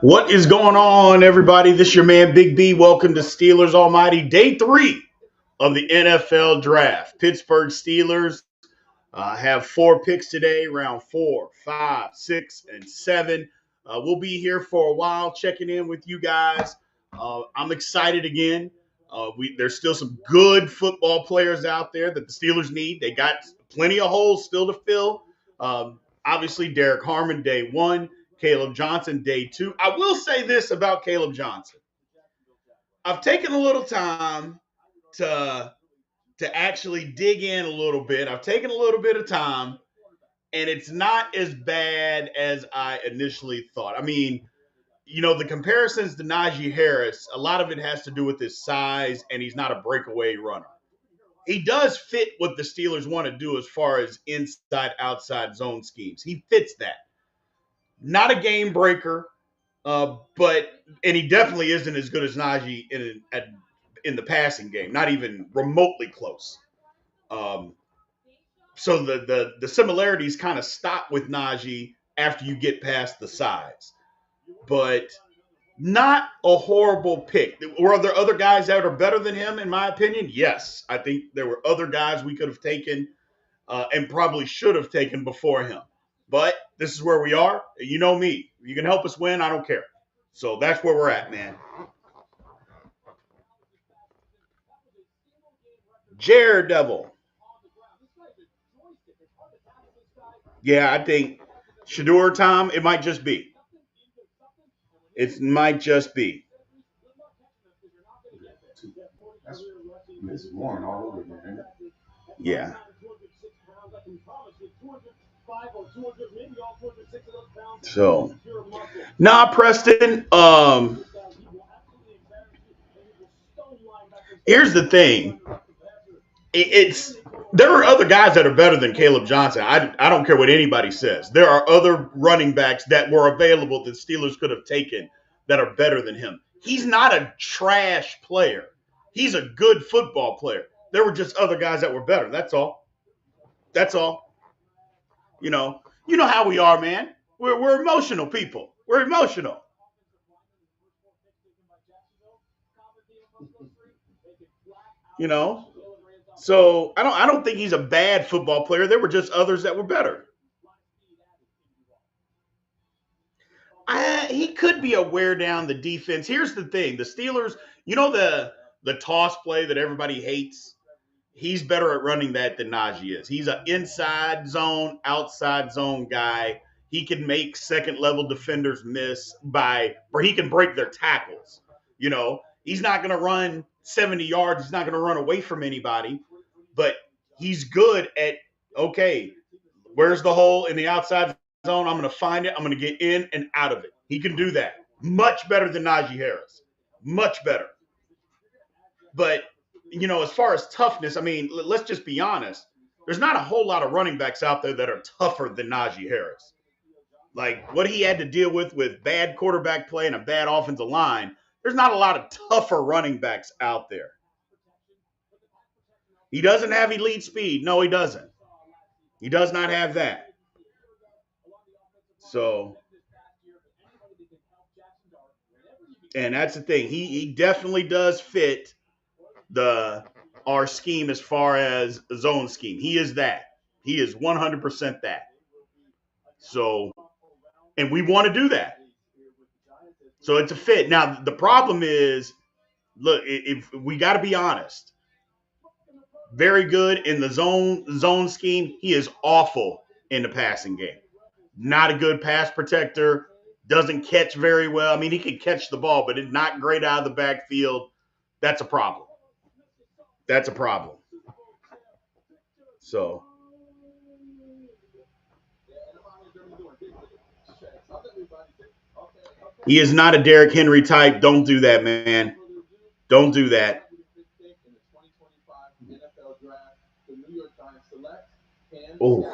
What is going on, everybody? This is your man, Big B. Welcome to Steelers Almighty, day 3 of the NFL Draft. Pittsburgh Steelers have 4 picks today, round 4, 5, 6, and 7. We'll be here for a while checking in with you guys. I'm excited again. There's still some good football players out there that the Steelers need. They got plenty of holes still to fill. Obviously, Derek Harmon, day 1. Caleb Johnson, day 2. I will say this about Caleb Johnson. I've taken a little time to actually dig in a little bit. I've taken a little bit of time, and it's not as bad as I initially thought. I mean, the comparisons to Najee Harris, a lot of it has to do with his size, and he's not a breakaway runner. He does fit what the Steelers want to do as far as inside outside zone schemes. He fits that. Not a game breaker, and he definitely isn't as good as Najee in the passing game. Not even remotely close. Um, so the similarities kind of stop with Najee after you get past the size, but not a horrible pick. Were there other guys that are better than him? In my opinion, yes. I think there were other guys we could have taken and probably should have taken before him. But this is where we are. You know me. You can help us win. I don't care. So that's where we're at, man. Daredevil. Yeah, I think Shador time, it might just be. It might just be. Miss Warren all over again. Yeah. So, nah, Preston. Here's the thing. It's there are other guys that are better than Caleb Johnson. I don't care what anybody says. There are other running backs that were available that Steelers could have taken that are better than him. He's not a trash player. He's a good football player. There were just other guys that were better. That's all. That's all. You know how we are, man. We're emotional people. We're emotional. You know. So I don't think he's a bad football player. There were just others that were better. He could be a wear down the defense. Here's the thing: the Steelers, the toss play that everybody hates. He's better at running that than Najee is. He's an inside zone, outside zone guy. He can make second level defenders miss or he can break their tackles. He's not going to run 70 yards. He's not going to run away from anybody, but he's good at, okay, where's the hole in the outside zone? I'm going to find it. I'm going to get in and out of it. He can do that much better than Najee Harris. Much better. But, as far as toughness, I mean, let's just be honest. There's not a whole lot of running backs out there that are tougher than Najee Harris. Like what he had to deal with bad quarterback play and a bad offensive line, there's not a lot of tougher running backs out there. He doesn't have elite speed. No, he doesn't. He does not have that. So, and that's the thing. He definitely does fit the our scheme as far as zone scheme. He is that. He is 100% that. So, and we want to do that. So it's a fit. Now the problem is, look, if we got to be honest, very good in the zone scheme. He is awful in the passing game. Not a good pass protector. Doesn't catch very well. I mean, he can catch the ball, but it's not great out of the backfield. That's a problem. That's a problem. So he is not a Derrick Henry type. Don't do that, man. Don't do that. Oh,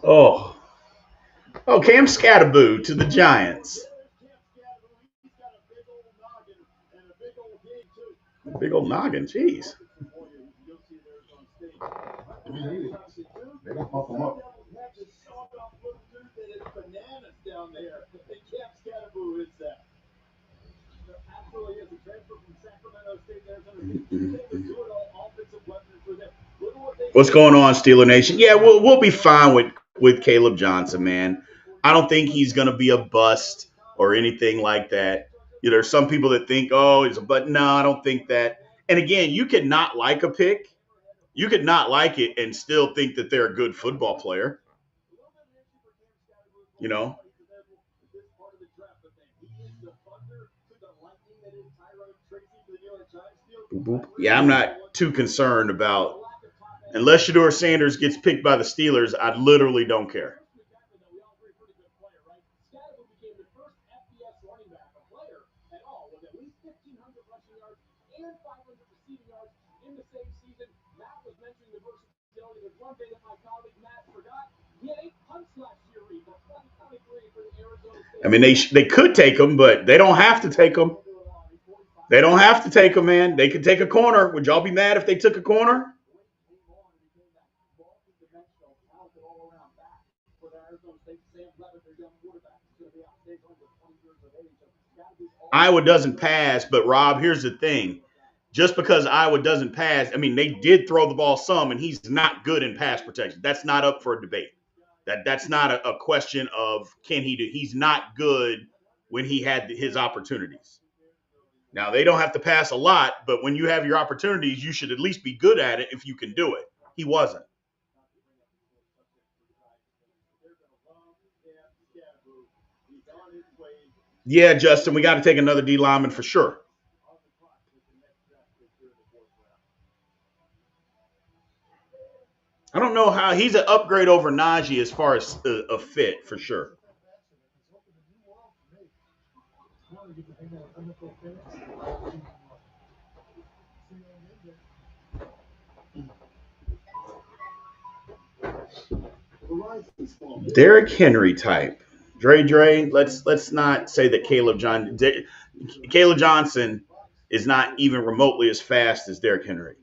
oh, oh, Cam Scatterboo to the Giants. Big old noggin, jeez. They gonna pump him up. What's going on, Steeler Nation? Yeah, we'll be fine with Caleb Johnson, man. I don't think he's gonna be a bust or anything like that. You know, there's some people that think, oh, he's a but no, I don't think that. And again, you could not like a pick, you could not like it and still think that they're a good football player. You know, boop, boop. Yeah, I'm not too concerned about unless Shador Sanders gets picked by the Steelers. I literally don't care. I mean, they could take him, but they don't have to take him. They don't have to take him, man. They could take a corner. Would y'all be mad if they took a corner? Iowa doesn't pass, but Rob, here's the thing. Just because Iowa doesn't pass, I mean, they did throw the ball some, and he's not good in pass protection. That's not up for a debate. That's not a question of can he do. He's not good when he had his opportunities. Now they don't have to pass a lot, but when you have your opportunities, you should at least be good at it if you can do it. He wasn't. Yeah, Justin, we got to take another D lineman for sure. I don't know how he's an upgrade over Najee as far as a fit for sure. Derrick Henry type. Dre, let's not say that Caleb Johnson is not even remotely as fast as Derrick Henry.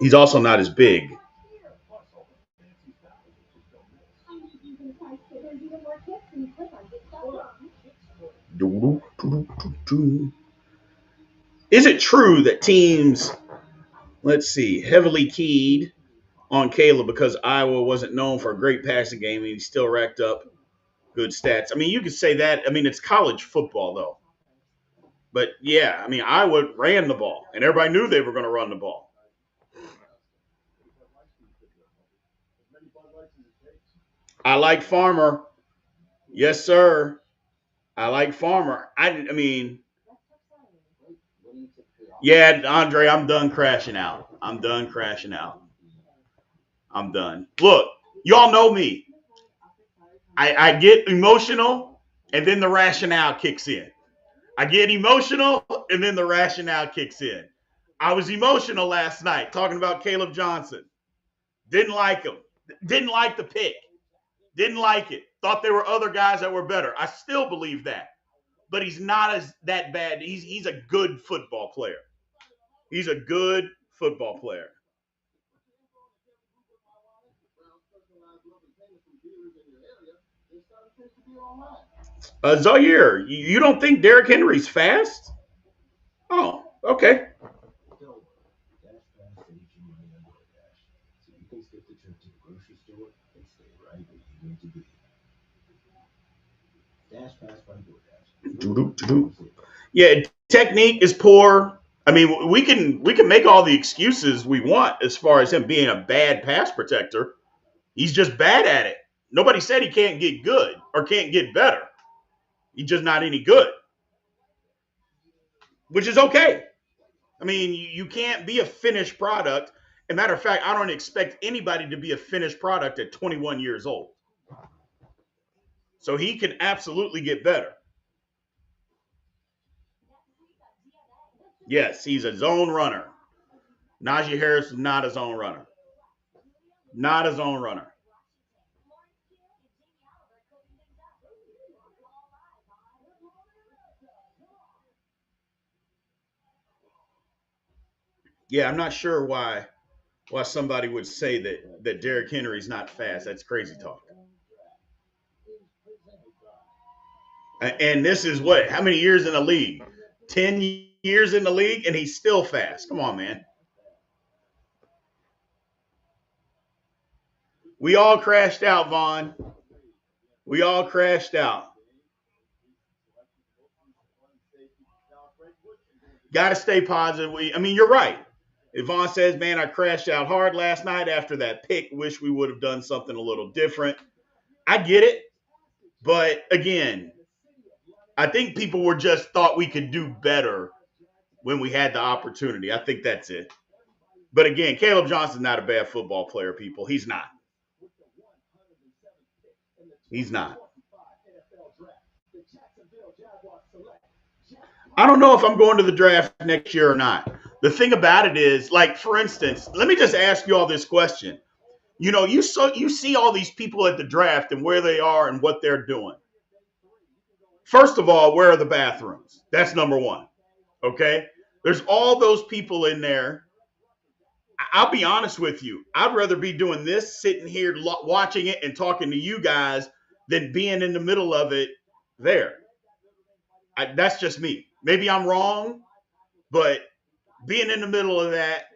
He's also not as big. Is it true that teams, let's see, heavily keyed on Caleb because Iowa wasn't known for a great passing game and he still racked up good stats? I mean, you could say that. I mean, it's college football, though. But yeah, I mean, Iowa ran the ball, and everybody knew they were going to run the ball. I like Farmer. Yes, sir. I like Farmer. I mean, yeah, Andre, I'm done crashing out. I'm done crashing out. I'm done. Look, y'all know me. I get emotional, and then the rationale kicks in. I get emotional, and then the rationale kicks in. I was emotional last night talking about Caleb Johnson. Didn't like him. Didn't like the pick. Didn't like it. Thought there were other guys that were better. I still believe that. But he's not as that bad. He's a good football player. He's a good football player. Zaire, you don't think Derrick Henry's fast? Oh, okay. Yeah, technique is poor. I mean, we can make all the excuses we want as far as him being a bad pass protector. He's just bad at it. Nobody said he can't get good or can't get better. He's just not any good, which is okay. I mean, you can't be a finished product. As a matter of fact, I don't expect anybody to be a finished product at 21 years old. So he can absolutely get better. Yes, he's a zone runner. Najee Harris is not a zone runner. Not a zone runner. Yeah, I'm not sure why somebody would say that Derrick Henry's not fast. That's crazy talk. And this is what? How many years in the league? 10 years in the league, and he's still fast. Come on, man. We all crashed out, Vaughn. We all crashed out. Got to stay positive. I mean, you're right. If Vaughn says, man, I crashed out hard last night after that pick, wish we would have done something a little different. I get it. But again, I think people were just thought we could do better when we had the opportunity. I think that's it. But again, Caleb Johnson's not a bad football player, people. He's not. He's not. I don't know if I'm going to the draft next year or not. The thing about it is, like, for instance, let me just ask you all this question. You see all these people at the draft and where they are and what they're doing. First of all, where are the bathrooms? That's number one. Okay? There's all those people in there. I'll be honest with you. I'd rather be doing this, sitting here watching it and talking to you guys than being in the middle of it there. That's just me. Maybe I'm wrong, but being in the middle of that,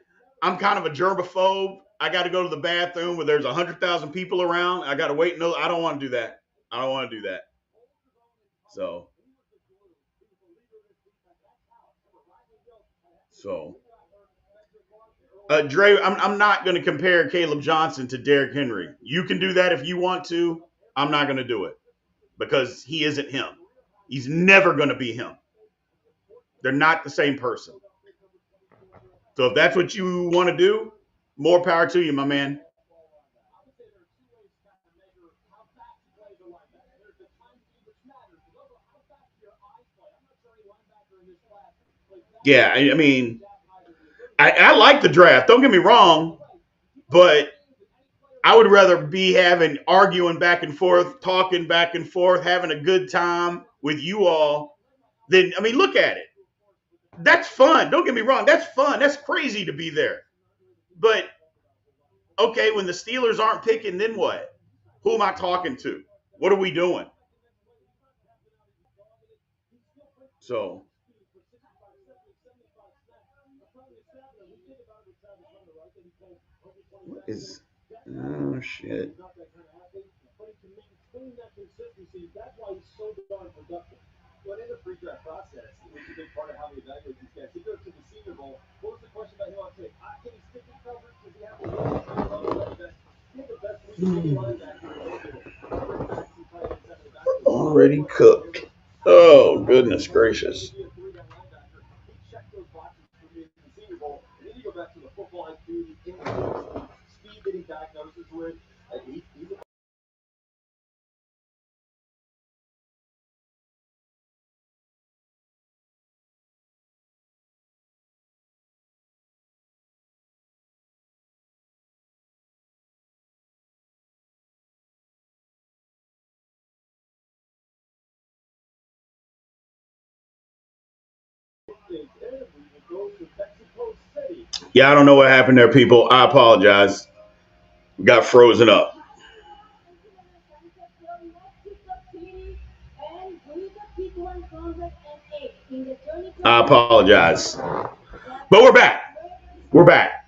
I'm kind of a germaphobe. I got to go to the bathroom where there's 100,000 people around. I got to wait. No, I don't want to do that. I don't want to do that. So, so, Dre, I'm not going to compare Caleb Johnson to Derrick Henry. You can do that if you want to. I'm not going to do it because he isn't him. He's never going to be him. They're not the same person. So if that's what you want to do, more power to you, my man. Yeah, I mean, I like the draft. Don't get me wrong, but I would rather be having arguing back and forth, talking back and forth, having a good time with you all than I mean, look at it. That's fun. Don't get me wrong. That's fun. That's crazy to be there. But okay, when the Steelers aren't picking, then what? Who am I talking to? What are we doing? So what is oh shit. Already cooked. Oh goodness gracious. Yeah, I don't know what happened there, people. I apologize. Got frozen up. I apologize. But we're back. We're back.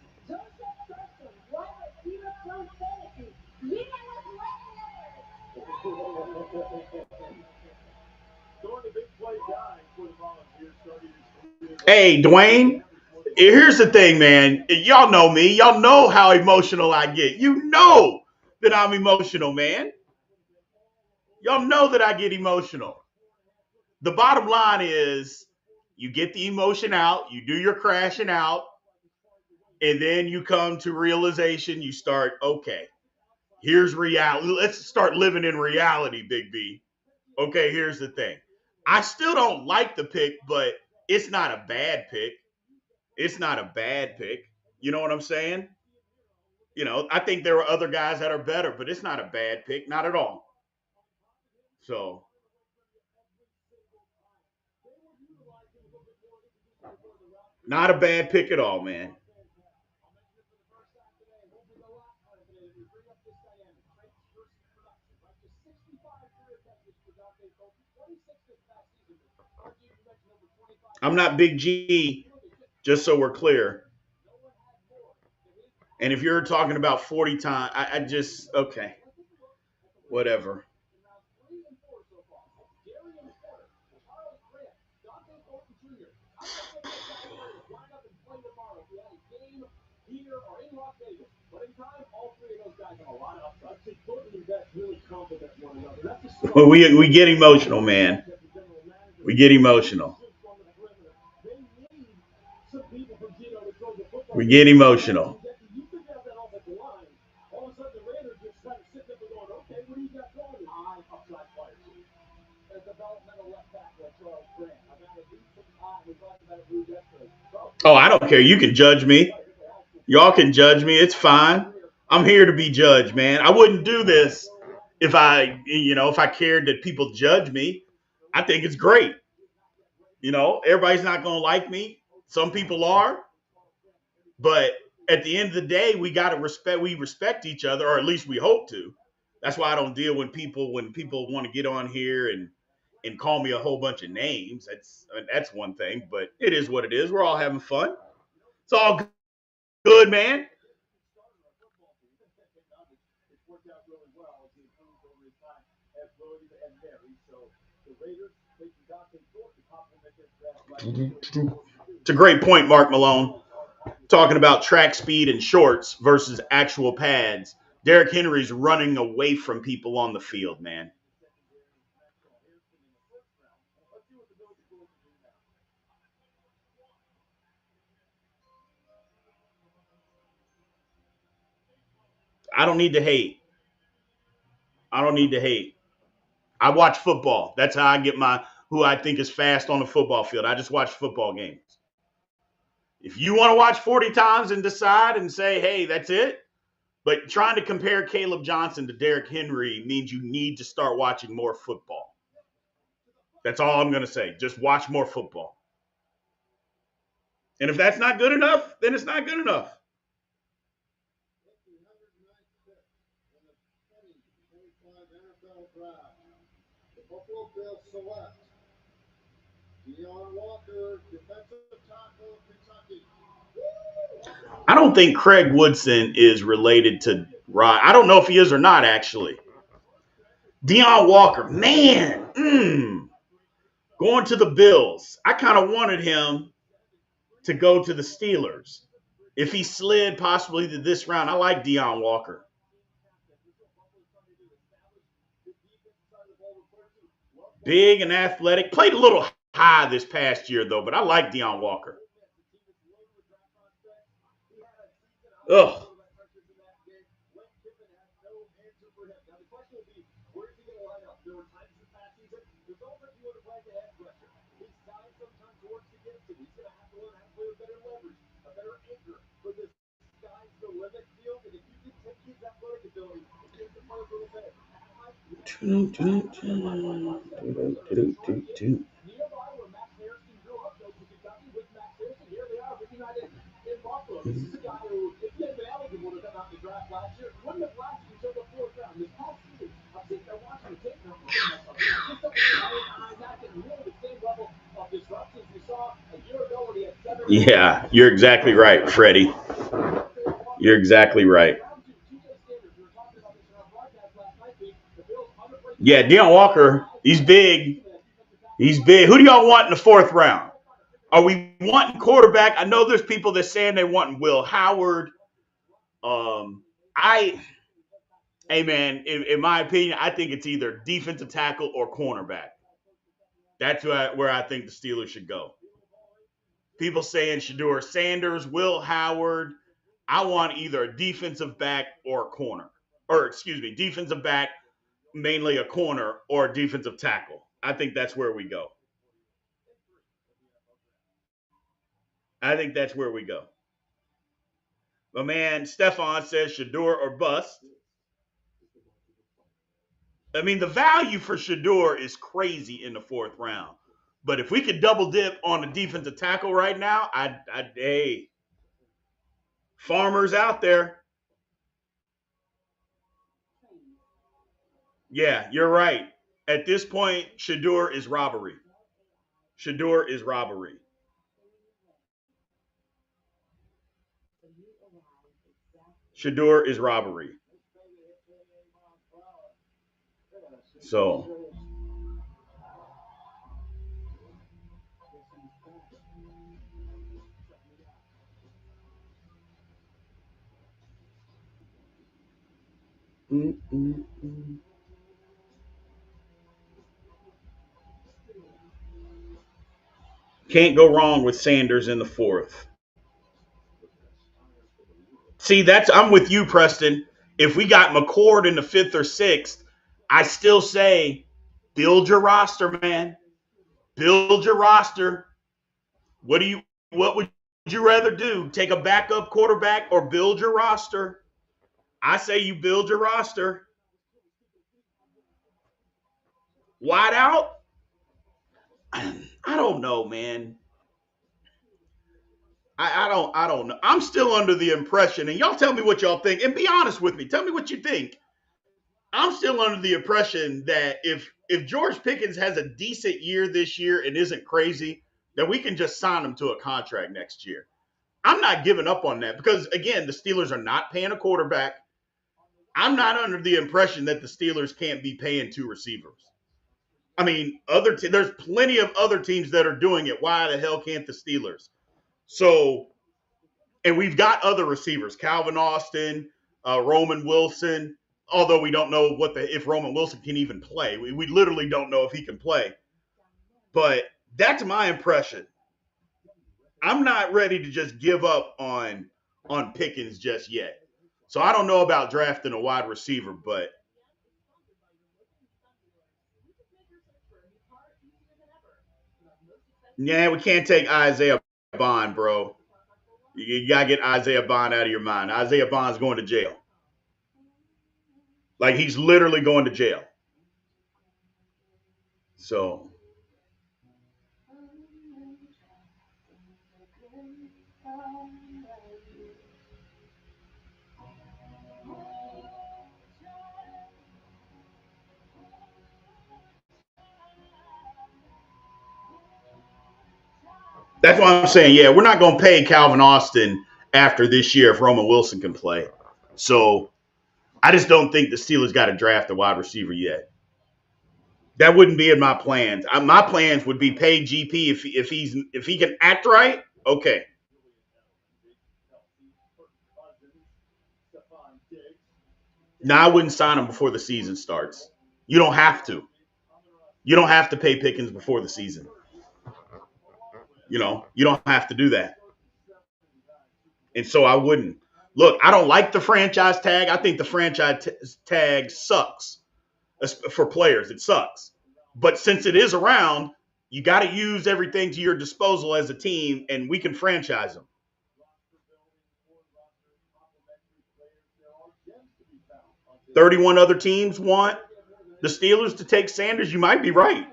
Hey, Dwayne, here's the thing, man. Y'all know me. Y'all know how emotional I get. You know that I'm emotional, man. Y'all know that I get emotional. The bottom line is you get the emotion out, you do your crashing out, and then you come to realization. You start, okay, here's reality. Let's start living in reality, Big B. Okay, here's the thing. I still don't like the pick, but it's not a bad pick. It's not a bad pick. You know what I'm saying? I think there are other guys that are better, but it's not a bad pick, not at all. So, not a bad pick at all, man. I'm not Big G, just so we're clear. And if you're talking about 40 times, I just, okay, whatever. Well, we get emotional, man. We get emotional. We get emotional. Oh, I don't care. You can judge me. Y'all can judge me. It's fine. I'm here to be judged, man. I wouldn't do this if if I cared that people judge me. I think it's great. Everybody's not going to like me. Some people are, but at the end of the day, we respect each other, or at least we hope to. That's why I don't deal when people want to get on here and call me a whole bunch of names. That's one thing, but it is what it is. We're all having fun. It's all good, man. It's a great point, Mark Malone. Talking about track speed and shorts versus actual pads. Derrick Henry's running away from people on the field, man. I don't need to hate. I don't need to hate. I watch football. That's how I get my who I think is fast on the football field. I just watch football games. If you want to watch 40 times and decide and say, hey, that's it. But trying to compare Caleb Johnson to Derrick Henry means you need to start watching more football. That's all I'm going to say. Just watch more football. And if that's not good enough, then it's not good enough. I don't think Craig Woodson is related to Rod. I don't know if he is or not, actually. Deion Walker, man, going to the Bills. I kind of wanted him to go to the Steelers. If he slid possibly to this round, I like Deion Walker. Big and athletic. Played a little high this past year, though, but I like Deion Walker. Ugh. Yeah, you're exactly right, Freddie. You're exactly right. Yeah, Deion Walker, he's big. He's big. Who do y'all want in the fourth round? Are we wanting quarterback? I know there's people that saying they want Will Howard. I, hey man, in my opinion, I think it's either defensive tackle or cornerback. That's where I think the Steelers should go. People saying Shador Sanders, Will Howard. I want either a defensive back or a corner, or excuse me, defensive back, mainly a corner, or a defensive tackle. I think that's where we go. I think that's where we go. My man Stefan says Shador or bust. I mean, the value for Shador is crazy in the fourth round. But if we could double dip on the defensive tackle right now, hey, farmers out there. Yeah, you're right. At this point, Shador is robbery. Shador is robbery. Shador is robbery. So can't go wrong with Sanders in the fourth. See, I'm with you, Preston. If we got McCord in the fifth or sixth, I still say build your roster, man. Build your roster. What would you rather do? Take a backup quarterback or build your roster? I say you build your roster. Wide out? I don't know, man. I don't know. I'm still under the impression, and y'all tell me what y'all think, and be honest with me. Tell me what you think. I'm still under the impression that if George Pickens has a decent year this year and isn't crazy, that we can just sign him to a contract next year. I'm not giving up on that because again, the Steelers are not paying a quarterback. I'm not under the impression that the Steelers can't be paying two receivers. I mean, there's plenty of other teams that are doing it. Why the hell can't the Steelers? So, and we've got other receivers, Calvin Austin, Roman Wilson. Although we don't know if Roman Wilson can even play, we literally don't know if he can play. But that's my impression. I'm not ready to just give up on Pickens just yet. So I don't know about drafting a wide receiver, but yeah, we can't take Isaiah Bond, bro. You gotta get Isaiah Bond out of your mind. Isaiah Bond's going to jail. Like he's literally going to jail. So that's what I'm saying. Yeah, we're not going to pay Calvin Austin after this year if Roman Wilson can play. So I just don't think the Steelers got to draft a wide receiver yet. That wouldn't be in my plans. My plans would be pay GP if he can act right. Okay. No, I wouldn't sign him before the season starts. You don't have to. You don't have to pay Pickens before the season. You don't have to do that. And so I wouldn't. Look, I don't like the franchise tag. I think the franchise tag sucks for players. It sucks. But since it is around, you got to use everything to your disposal as a team, and we can franchise them. 31 other teams want the Steelers to take Sanders. You might be right.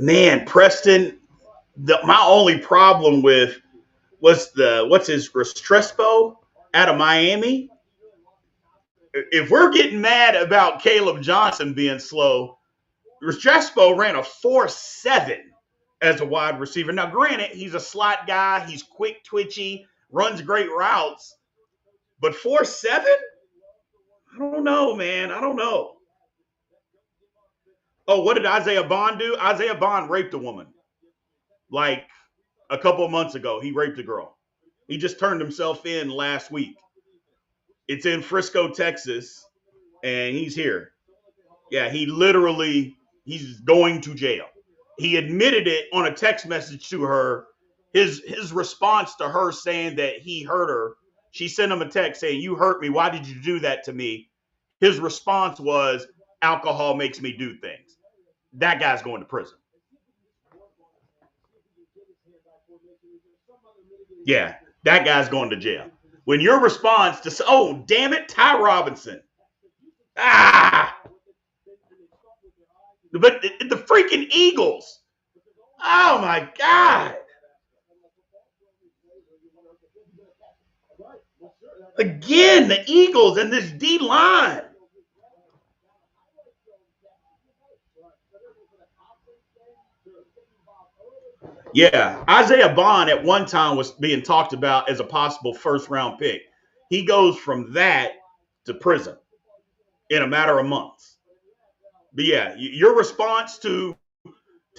Man, Preston, my only problem with was what's his Restrepo out of Miami. If we're getting mad about Caleb Johnson being slow, Restrepo ran a 4.7 as a wide receiver. Now, granted, he's a slot guy. He's quick, twitchy, runs great routes. But 4.7? I don't know, man. I don't know. Oh, what did Isaiah Bond do? Isaiah Bond raped a woman. Like a couple of months ago, he raped a girl. He just turned himself in last week. It's in Frisco, Texas, and he's here. Yeah, he's going to jail. He admitted it on a text message to her. His response to her saying that he hurt her, she sent him a text saying, "You hurt me. Why did you do that to me?" His response was, "Alcohol makes me do things." That guy's going to prison. Yeah, that guy's going to jail. When your response to, oh, damn it, Ty Robinson. Ah! But the freaking Eagles. Oh my God. Again, the Eagles and this D line. Yeah, Isaiah Bond at one time was being talked about as a possible first round pick. He goes from that to prison in a matter of months. But yeah, your response to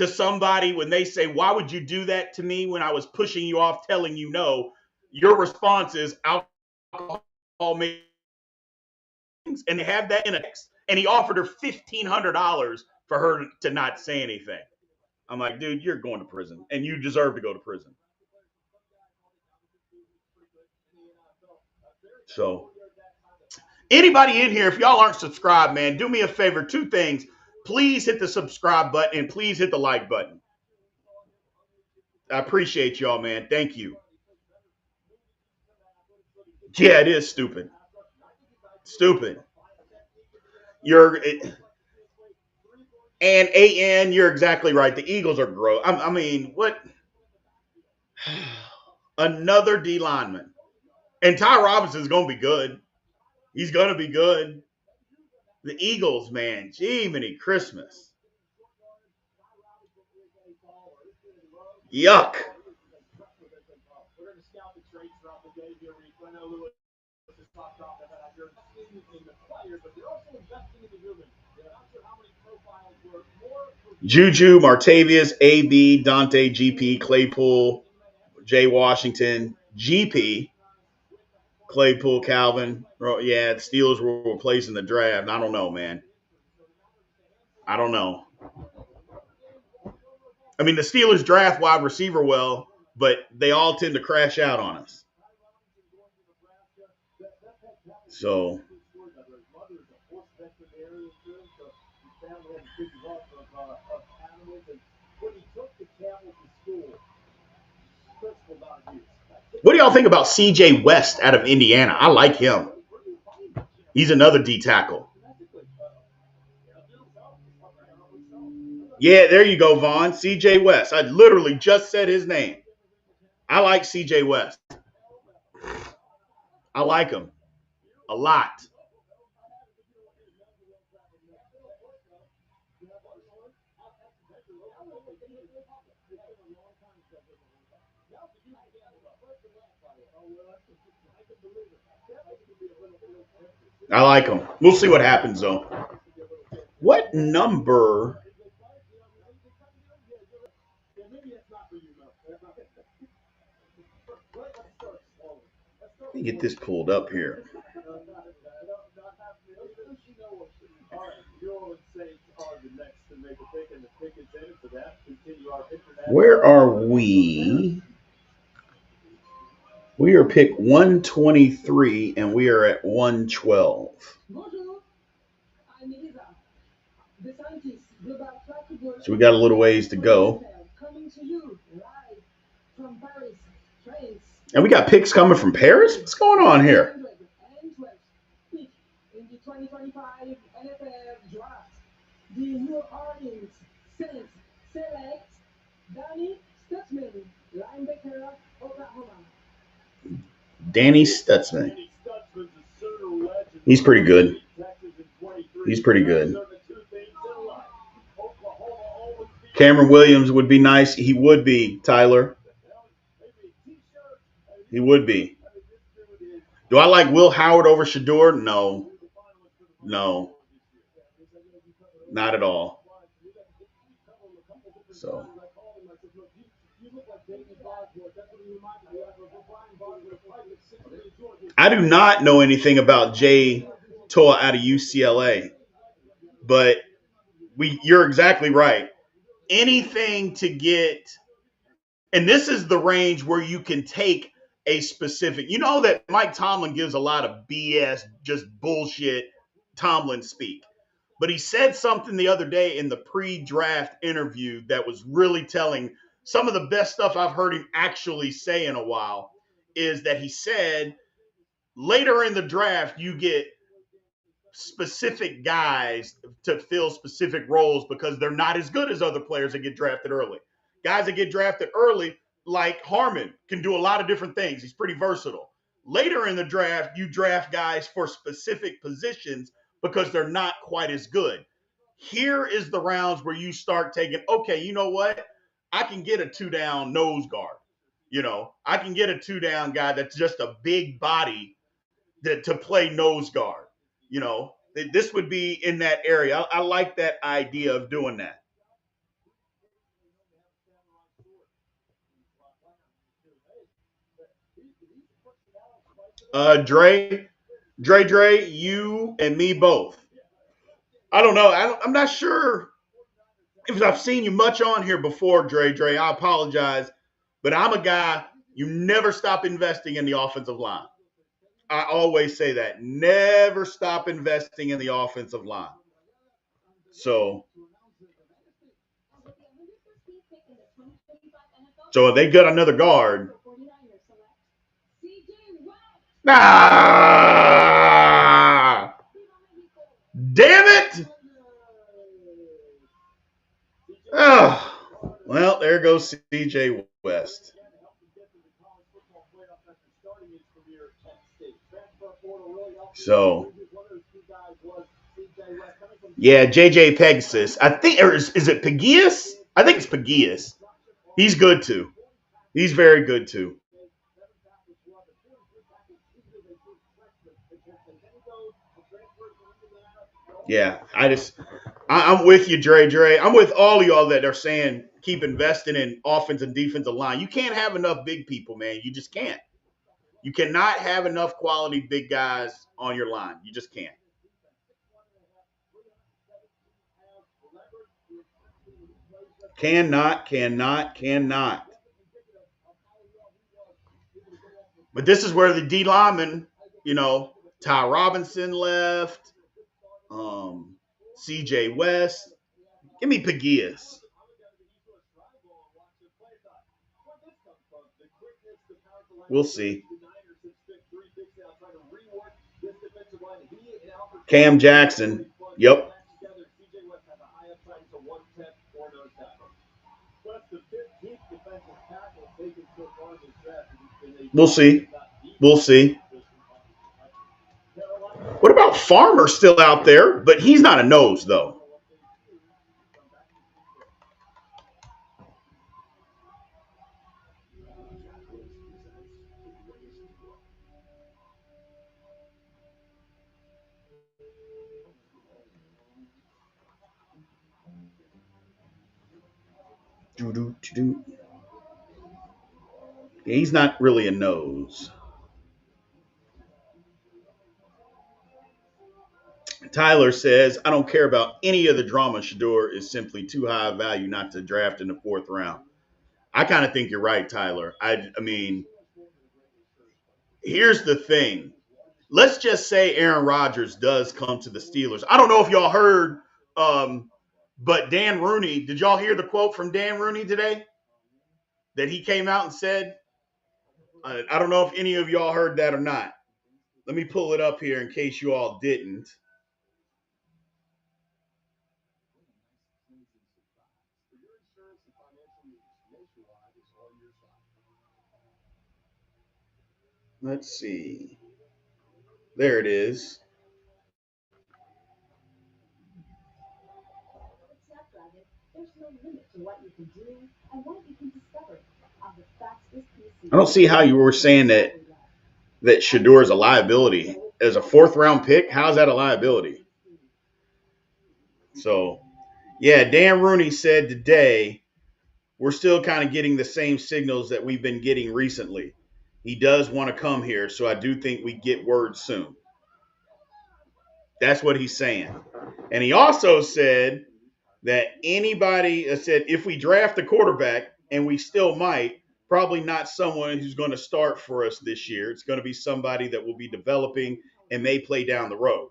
somebody when they say, "Why would you do that to me when I was pushing you off, telling you no?" Your response is alcohol makes, and they have that in a text. And he offered her $1,500 for her to not say anything. I'm like, dude, you're going to prison, and you deserve to go to prison. So, anybody in here, if y'all aren't subscribed, man, do me a favor. Two things. Please hit the subscribe button and please hit the like button. I appreciate y'all, man. Thank you. Yeah, it is stupid. Stupid. You're and AN, you're exactly right. The Eagles are gross. I mean, what? Another D lineman. And Ty Robinson is going to be good. He's going to be good. The Eagles, man, Jiminy Christmas. Yuck. Juju, Martavius, AB, Dante, GP, Claypool, Jay Washington, GP, Claypool, Calvin. Yeah, the Steelers were replacing the draft. I don't know, man. I don't know. I mean, the Steelers draft wide receiver well, but they all tend to crash out on us. So, what do y'all think about CJ West out of Indiana? I like him. He's another D tackle. Yeah, there you go, Vaughn. CJ West. I literally just said his name. I like CJ West. I like him a lot. I like him. We'll see what happens, though. What number? Let me get this pulled up here. Where are we? We are pick 123 and we are at 112. So we got a little ways to go. And we got picks coming from Paris? What's going on here? Danny Stutzman. He's pretty good. He's pretty good. Cameron Williams would be nice. He would be, Tyler. He would be. Do I like Will Howard over Shador? No. No. Not at all. So. I do not know anything about Jay Toa out of UCLA, but you're exactly right. Anything to get, and this is the range where you can take a specific, you know that Mike Tomlin gives a lot of BS, just bullshit Tomlin speak. But he said something the other day in the pre-draft interview that was really telling. Some of the best stuff I've heard him actually say in a while is that he said later in the draft, you get specific guys to fill specific roles because they're not as good as other players that get drafted early. Guys that get drafted early, like Harmon, can do a lot of different things. He's pretty versatile. Later in the draft, you draft guys for specific positions because they're not quite as good. Here is the rounds where you start taking, okay, you know what? I can get a 2-down nose guard. I can get a 2-down guy that's just a big body to play nose guard. This would be in that area. I like that idea of doing that. Dre, you and me both. I don't know. I'm not sure if I've seen you much on here before, Dre. I apologize, but I'm a guy. You never stop investing in the offensive line. I always say that. Never stop investing in the offensive line. So if they got another guard. Ah! Damn it! Oh, well, there goes CJ West. So, yeah, JJ Pegasus. I think, or is it Pegius? I think it's Pegius. He's good too. He's very good too. Yeah, I'm with you, Dre. I'm with all of y'all that are saying keep investing in offense and defensive line. You can't have enough big people, man. You just can't. You cannot have enough quality big guys on your line. You just can't. Cannot. But this is where the D lineman, Ty Robinson left, CJ West. Give me Pegias. We'll see. Cam Jackson. Yep. We'll see. We'll see. What about Farmer still out there? But he's not a nose, though. Yeah, he's not really a nose. Tyler says, I don't care about any of the drama. Shador is simply too high a value not to draft in the fourth round. I kind of think you're right, Tyler. I mean, here's the thing. Let's just say Aaron Rodgers does come to the Steelers. I don't know if y'all heard, but Dan Rooney, did y'all hear the quote from Dan Rooney today that he came out and said? I don't know if any of y'all heard that or not. Let me pull it up here in case you all didn't. Let's see. There it is. I don't see how you were saying that Shador is a liability as a fourth round pick. How's that a liability? So, yeah, Dan Rooney said today we're still kind of getting the same signals that we've been getting recently. He does want to come here, so I do think we get word soon. That's what he's saying. And he also said that anybody said if we draft a quarterback, and we still might, probably not someone who's going to start for us this year. It's going to be somebody that will be developing and may play down the road.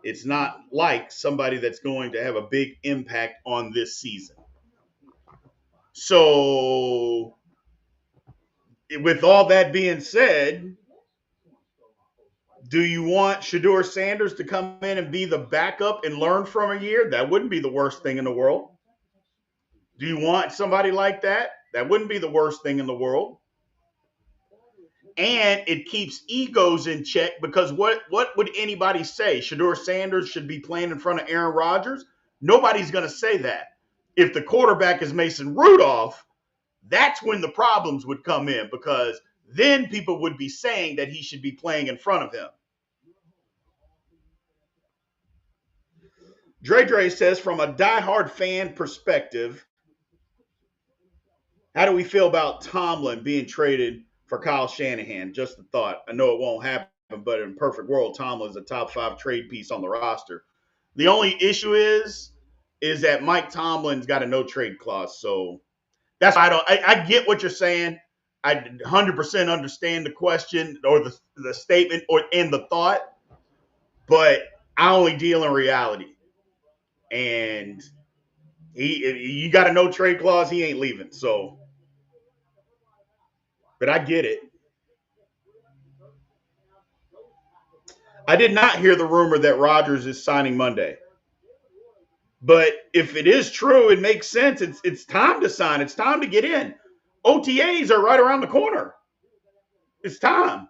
It's not like somebody that's going to have a big impact on this season. So, with all that being said, Do you want Shador Sanders to come in and be the backup and learn from a year? That wouldn't be the worst thing in the world. Do you want somebody like that? That wouldn't be the worst thing in the world. And it keeps egos in check because what would anybody say? Shador Sanders should be playing in front of Aaron Rodgers? Nobody's going to say that. If the quarterback is Mason Rudolph, that's when the problems would come in because then people would be saying that he should be playing in front of him. Dre says, from a diehard fan perspective, how do we feel about Tomlin being traded for Kyle Shanahan? Just a thought. I know it won't happen, but in a perfect world, Tomlin's a top 5 trade piece on the roster. The only issue is that Mike Tomlin's got a no trade clause. So that's why I get what you're saying. I 100% understand the question or the statement and the thought, but I only deal in reality. And you got a no trade clause, he ain't leaving. So, but I get it. I did not hear the rumor that Rodgers is signing Monday. But if it is true, it makes sense. It's time to sign. It's time to get in. OTAs are right around the corner. It's time.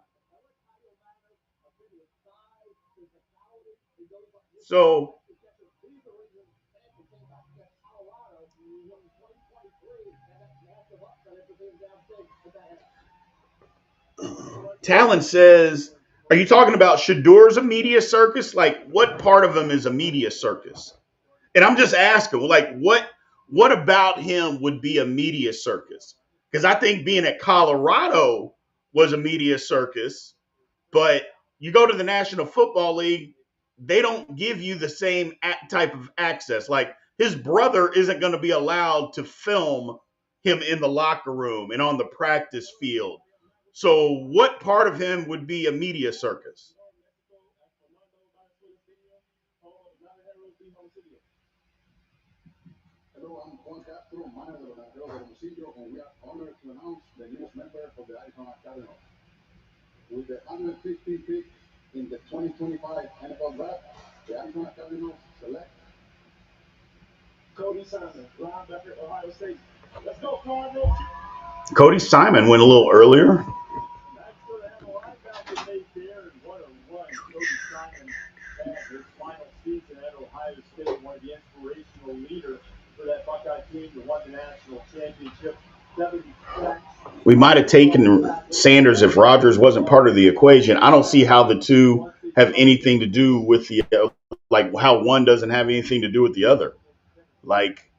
So Talon says, are you talking about Shador's a media circus? Like, what part of him is a media circus? And I'm just asking, like, what about him would be a media circus? Because I think being at Colorado was a media circus, but you go to the National Football League, they don't give you the same type of access. Like, his brother isn't going to be allowed to film him in the locker room and on the practice field. So what part of him would be a media circus? Hello, I'm Juan Castro, manager of the Hermosillo, and we are honored to announce the newest member of the Arizona Cardinals. With the 115th pick in the 2025 NFL Draft, the Arizona Cardinals select Cody Simon, linebacker, Ohio State. Let's go, Cardinals! Cody Simon went a little earlier. That's going to have a linebacker made there, and what a run Cody Simon had his final season at Ohio State, one of the inspirational leaders for that Buckeye team that won the national championship. 70 sacks. We might have taken Sanders if Rodgers wasn't part of the equation. I don't see how the two have anything to do with the like how one doesn't have anything to do with the other. Like,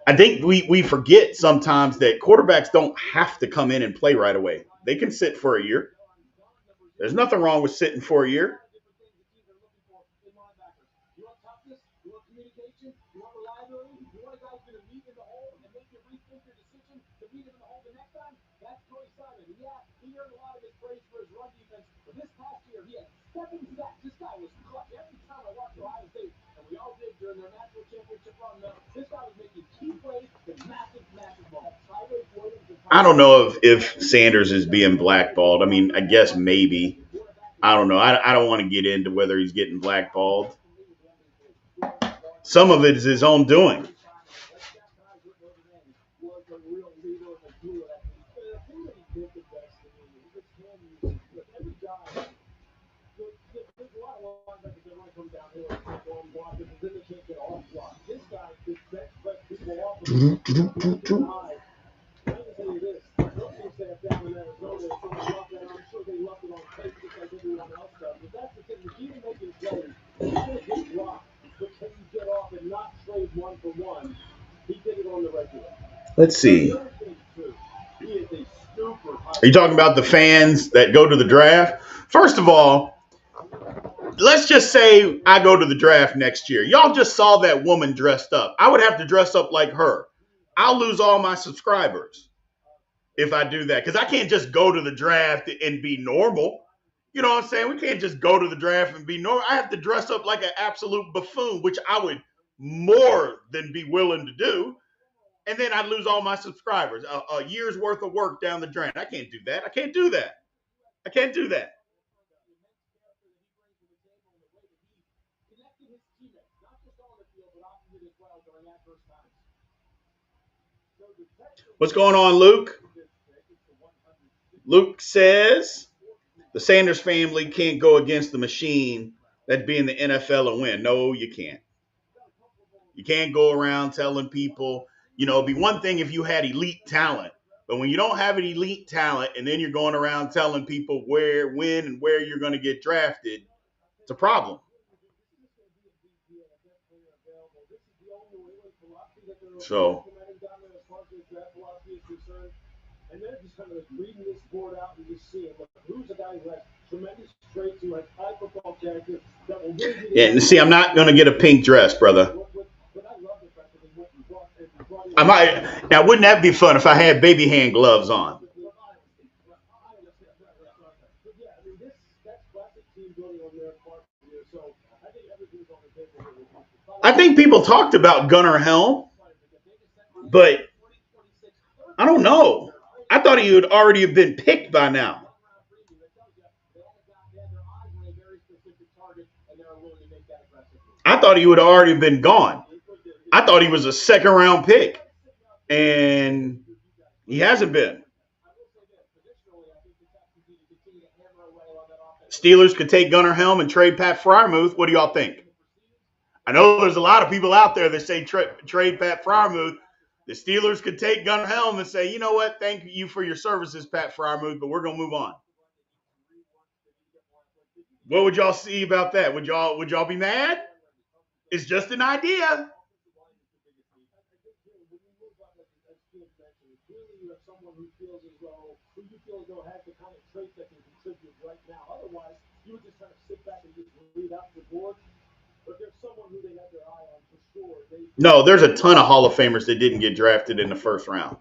I think we forget sometimes that quarterbacks don't have to come in and play right away. They can sit for a year. There's nothing wrong with sitting for a year. I don't know if Sanders is being blackballed. I mean, I guess maybe. I don't know. I don't want to get into whether he's getting blackballed. Some of it is his own doing. Let's see. Are you talking about the fans that go to the draft? First of all, let's just say I go to the draft next year. Y'all just saw that woman dressed up. I would have to dress up like her. I'll lose all my subscribers if I do that because I can't just go to the draft and be normal. You know what I'm saying? We can't just go to the draft and be normal. I have to dress up like an absolute buffoon, which I would more than be willing to do. And then I'd lose all my subscribers. A year's worth of work down the drain. I can't do that. I can't do that. I can't do that. What's going on, Luke? Luke says the Sanders family can't go against the machine that'd be in the NFL and win. No, you can't. You can't go around telling people, it'd be one thing if you had elite talent, but when you don't have an elite talent and then you're going around telling people where, when, and where you're going to get drafted, it's a problem. So, and they're just kind of like reading this board out and just seeing who's a guy who has tremendous traits, who has high football character that will really yeah, and see, I'm not going to get a pink dress, brother. But I love the fact that what you brought I might. Now, wouldn't that be fun if I had baby hand gloves on? I think people talked about Gunnar Helm, but I don't know. I thought he would already have been picked by now. I thought he would have already been gone. I thought he was a second round pick, and he hasn't been. Steelers could take Gunnar Helm and trade Pat Freiermuth. What do y'all think? I know there's a lot of people out there that say trade Pat Freiermuth. The Steelers could take Gunnar Helm and say, you know what, thank you for your services, Pat Freiermuth, but we're going to move on. What would y'all see about that? Would y'all be mad? It's just an idea. Someone who feels as though has the kind of traits that can contribute right now. Otherwise, you would just kind of sit back and just read out the board. But there's someone who they have their eye on for sure. No, there's a ton of Hall of Famers that didn't get drafted in the first round.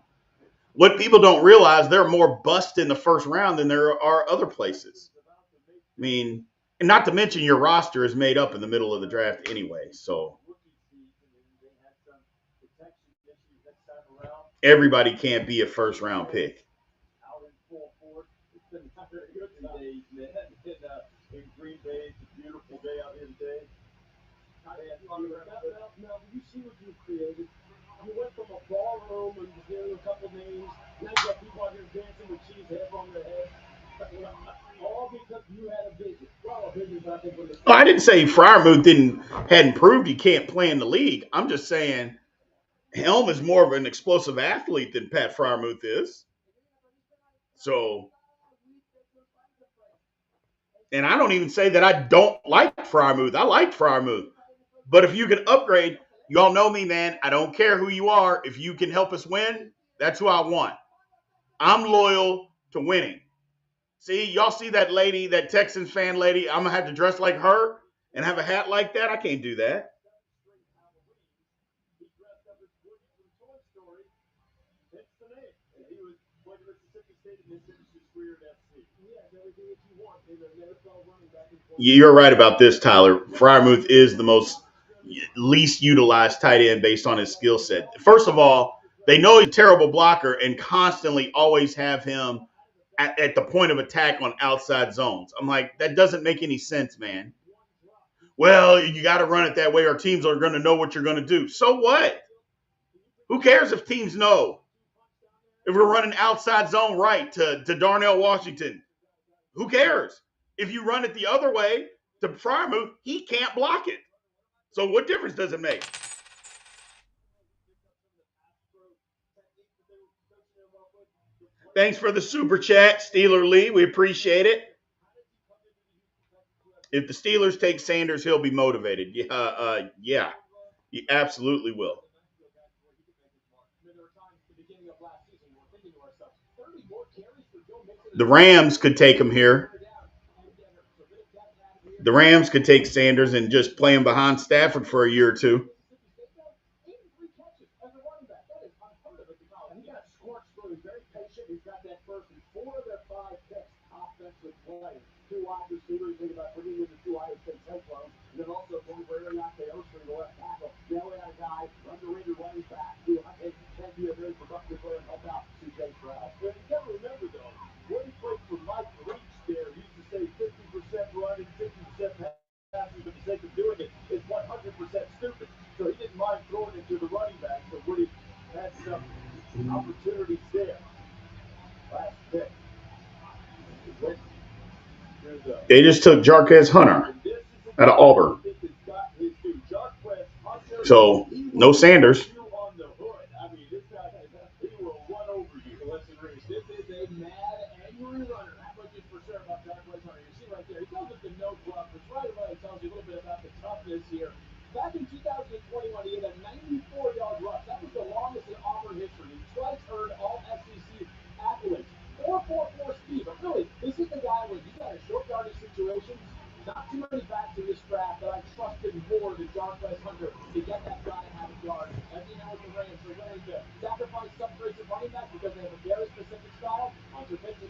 What people don't realize, there are more busts in the first round than there are other places. I mean, and not to mention your roster is made up in the middle of the draft anyway. So everybody can't be a first round pick. In Green Bay, it's a beautiful day out here today. Now, you see what you created. You went from a ballroom and hearing a couple names. Now you got people out here dancing with cheese heads on their head. All because you had a vision. Well, a vision, but I think I didn't say Freiermuth hadn't proved he can't play in the league. I'm just saying Helm is more of an explosive athlete than Pat Freiermuth is. So, and I don't even say that I don't like Freiermuth. I like Freiermuth. But if you can upgrade, you all know me, man. I don't care who you are. If you can help us win, that's who I want. I'm loyal to winning. See, y'all see that lady, that Texans fan lady? I'm going to have to dress like her and have a hat like that? I can't do that. You're right about this, Tyler. Freiermuth is the least utilized tight end based on his skill set. First of all, they know he's a terrible blocker and constantly always have him at the point of attack on outside zones. I'm like, that doesn't make any sense, man. Well, you got to run it that way or teams are going to know what you're going to do. So what? Who cares if teams know? If we're running outside zone right to Darnell Washington, who cares? If you run it the other way to Freiermuth, he can't block it. So what difference does it make? Thanks for the super chat, Steeler Lee. We appreciate it. If the Steelers take Sanders, he'll be motivated. Yeah, he absolutely will. The Rams could take him here. The Rams could take Sanders and just play him behind Stafford for a year or two. Two wide receivers, think about putting in the two Iowa State Cyclones, and then also going for Ariante Oster in the left tackle. Now we had a guy, underrated running back, who I think can be a very productive player and help out CJ Stroud. But you got to remember, though, when he played for Mike Leach there, Opportunities there. Last pick. They just took Jarquez Hunter out of Auburn. So, no Sanders. This is a mad, angry runner. That much is for sure about Jarquez Hunter. You see right there, he calls it the no bluff, which right away tells you a little bit about the toughness here. Back in 2021, he had a 94-yard rush. That was the longest in Auburn history. He twice earned all SEC accolades. 4.44 speed, but really, this is the guy when you got a short yardage situation. Not too many backs in this draft that I trusted more than Jarquez Hunter to get that guy out of yards. As you know, with the Rams, they're willing to sacrifice some traits of running back because they have a very specific style. Hunter fits it.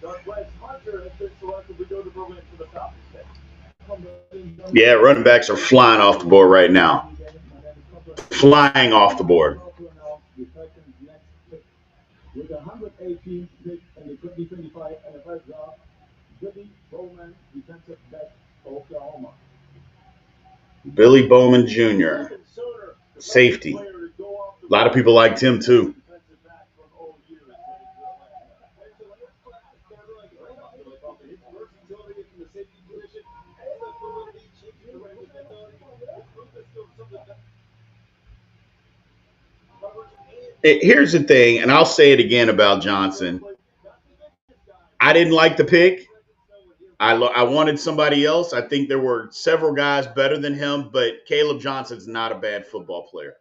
Jarquez Hunter has been selected to go to Berlin for the Falcons pick. Yeah, running backs are flying off the board right now. Flying off the board. With the 118th pick in the 2025 NFL draft, Billy Bowman, defensive back, Oklahoma. Billy Bowman Jr., safety. A lot of people liked him too. Here's the thing, and I'll say it again about Johnson. I didn't like the pick. I wanted somebody else. I think there were several guys better than him, but Caleb Johnson's not a bad football player.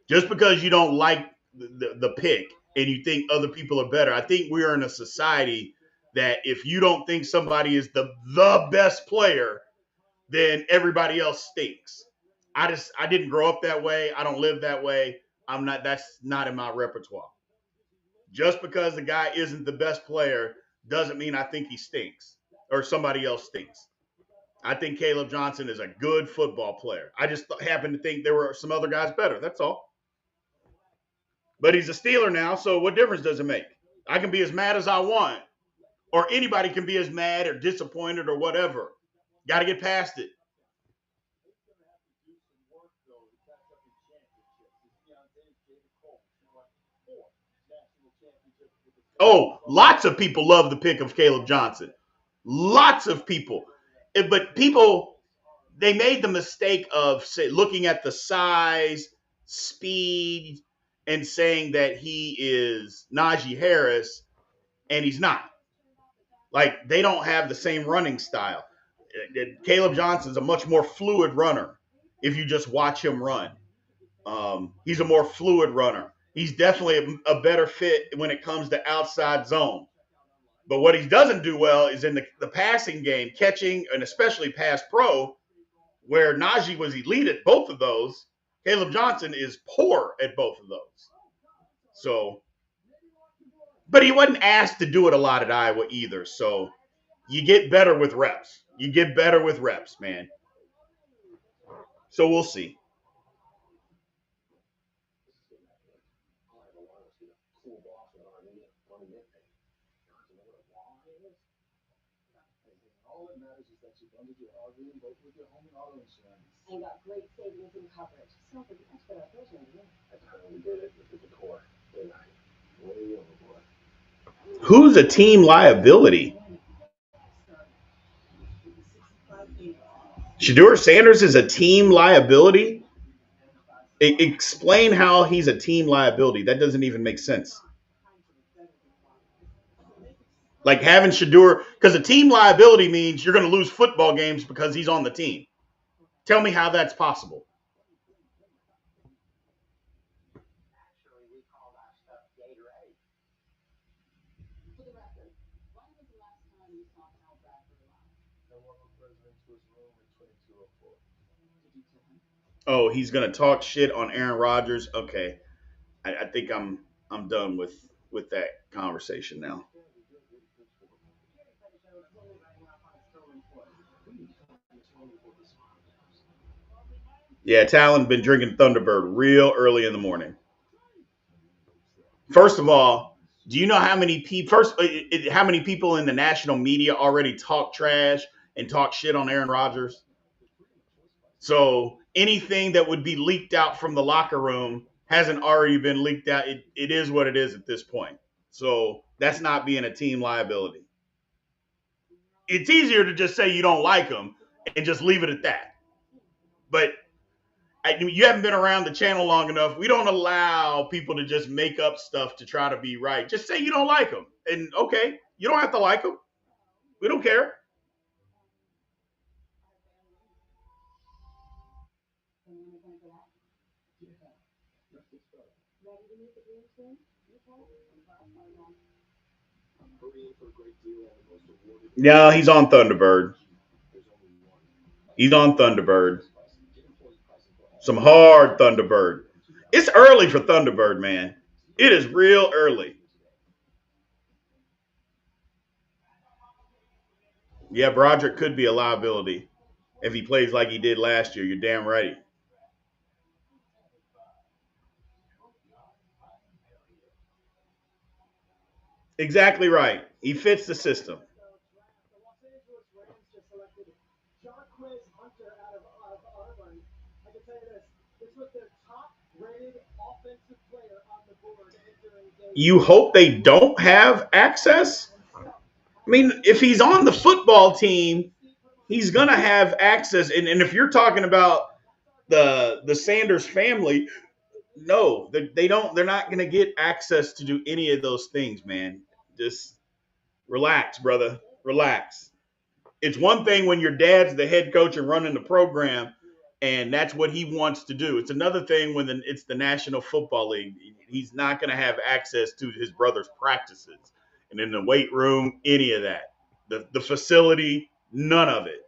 Just because you don't like the pick and you think other people are better, I think we are in a society that if you don't think somebody is the best player, then everybody else stinks. I didn't grow up that way. I don't live that way. That's not in my repertoire. Just because the guy isn't the best player doesn't mean I think he stinks or somebody else stinks. I think Caleb Johnson is a good football player. I just happen to think there were some other guys better. That's all. But he's a Steeler now, so what difference does it make? I can be as mad as I want, or anybody can be as mad or disappointed or whatever. Got to get past it. Oh, lots of people love the pick of Caleb Johnson. Lots of people. But people, they made the mistake of looking at the size, speed, and saying that he is Najee Harris, and he's not. Like, they don't have the same running style. Caleb Johnson's a much more fluid runner if you just watch him run. He's a more fluid runner. He's definitely a better fit when it comes to outside zone. But what he doesn't do well is in the passing game, catching, and especially pass pro, where Najee was elite at both of those. Caleb Johnson is poor at both of those. So, but he wasn't asked to do it a lot at Iowa either. So you get better with reps. You get better with reps, man. So we'll see. And got great savings and coverage. So for the expert vision, That's how we did it with the core. Way overboard. Who's a team liability? Shedeur Sanders is a team liability? Explain how he's a team liability. That doesn't even make sense. Like having Shedeur, because a team liability means you're going to lose football games because he's on the team. Tell me how that's possible. Oh, he's going to talk shit on Aaron Rodgers. Okay, I think I'm done with that conversation now. Yeah, Talon's been drinking Thunderbird real early in the morning. First of all, do you know how many people? How many people in the national media already talk trash and talk shit on Aaron Rodgers? So anything that would be leaked out from the locker room hasn't already been leaked out. It is what it is at this point. So that's not being a team liability. It's easier to just say you don't like them and just leave it at that. But you haven't been around the channel long enough. We don't allow people to just make up stuff to try to be right. Just say you don't like them. And okay, you don't have to like them. We don't care. No, he's on Thunderbird. He's on Thunderbird. Some hard Thunderbird. It's early for Thunderbird, man. It is real early. Yeah, Broderick could be a liability if he plays like he did last year. You're damn right. Exactly right. He fits the system. You hope they don't have access? I mean, if he's on the football team, he's gonna have access. And if you're talking about the Sanders family, no, they don't. They're not gonna get access to do any of those things, man. Just relax, brother. Relax. It's one thing when your dad's the head coach and running the program, and that's what he wants to do. It's another thing when it's the National Football League. He's not going to have access to his brother's practices and in the weight room, any of that. The facility, none of it.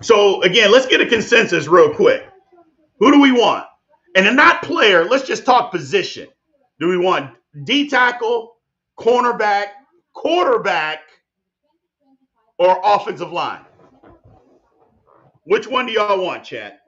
So again, let's get a consensus real quick. Who do we want? And a not player, let's just talk position. Do we want D tackle, cornerback, quarterback, or offensive line? Which one do y'all want, chat?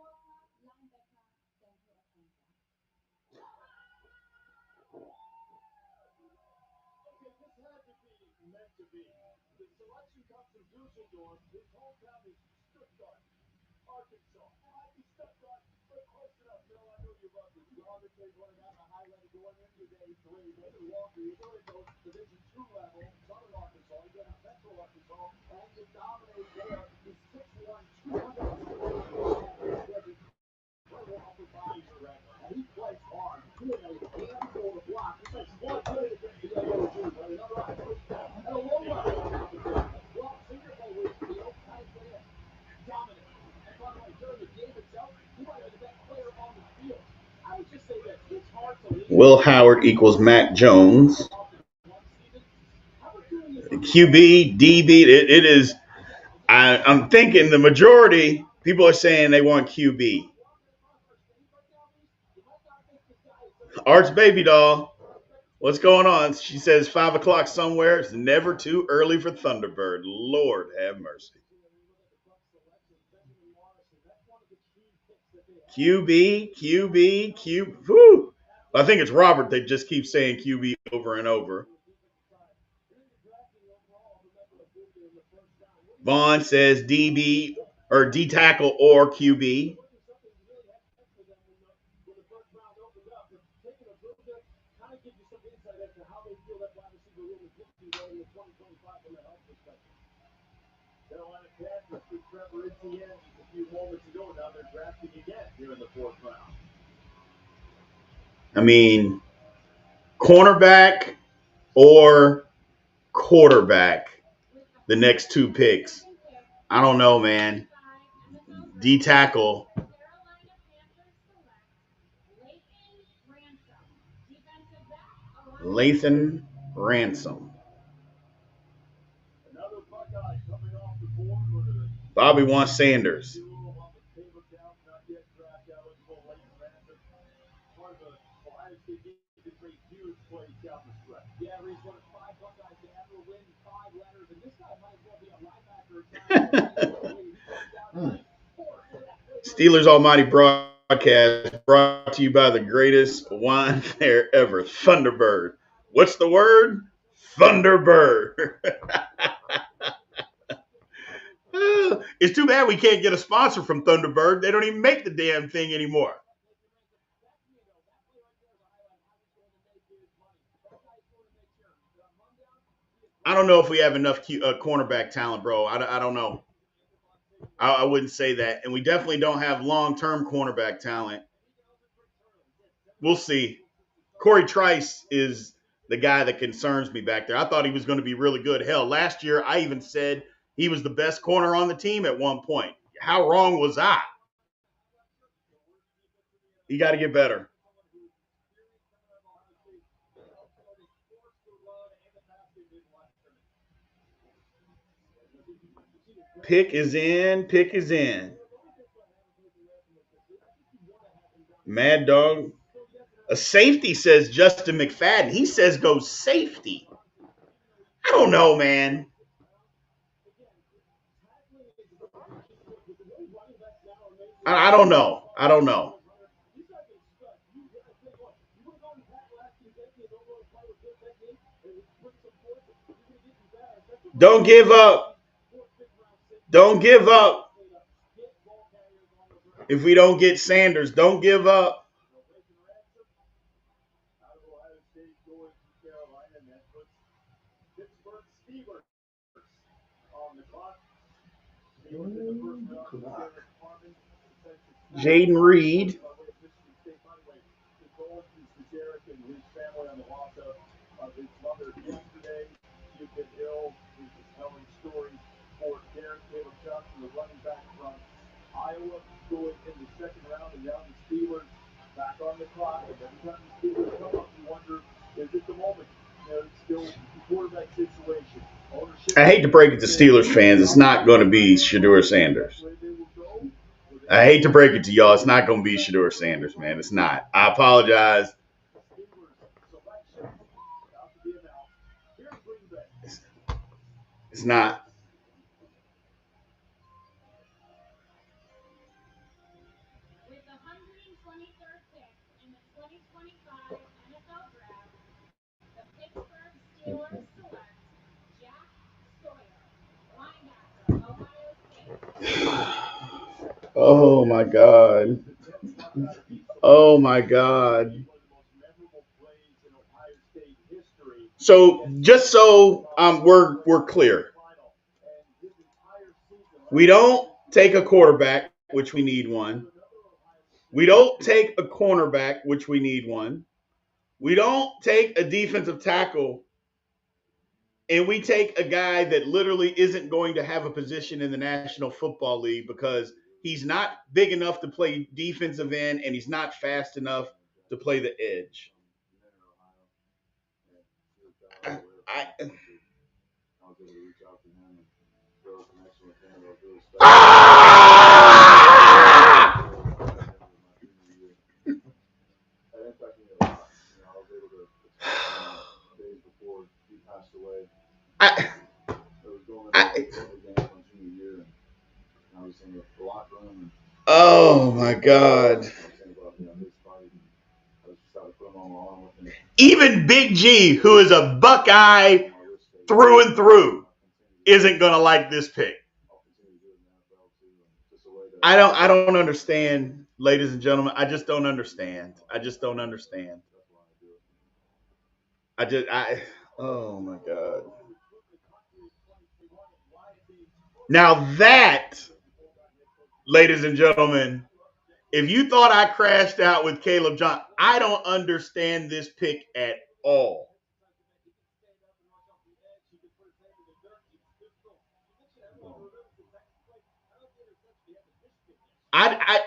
Will Howard equals Mac Jones. QB, DB, it is. I'm thinking the majority people are saying they want QB. Arts baby doll, what's going on? She says 5 o'clock somewhere. It's never too early for Thunderbird. Lord have mercy. QB. Whew. I think it's Robert that just keeps saying QB over and over. Vaughn says DB or D tackle or QB. I mean, cornerback or quarterback, the next two picks. I don't know, man. D tackle. Lathan Ransom. Bobby wants Sanders. Steelers Almighty broadcast brought to you by the greatest wine fair ever, Thunderbird. What's the word? Thunderbird. It's too bad we can't get a sponsor from Thunderbird. They don't even make the damn thing anymore. I don't know if we have enough cornerback talent, bro. I don't know. I wouldn't say that. And we definitely don't have long term cornerback talent. We'll see. Corey Trice is the guy that concerns me back there. I thought he was going to be really good. Hell, last year I even said he was the best corner on the team at one point. How wrong was I? He got to get better. Pick is in. Pick is in. Mad Dog. A safety says Justin McFadden. He says go safety. I don't know, man. I don't know. I don't know. Don't give up. Don't give up. If we don't get Sanders, don't give up. Out of Ohio State going to Carolina, and that puts Pittsburgh Steelers on the clock. Steelers in the first round of Derek Harmon, defensive Jaden Reed. by way of Michigan State. By the way, condolences to Derek and his family on the loss of his mother yesterday. She had been ill. He was telling stories for Derek Caleb Johnson, the running back from Iowa, going in the second round, and now the Steelers back on the clock. And every time the Steelers come up, you wonder, is it the moment? It's still the quarterback situation. Ownership. I hate to break it to Steelers fans. It's not going to be Shedeur Sanders. I hate to break it to y'all. It's not going to be Shedeur Sanders, man. It's not. I apologize. It's not. With the 123rd pick in the 2025 NFL Draft, the Pittsburgh Steelers select Jack Sawyer, linebacker, Ohio State. Oh my God. Oh my God. So just so we're clear, we don't take a quarterback, which we need one. We don't take a cornerback, which we need one. We don't take a defensive tackle, and we take a guy that literally isn't going to have a position in the National Football League because he's not big enough to play defensive end and he's not fast enough to play the edge. I ah! I, I, oh my God. Even Big G, who is a Buckeye through and through, isn't going to like this pick. I don't understand, ladies and gentlemen. I just don't understand. I just don't understand. I oh my God. Now that, ladies and gentlemen, if you thought I crashed out with Caleb John, I don't understand this pick at all.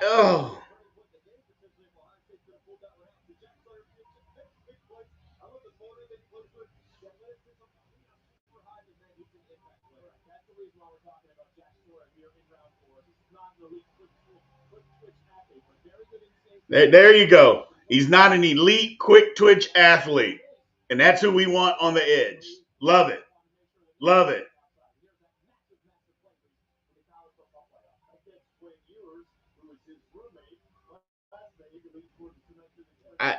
Oh. There you go. He's not an elite quick twitch athlete. And that's who we want on the edge. Love it. Love it. I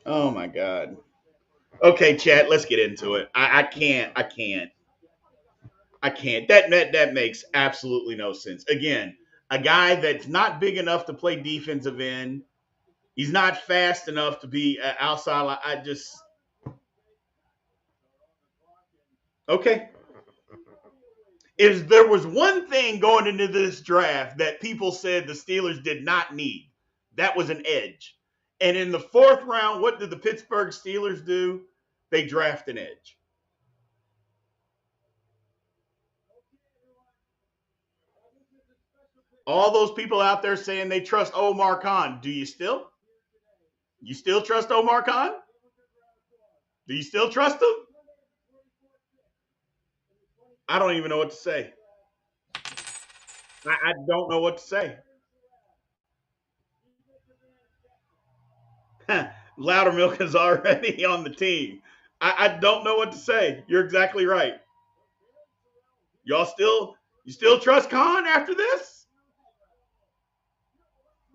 oh my God. Okay, chat. Let's get into it. I can't. I can't. I can't. That makes absolutely no sense. Again, a guy that's not big enough to play defensive end. He's not fast enough to be outside. I just okay. If there was one thing going into this draft that people said the Steelers did not need, that was an edge. And in the fourth round, what did the Pittsburgh Steelers do? They draft an edge. All those people out there saying they trust Omar Khan, do you still? You still trust Omar Khan? Do you still trust him? I don't even know what to say. I don't know what to say. Loudermilk is already on the team. I don't know what to say. You're exactly right. You still trust Khan after this?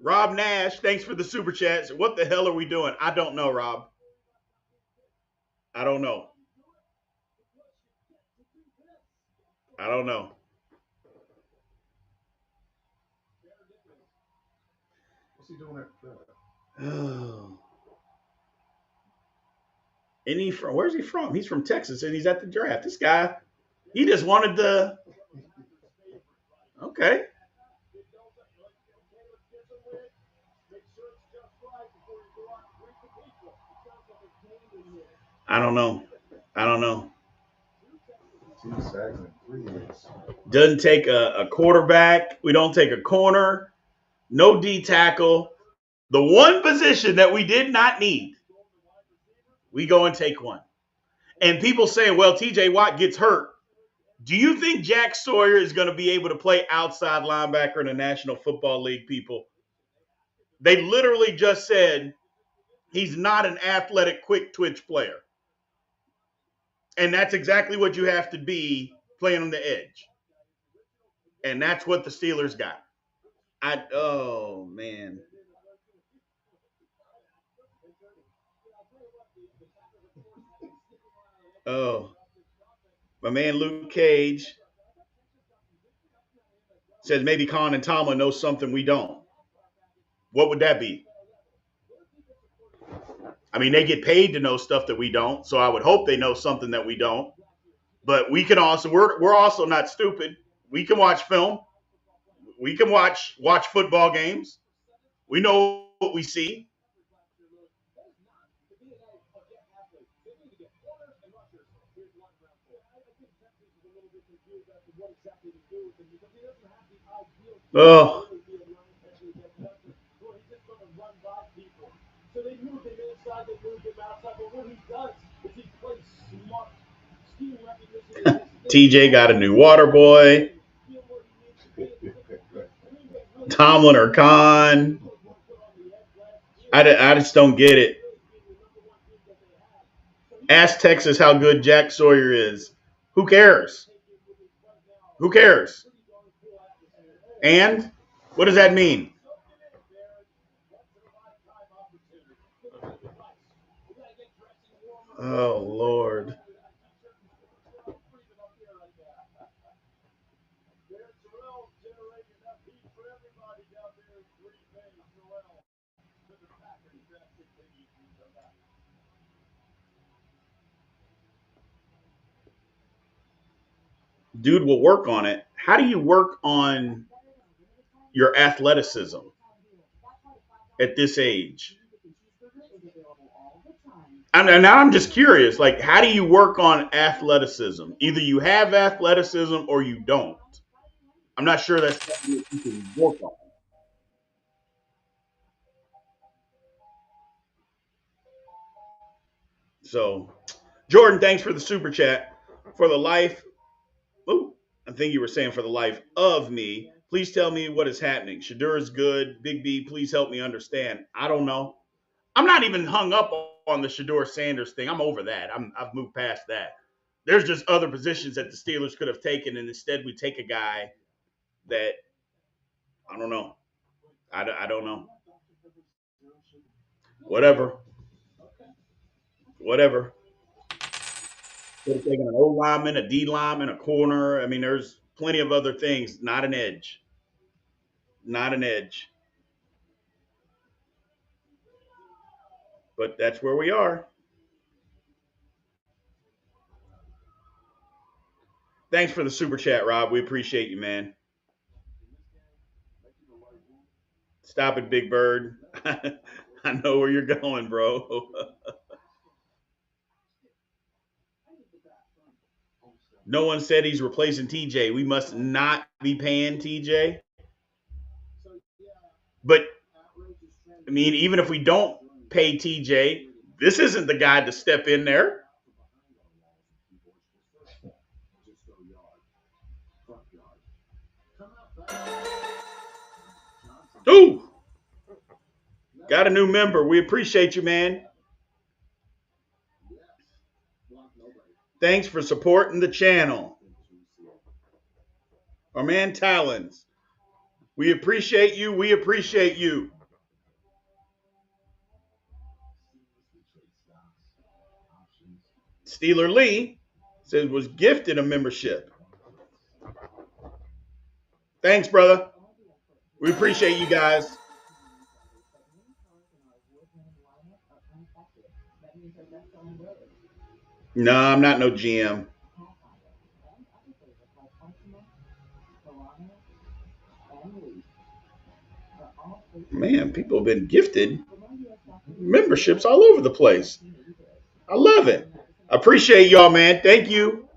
Rob Nash, thanks for the super chats. What the hell are we doing? I don't know, Rob. I don't know. I don't know. What's he doing after Oh. And where's he from? He's from Texas and he's at the draft. This guy, he just wanted the okay. I don't know. I don't know. 2 sacks and 3 hits? Doesn't take a quarterback. We don't take a corner. No D tackle. The one position that we did not need, we go and take one. And people saying, well, TJ Watt gets hurt. Do you think Jack Sawyer is going to be able to play outside linebacker in the National Football League, people? They literally just said he's not an athletic, quick twitch player. And that's exactly what you have to be playing on the edge. And that's what the Steelers got. Oh, man. Oh, my man Luke Cage says maybe Khan and Tomlin know something we don't. What would that be? I mean, they get paid to know stuff that we don't, so I would hope they know something that we don't. But we can also we're also not stupid. We can watch film. We can watch football games. We know what we see. Oh, TJ got a new water boy. Tomlin or Khan. I just don't get it. Ask Texas how good Jack Sawyer is. Who cares? Who cares? And what does that mean? Oh, Lord. Dude will work on it. How do you work on your athleticism at this age? Now I'm just curious. Like, how do you work on athleticism? Either you have athleticism or you don't. I'm not sure that's something that you can work on. So, Jordan, thanks for the super chat. For the life, oh, I think you were saying for the life of me, please tell me what is happening. Shadur is good. Big B, please help me understand. I don't know. I'm not even hung up on the Shador Sanders thing. I'm over that. I've moved past that. There's just other positions that the Steelers could have taken, and instead we take a guy that I don't know. I don't know. Whatever. Whatever. Could have taken an O lineman, a D lineman, a corner. I mean, there's plenty of other things. Not an edge. Not an edge. But that's where we are. Thanks for the super chat, Rob. We appreciate you, man. Stop it, Big Bird. I know where you're going, bro. No one said he's replacing TJ. We must not be paying TJ. But I mean, even if we don't pay TJ, this isn't the guy to step in there. Ooh, got a new member. We appreciate you, man. Thanks for supporting the channel. Our man Talons. We appreciate you. We appreciate you. Steeler Lee says was gifted a membership. Thanks, brother. We appreciate you guys. No, I'm not no GM. Man, people have been gifted memberships all over the place. I love it. I appreciate y'all, man. Thank you.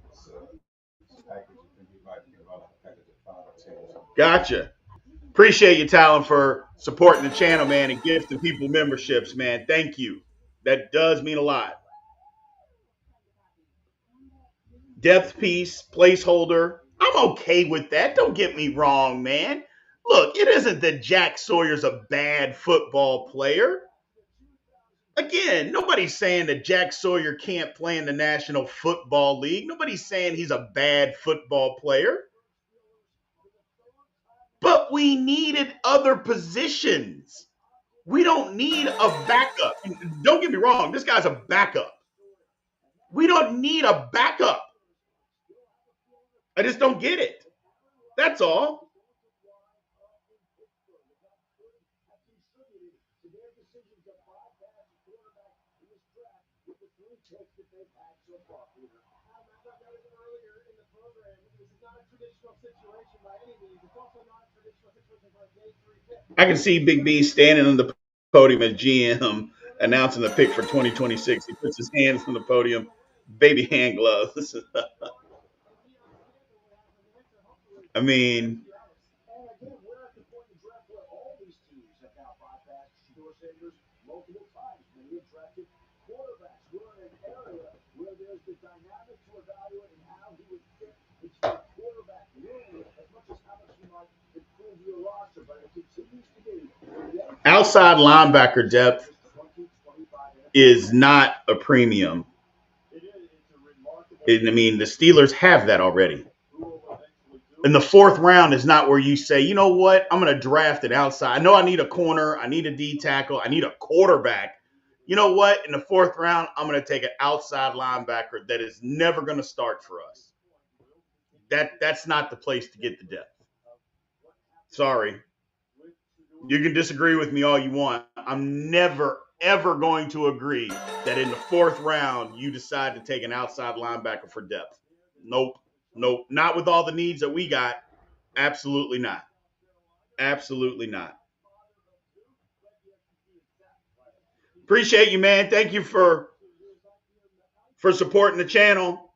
Gotcha. Appreciate your talent for supporting the channel, man, and gifting people memberships, man. Thank you. That does mean a lot. Depth piece, placeholder. I'm okay with that. Don't get me wrong, man. Look, it isn't that Jack Sawyer's a bad football player. Again, nobody's saying that Jack Sawyer can't play in the National Football League. Nobody's saying he's a bad football player. But we needed other positions. We don't need a backup. Don't get me wrong, this guy's a backup. We don't need a backup. I just don't get it. That's all. I can see Big B standing on the podium as GM announcing the pick for 2026. He puts his hands on the podium, baby hand gloves. I mean, outside linebacker depth is not a premium. And I mean, the Steelers have that already. And the fourth round is not where you say, you know what, I'm going to draft an outside. I know I need a corner, I need a D tackle, I need a quarterback. You know what? In the fourth round, I'm going to take an outside linebacker that is never going to start for us. That's not the place to get the depth. Sorry. You can disagree with me all you want. I'm never, ever going to agree that in the fourth round, you decide to take an outside linebacker for depth. Nope. Nope. Not with all the needs that we got. Absolutely not. Absolutely not. Appreciate you, man. Thank you for supporting the channel.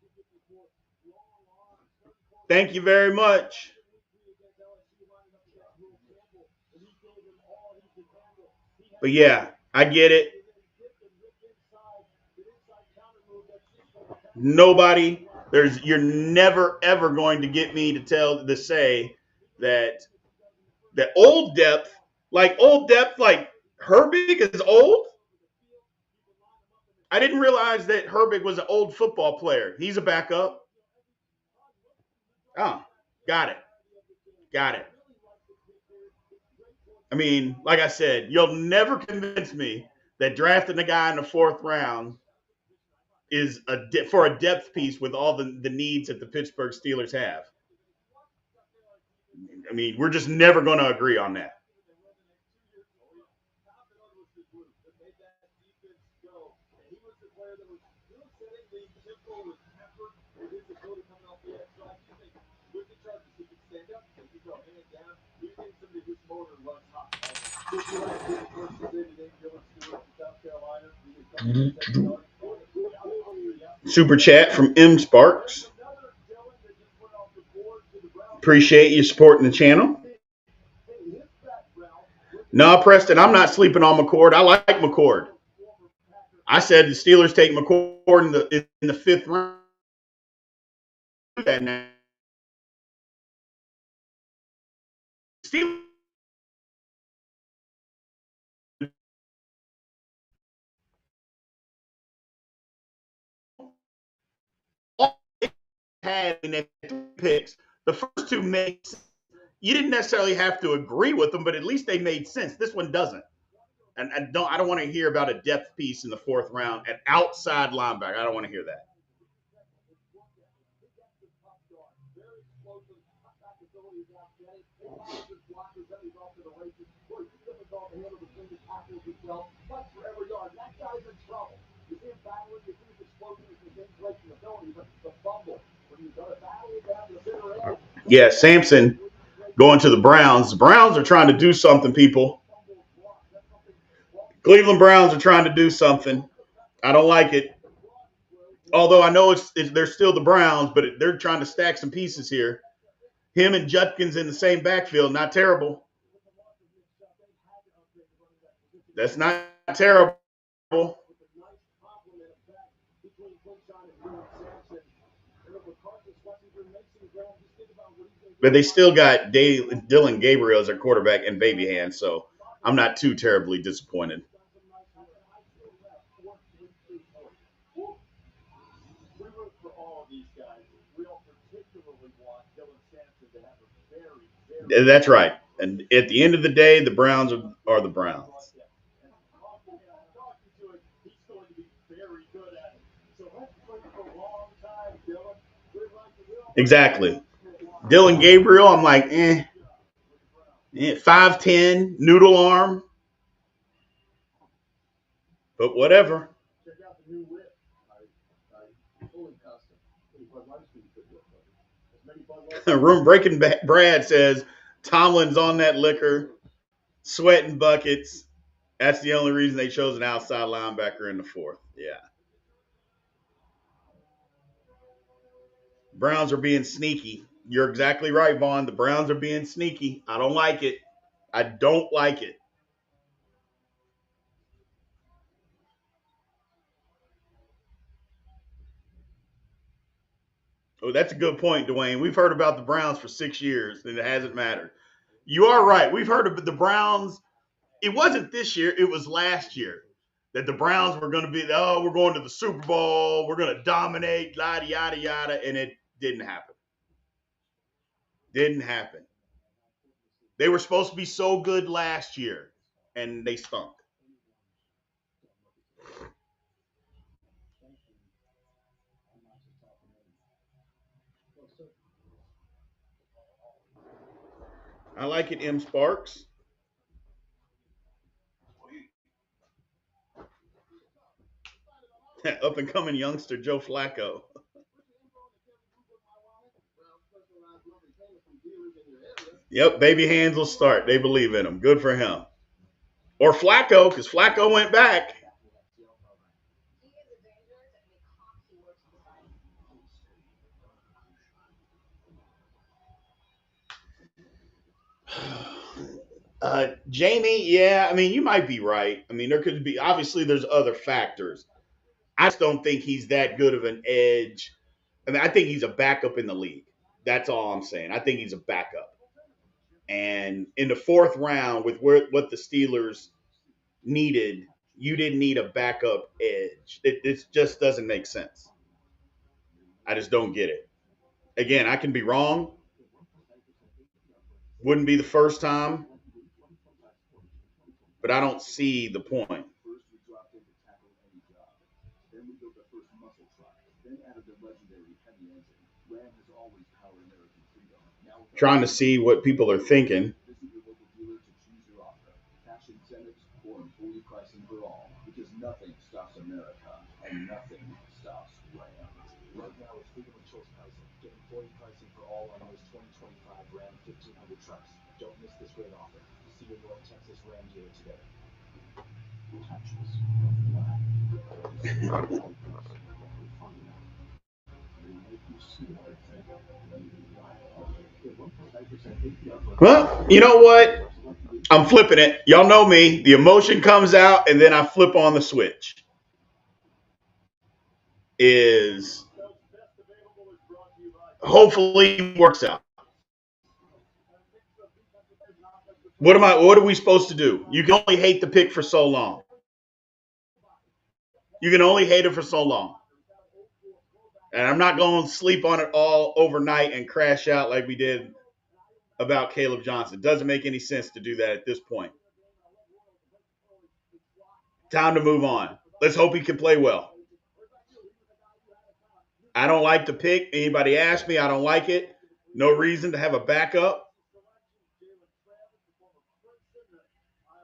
Thank you very much. But yeah, I get it. Nobody, you're never ever going to get me to say that old depth, like Herbig is old. I didn't realize that Herbig was an old football player. He's a backup. Oh, got it. Got it. I mean, like I said, you'll never convince me that drafting a guy in the fourth round is for a depth piece with all the needs that the Pittsburgh Steelers have. I mean, we're just never going to agree on that. Super chat from M Sparks. Appreciate you supporting the channel. No, Preston, I'm not sleeping on McCord. I like McCord. I said the Steelers take McCord in the fifth round. Steelers had in that picks. The first two made sense. You didn't necessarily have to agree with them, but at least they made sense. This one doesn't. And I don't want to hear about a depth piece in the fourth round at outside linebacker. I don't want to hear that. Yeah, Sampson going to the Browns. The Browns are trying to do something, people. Cleveland Browns are trying to do something. I don't like it. Although I know they're still the Browns, but they're trying to stack some pieces here. Him and Judkins in the same backfield, not terrible. That's not terrible. But they still got Dylan Gabriel as their quarterback and baby hands, so I'm not too terribly disappointed. That's right. And at the end of the day, the Browns are the Browns. Exactly. Dylan Gabriel, I'm like, 5'10", noodle arm. But whatever. Room Breaking Brad says Tomlin's on that liquor, sweating buckets. That's the only reason they chose an outside linebacker in the fourth. Yeah. Browns are being sneaky. You're exactly right, Vaughn. The Browns are being sneaky. I don't like it. I don't like it. Oh, that's a good point, Dwayne. We've heard about the Browns for 6 years, and it hasn't mattered. You are right. We've heard of the Browns. It wasn't this year. It was last year that the Browns were going to be, we're going to the Super Bowl. We're going to dominate, yada, yada, yada. And it didn't happen. Didn't happen. They were supposed to be so good last year, and they stunk. I like it, M. Sparks. Up and coming youngster Joe Flacco. Yep, baby hands will start. They believe in him. Good for him. Or Flacco, because Flacco went back. Jamie, yeah, I mean, you might be right. I mean, there could be, obviously, there's other factors. I just don't think he's that good of an edge. I mean, I think he's a backup in the league. That's all I'm saying. I think he's a backup. And in the fourth round, with what the Steelers needed, you didn't need a backup edge. It just doesn't make sense. I just don't get it. Again, I can be wrong. Wouldn't be the first time, but I don't see the point. Then we built the first muscle truck, then added the legendary heavy engine. Ram has always powered American freedom. Now with Trying to see what people are thinking. visit your local dealer to choose your offer. Cash incentives or employee pricing for all. Because nothing stops America and nothing stops Ram. Right now it's freedom of choice pricing. Get employee pricing for all on most 2025 Ram 1500 trucks. Don't miss this great offer. See your North Texas Ram dealer today. Touches of black. Well, you know what? I'm flipping it. Y'all know me. The emotion comes out, and then I flip on the switch. Is hopefully works out. What are we supposed to do? You can only hate the pick for so long. You can only hate it for so long. And I'm not going to sleep on it all overnight and crash out like we did about Caleb Johnson. It doesn't make any sense to do that at this point. Time to move on. Let's hope he can play well. I don't like the pick. Anybody ask me, I don't like it. No reason to have a backup.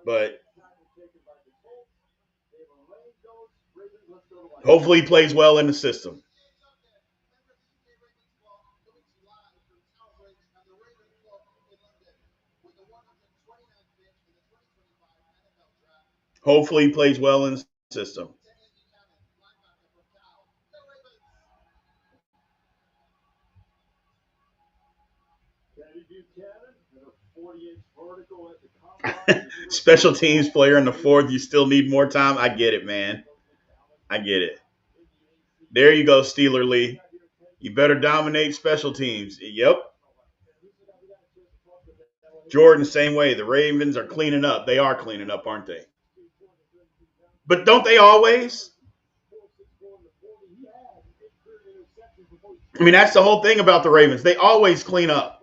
But hopefully he plays well in the system. Hopefully he plays well in the system. Special teams player in the fourth, you still need more time. I get it, man. I get it. There you go, Steeler Lee. You better dominate special teams. Yep. Jordan, same way. The Ravens are cleaning up. They are cleaning up, aren't they? But don't they always? I mean, that's the whole thing about the Ravens. They always clean up.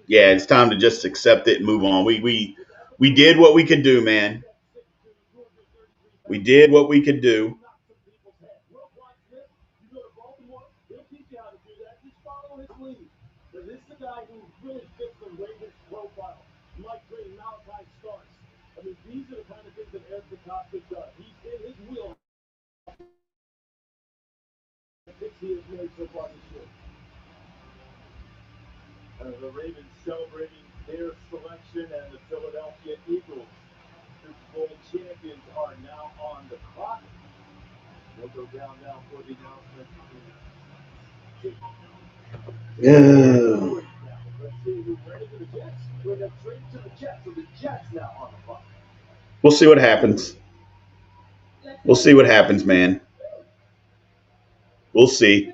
Yeah, it's time to just accept it and move on. We did what we could do, man. We did what we could do. The Ravens celebrating their selection, and the Philadelphia Eagles, Super Bowl champions, are now on the clock. They'll go down now for the announcement. Yeah. Let's see who's ready for the Jets. We're going to trade to the Jets, so the Jets now on the clock. We'll see what happens. We'll see what happens, man. We'll see.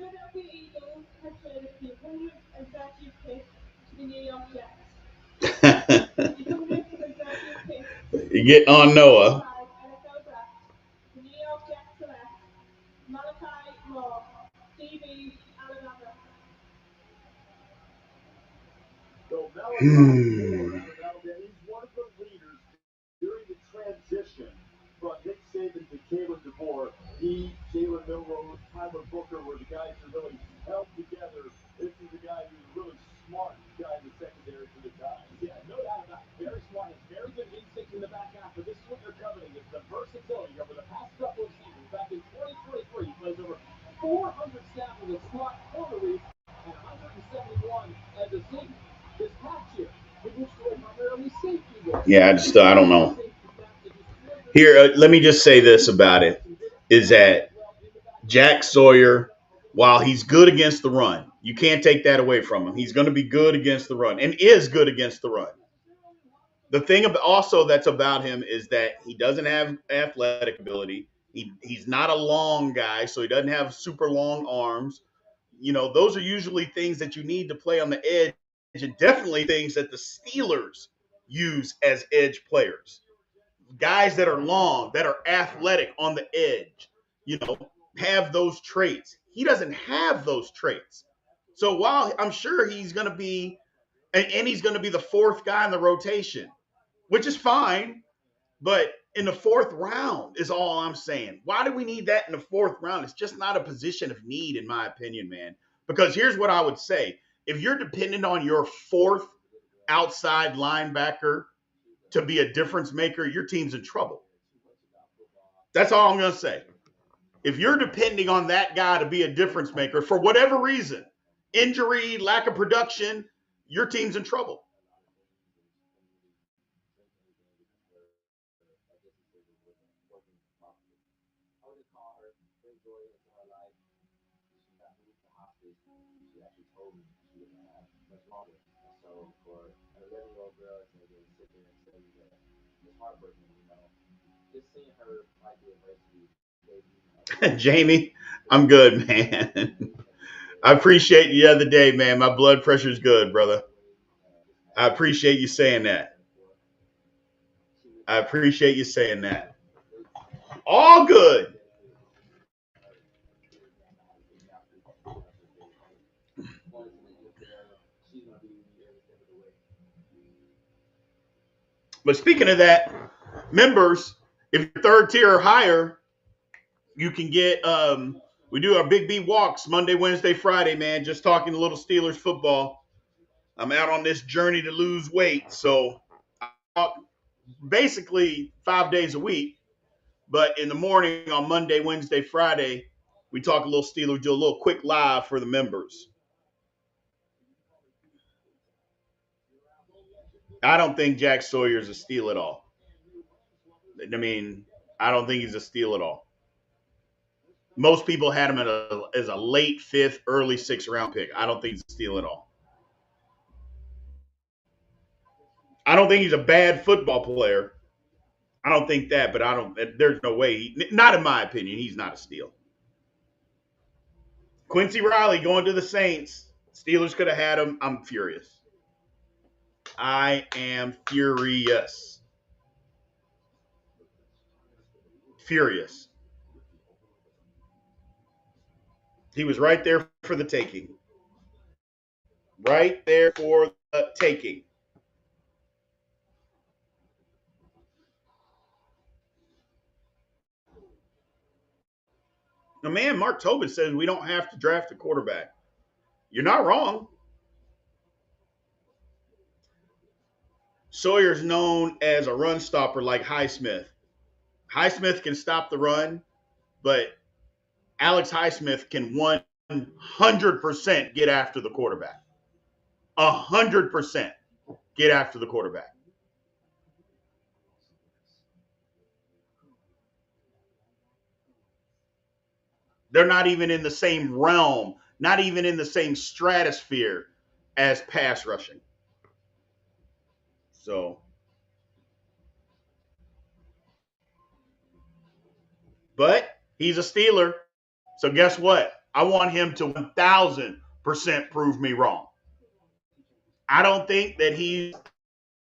You get on Noah. So Malachi, he's one of the leaders during the transition from Nick Saban to Kalen DeBoer. He, Jalen Milroe, Tyler Booker were the guys who really held together. This is a guy who's a really smart guy in the secondary for the Giants. Yeah, no doubt about it. Very smart, has very good instinct in the back half, but this is what you're coveting. It's the versatility over the past couple of seasons. Back in 2023, he plays over 400 snaps as a slot corner read and 171 as a safety. This past year, he moves to a primarily safety role. Yeah, I don't know. Here, let me just say this about it: is that Jack Sawyer, while he's good against the run, you can't take that away from him. He's going to be good against the run and is good against the run. The thing also that's about him is that he doesn't have athletic ability. He's not a long guy, so he doesn't have super long arms. You know, those are usually things that you need to play on the edge, and definitely things that the Steelers use as edge players. Guys that are long, that are athletic on the edge. have those traits. He doesn't have those traits. So while I'm sure he's going to be, and he's going to be the fourth guy in the rotation, which is fine, but in the fourth round is all I'm saying. Why do we need that in the fourth round? It's just not a position of need, in my opinion, man. Because here's what I would say. If you're dependent on your fourth outside linebacker to be a difference maker, your team's in trouble. That's all I'm going to say. If you're depending on that guy to be a difference maker for whatever reason, injury, lack of production, your team's in trouble. Jamie, I'm good, man. I appreciate you the other day, man. My blood pressure's good, brother. I appreciate you saying that. I appreciate you saying that. All good. But speaking of that, members, if you're third tier or higher, you can get we do our Big B walks Monday, Wednesday, Friday, man. Just talking a little Steelers football. I'm out on this journey to lose weight, so I walk basically 5 days a week. But in the morning on Monday, Wednesday, Friday, we talk a little Steelers, do a little quick live for the members. I don't think Jack Sawyer's a steal at all. I mean, I don't think he's a steal at all. Most people had him as a late fifth, early sixth round pick. I don't think he's a steal at all. I don't think he's a bad football player. I don't think that, but I don't. There's no way. Not in my opinion. He's not a steal. Quincy Riley going to the Saints. Steelers could have had him. I'm furious. I am furious. Furious. He was right there for the taking. Right there for the taking. Now, man, Mark Tobin says we don't have to draft a quarterback. You're not wrong. Sawyer's known as a run stopper like Highsmith. Highsmith can stop the run, but Alex Highsmith can 100% get after the quarterback. 100% get after the quarterback. They're not even in the same realm, not even in the same stratosphere as pass rushing. So, but he's a Steeler. So guess what? I want him to 1,000% prove me wrong. I don't think that he's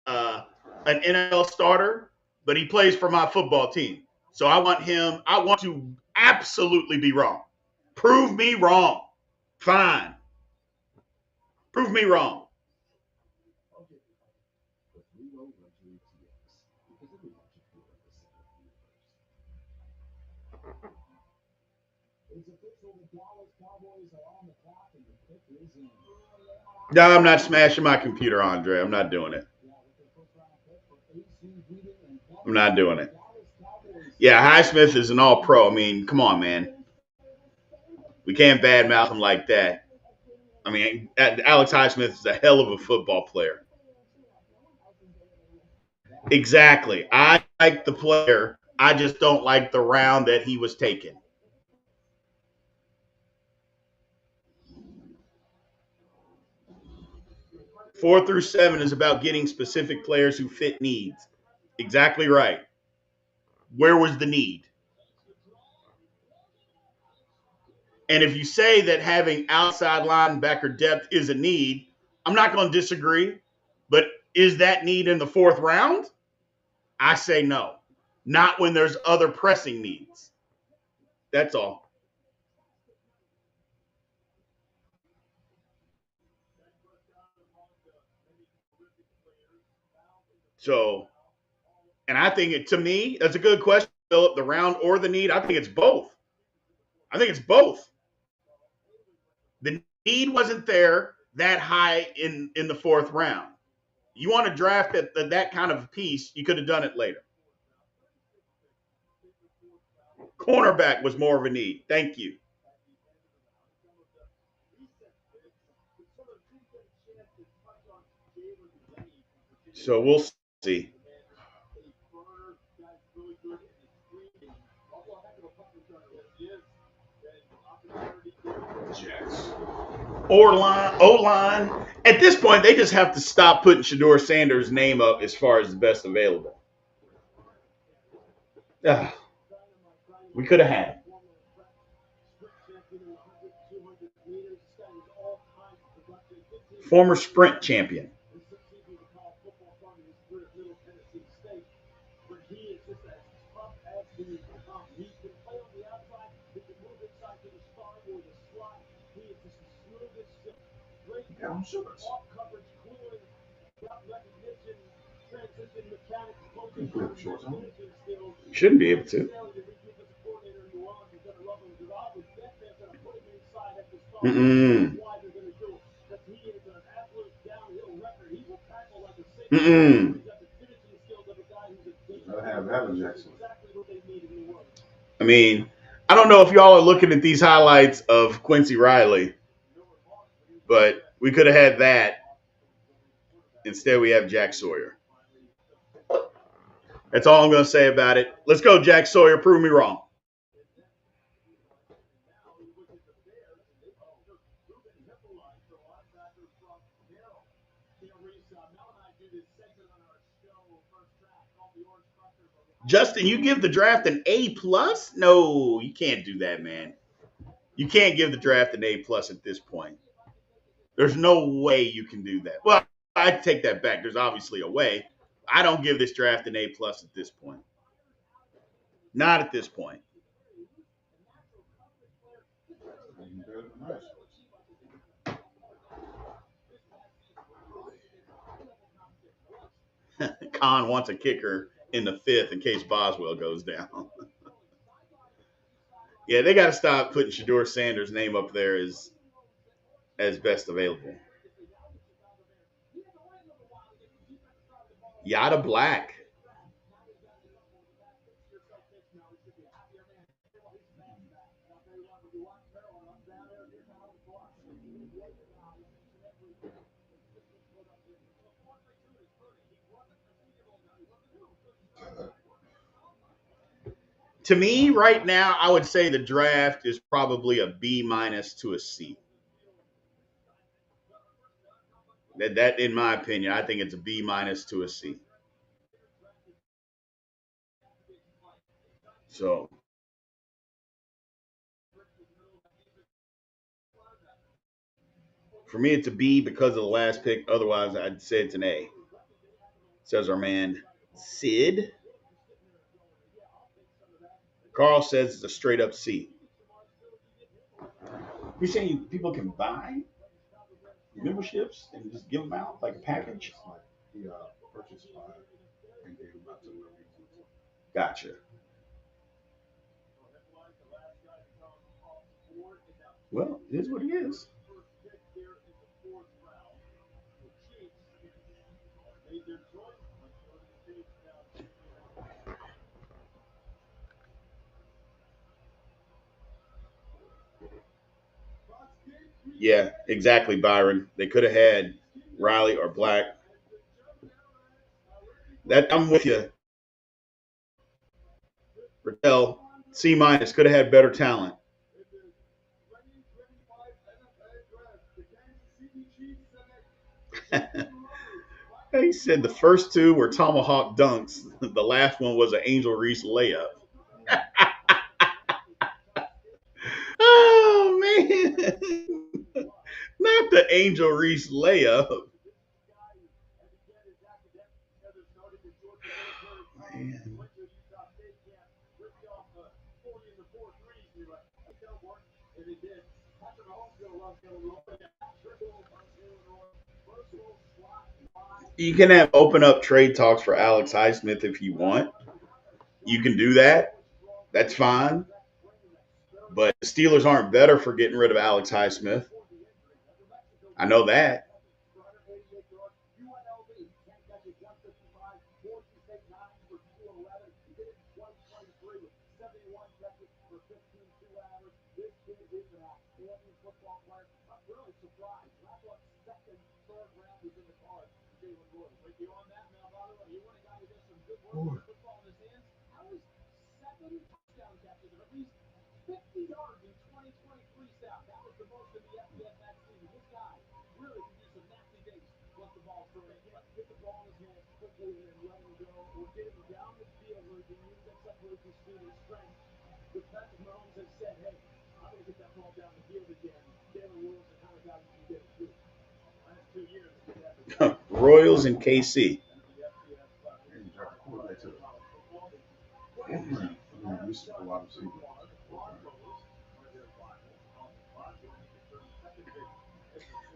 an NFL starter, but he plays for my football team. So I want to absolutely be wrong. Prove me wrong. Fine. Prove me wrong. No, I'm not smashing my computer, Andre. I'm not doing it. I'm not doing it. Yeah, Highsmith is an all pro. I mean, come on, man. We can't badmouth him like that. I mean, Alex Highsmith is a hell of a football player. Exactly. I like the player. I just don't like the round that he was taken. 4 through 7 is about getting specific players who fit needs. Exactly right. Where was the need? And if you say that having outside linebacker depth is a need, I'm not going to disagree. But is that need in the fourth round? I say no. Not when there's other pressing needs. That's all. So, and I think to me, that's a good question, Philip. The round or the need? I think it's both. I think it's both. The need wasn't there that high in the fourth round. You want to draft that kind of piece, you could have done it later. Cornerback was more of a need. Thank you. So we'll see. Jets. Or line, O line. At this point, they just have to stop putting Shador Sanders' name up as far as the best available. Ah, we could have had him. Former sprint champion. Down shorts. You put up shorts on. Shouldn't be able to. Mm-mm. Mm-mm. Gotta have Evan Jackson. I mean, I don't know if y'all are looking at these highlights of Quincy Riley, but we could have had that. Instead, we have Jack Sawyer. That's all I'm going to say about it. Let's go, Jack Sawyer. Prove me wrong. Justin, you give the draft an A plus? No, you can't do that, man. You can't give the draft an A plus at this point. There's no way you can do that. Well, I take that back. There's obviously a way. I don't give this draft an A plus at this point. Not at this point. Khan wants a kicker in the fifth in case Boswell goes down. Yeah, they got to stop putting Shador Sanders' name up there as best available. Yada Black. To me, right now, I would say the draft is probably a B minus to a C. That, in my opinion, I think it's a B minus to a C. So for me, it's a B because of the last pick. Otherwise, I'd say it's an A. Says our man Sid. Carl says it's a straight up C. You're saying people can buy memberships and just give them out like a package? Like he purchased 5 and gave them out to the reasons. Gotcha. Well, it is what it is. Yeah, exactly, Byron. They could have had Riley or Black. That I'm with you. Raquel, C minus could have had better talent. He said the first two were tomahawk dunks. The last one was an Angel Reese layup. Oh man, not the Angel Reese layup. Man. You can have open up trade talks for Alex Highsmith if you want. You can do that. That's fine. But the Steelers aren't better for getting rid of Alex Highsmith. I know that. Royals and KC.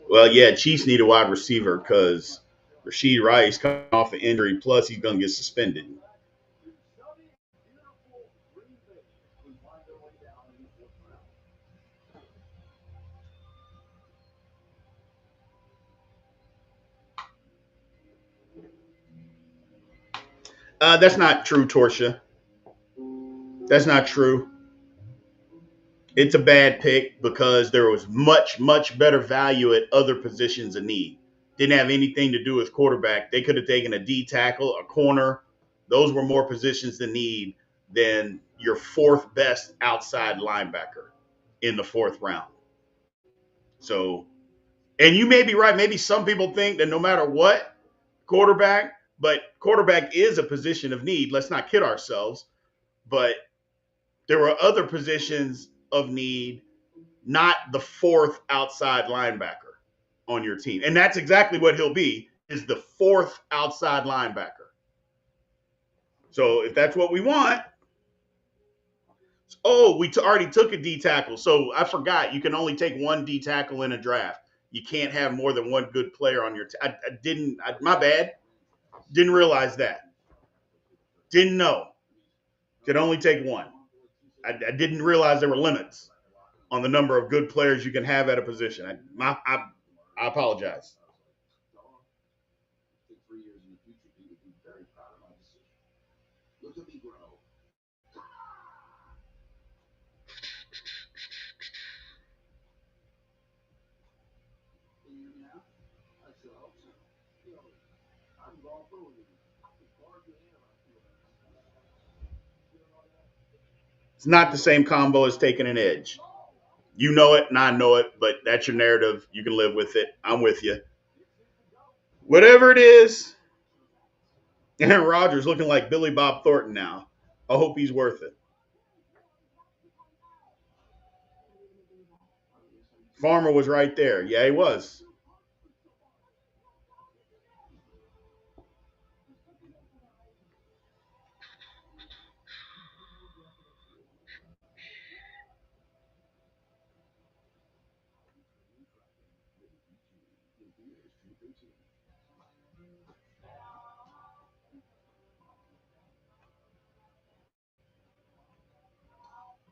Well, yeah, Chiefs need a wide receiver because Rasheed Rice coming off an injury, plus he's going to get suspended. That's not true, Torsia. That's not true. It's a bad pick because there was much, much better value at other positions of need. Didn't have anything to do with quarterback. They could have taken a D tackle, a corner. Those were more positions to need than your fourth best outside linebacker in the fourth round. So, and you may be right. Maybe some people think that no matter what, quarterback, but quarterback is a position of need. Let's not kid ourselves. But there were other positions of need, not the fourth outside linebacker on your team. And that's exactly what he'll be, is the fourth outside linebacker. So if that's what we want, oh, we already took a D tackle. So I forgot, you can only take one D tackle in a draft. You can't have more than one good player on your team. I didn't, my bad. Didn't realize that. Didn't know. Could only take one. I didn't realize there were limits on the number of good players you can have at a position. I apologize. It's not the same combo as taking an edge. You know it, and I know it, but that's your narrative. You can live with it. I'm with you. Whatever it is, Aaron Rodgers looking like Billy Bob Thornton now. I hope he's worth it. Farmer was right there. Yeah, he was.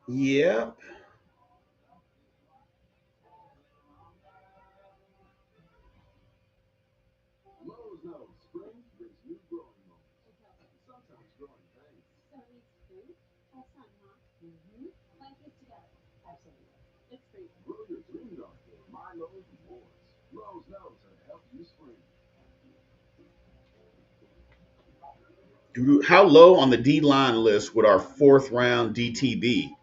Yeah. How low on the D line list would our fourth round DT be?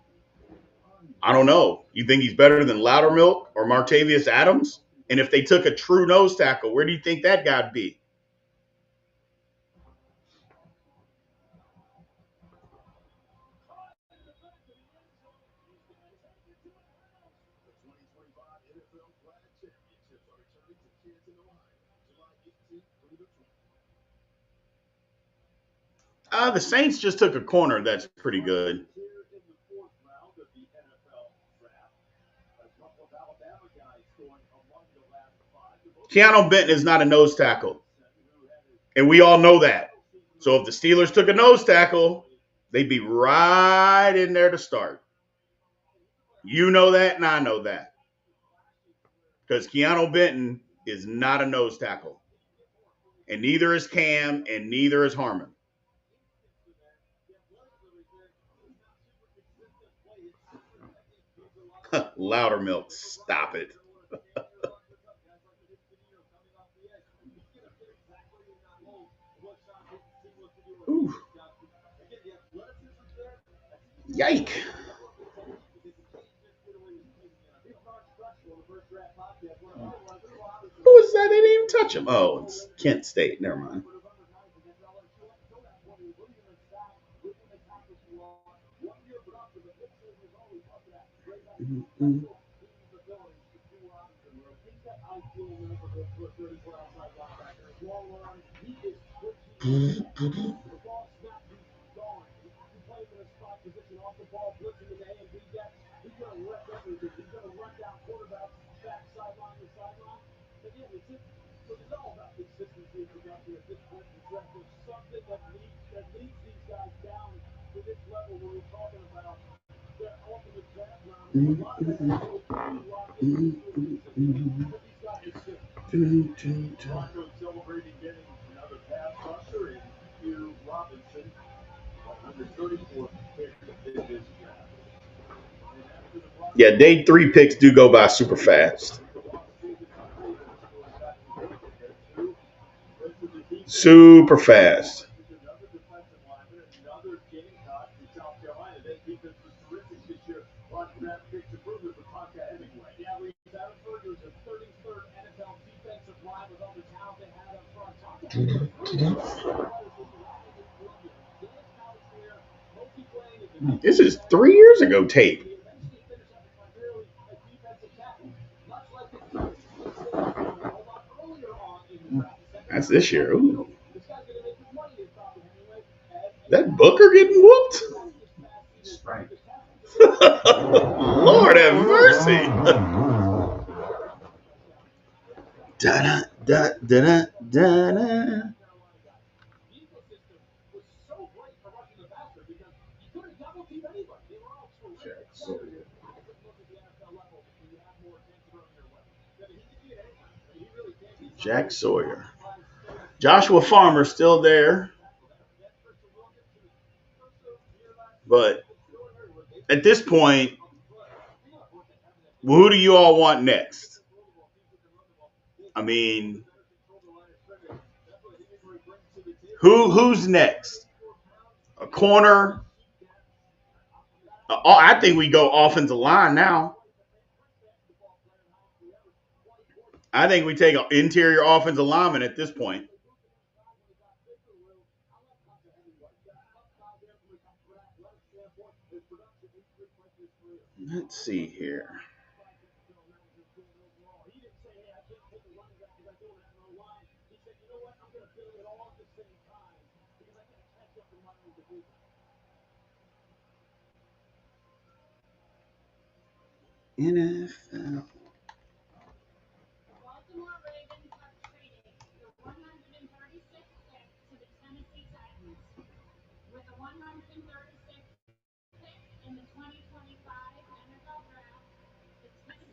I don't know. You think he's better than Loudermilk or Martavius Adams? And if they took a true nose tackle, where do you think that guy'd be? The Saints just took a corner that's pretty good. Keanu Benton is not a nose tackle. And we all know that. So if the Steelers took a nose tackle, they'd be right in there to start. You know that, and I know that. Because Keanu Benton is not a nose tackle. And neither is Cam, and neither is Harmon. Loudermilk, stop it. Ooh. Yike. Who is that? They didn't even touch him. Oh, it's Kent State. Never mind. Mm-hmm. Celebrating getting another pass rusher in Hugh Robinson, 134th pick in this draft. Yeah, day 3 picks do go by super fast. Super fast. This is 3 years ago tape. That's this year. Ooh. That Booker getting whooped? Right. Lord have mercy. Da da da da da. Jack Sawyer. Joshua Farmer still there. But at this point, who do you all want next? I mean, who's next? A corner? I think we go offensive line now. I think we take an interior offensive lineman at this point. Let's see here. NFL. Baltimore Ravens are trading the 136th pick to the Tennessee Titans. With the 136th pick in the 2025 NFL Draft,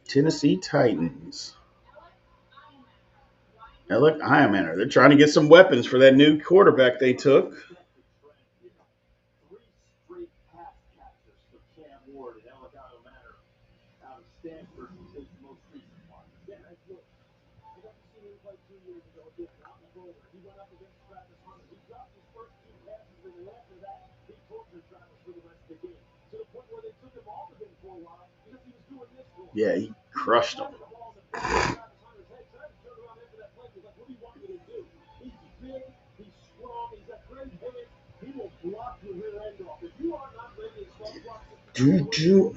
the Tennessee Titans. Alec Alec Iamaner. They're trying to get some weapons for that new quarterback they took. Yeah, he crushed them. Juju.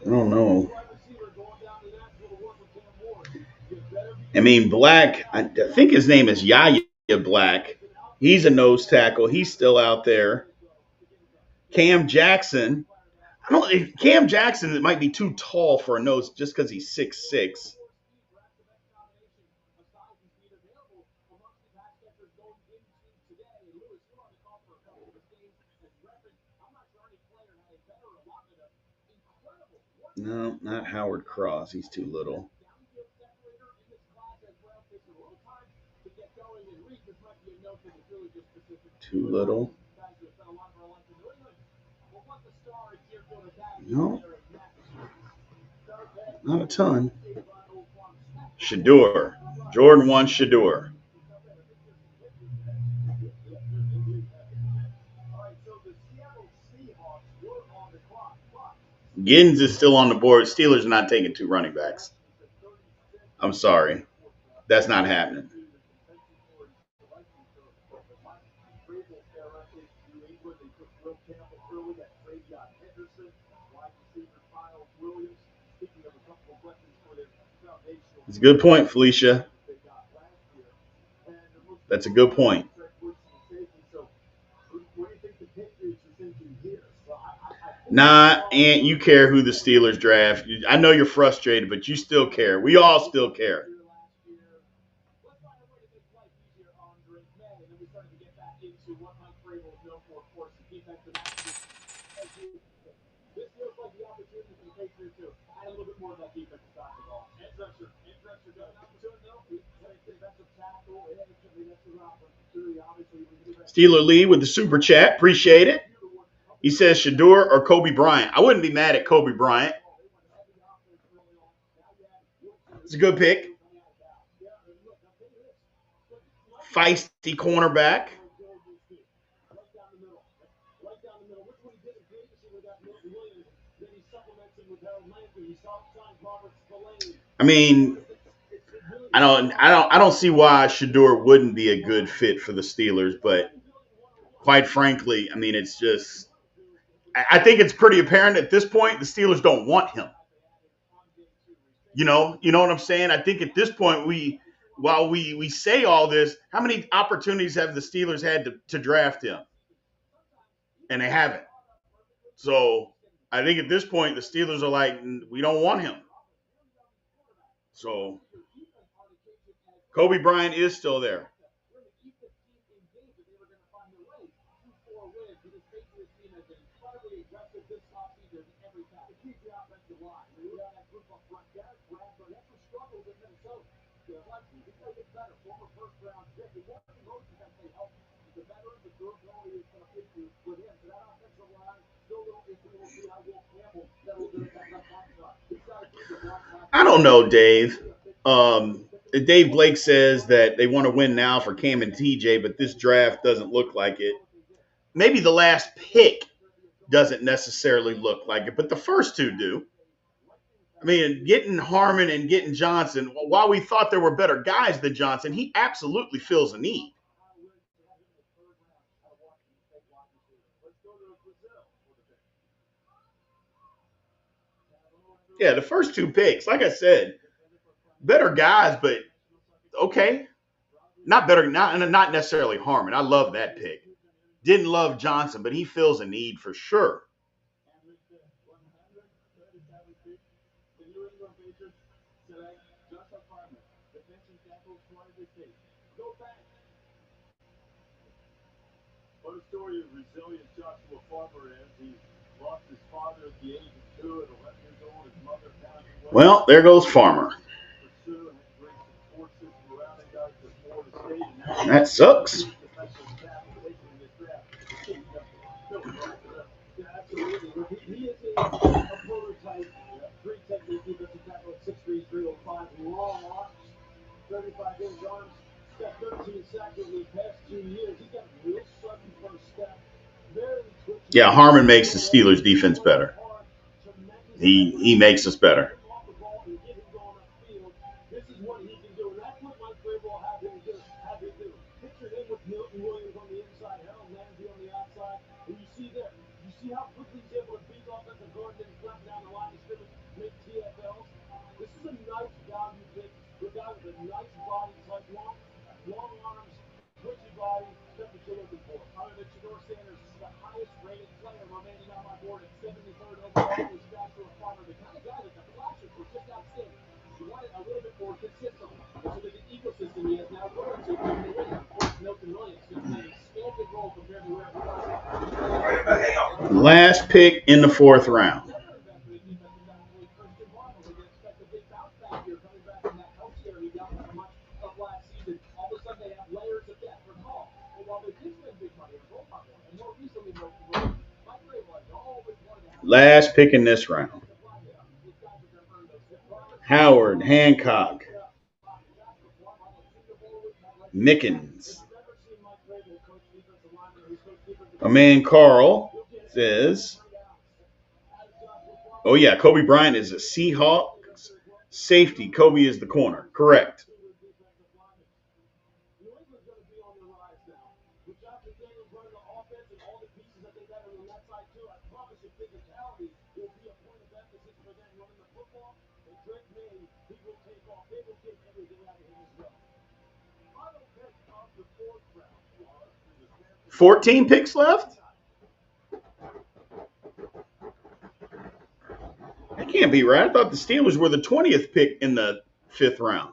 I don't know. I mean, Black, I think his name is Yaya Black. He's a nose tackle. He's still out there. Cam Jackson. I don't. Cam Jackson it might be too tall for a nose just because he's 6'6". No, not Howard Cross. He's too little. Too little. No, not a ton. Shador. Jordan 1 Shador. Giddens is still on the board. Steelers are not taking 2 running backs. I'm sorry. That's not happening. It's a good point, Felicia. That's a good point. Nah, Aunt, you care who the Steelers draft. I know you're frustrated, but you still care. We all still care. Steeler Lee with the super chat. Appreciate it. He says Shador or Kobe Bryant. I wouldn't be mad at Kobe Bryant. It's a good pick. Feisty cornerback. I mean, I don't see why Shador wouldn't be a good fit for the Steelers, but quite frankly, I mean, it's just I think it's pretty apparent at this point the Steelers don't want him. You know what I'm saying? I think at this point while we say all this, how many opportunities have the Steelers had to draft him? And they haven't. So I think at this point the Steelers are like, we don't want him. So Kobe Bryant is still there. I don't know, Dave. Dave Blake says that they want to win now for Cam and TJ, but this draft doesn't look like it. Maybe the last pick doesn't necessarily look like it, but the first two do. I mean, getting Harmon and getting Johnson, while we thought there were better guys than Johnson, he absolutely fills a need. Yeah, the first two picks, like I said, better guys, but okay. Not better, not necessarily Harmon. I love that pick. Didn't love Johnson, but he fills a need for sure. Well, there goes Farmer. That sucks. Yeah, Harmon makes the Steelers defense better. He makes us better. Last pick in the fourth round. Last pick in this round. Howard, Hancock, Mickens. My man Carl says, oh yeah, Kobe Bryant is a Seahawks safety. Kobe is the corner. Correct. Final pick of the fourth round, Florida, in the San 14 picks left? That can't be right. I thought the Steelers were the 20th pick in the fifth round.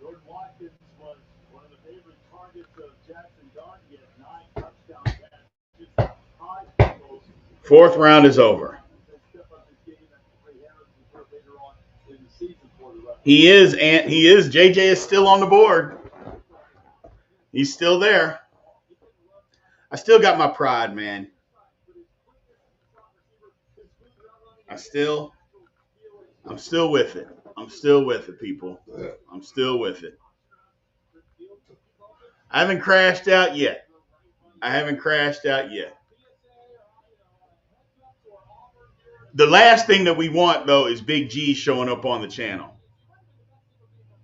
Jordan Watkins was one of the favorite targets of Jackson Dart. He had 9 touchdown catches, high totals. Fourth round is over. Step up his game after Trey Harrison for later on in the season for the rest. He is. JJ is still on the board. He's still there. I still got my pride, man. I'm still with it. I'm still with it, people. I'm still with it. I haven't crashed out yet. The last thing that we want, though, is Big G showing up on the channel.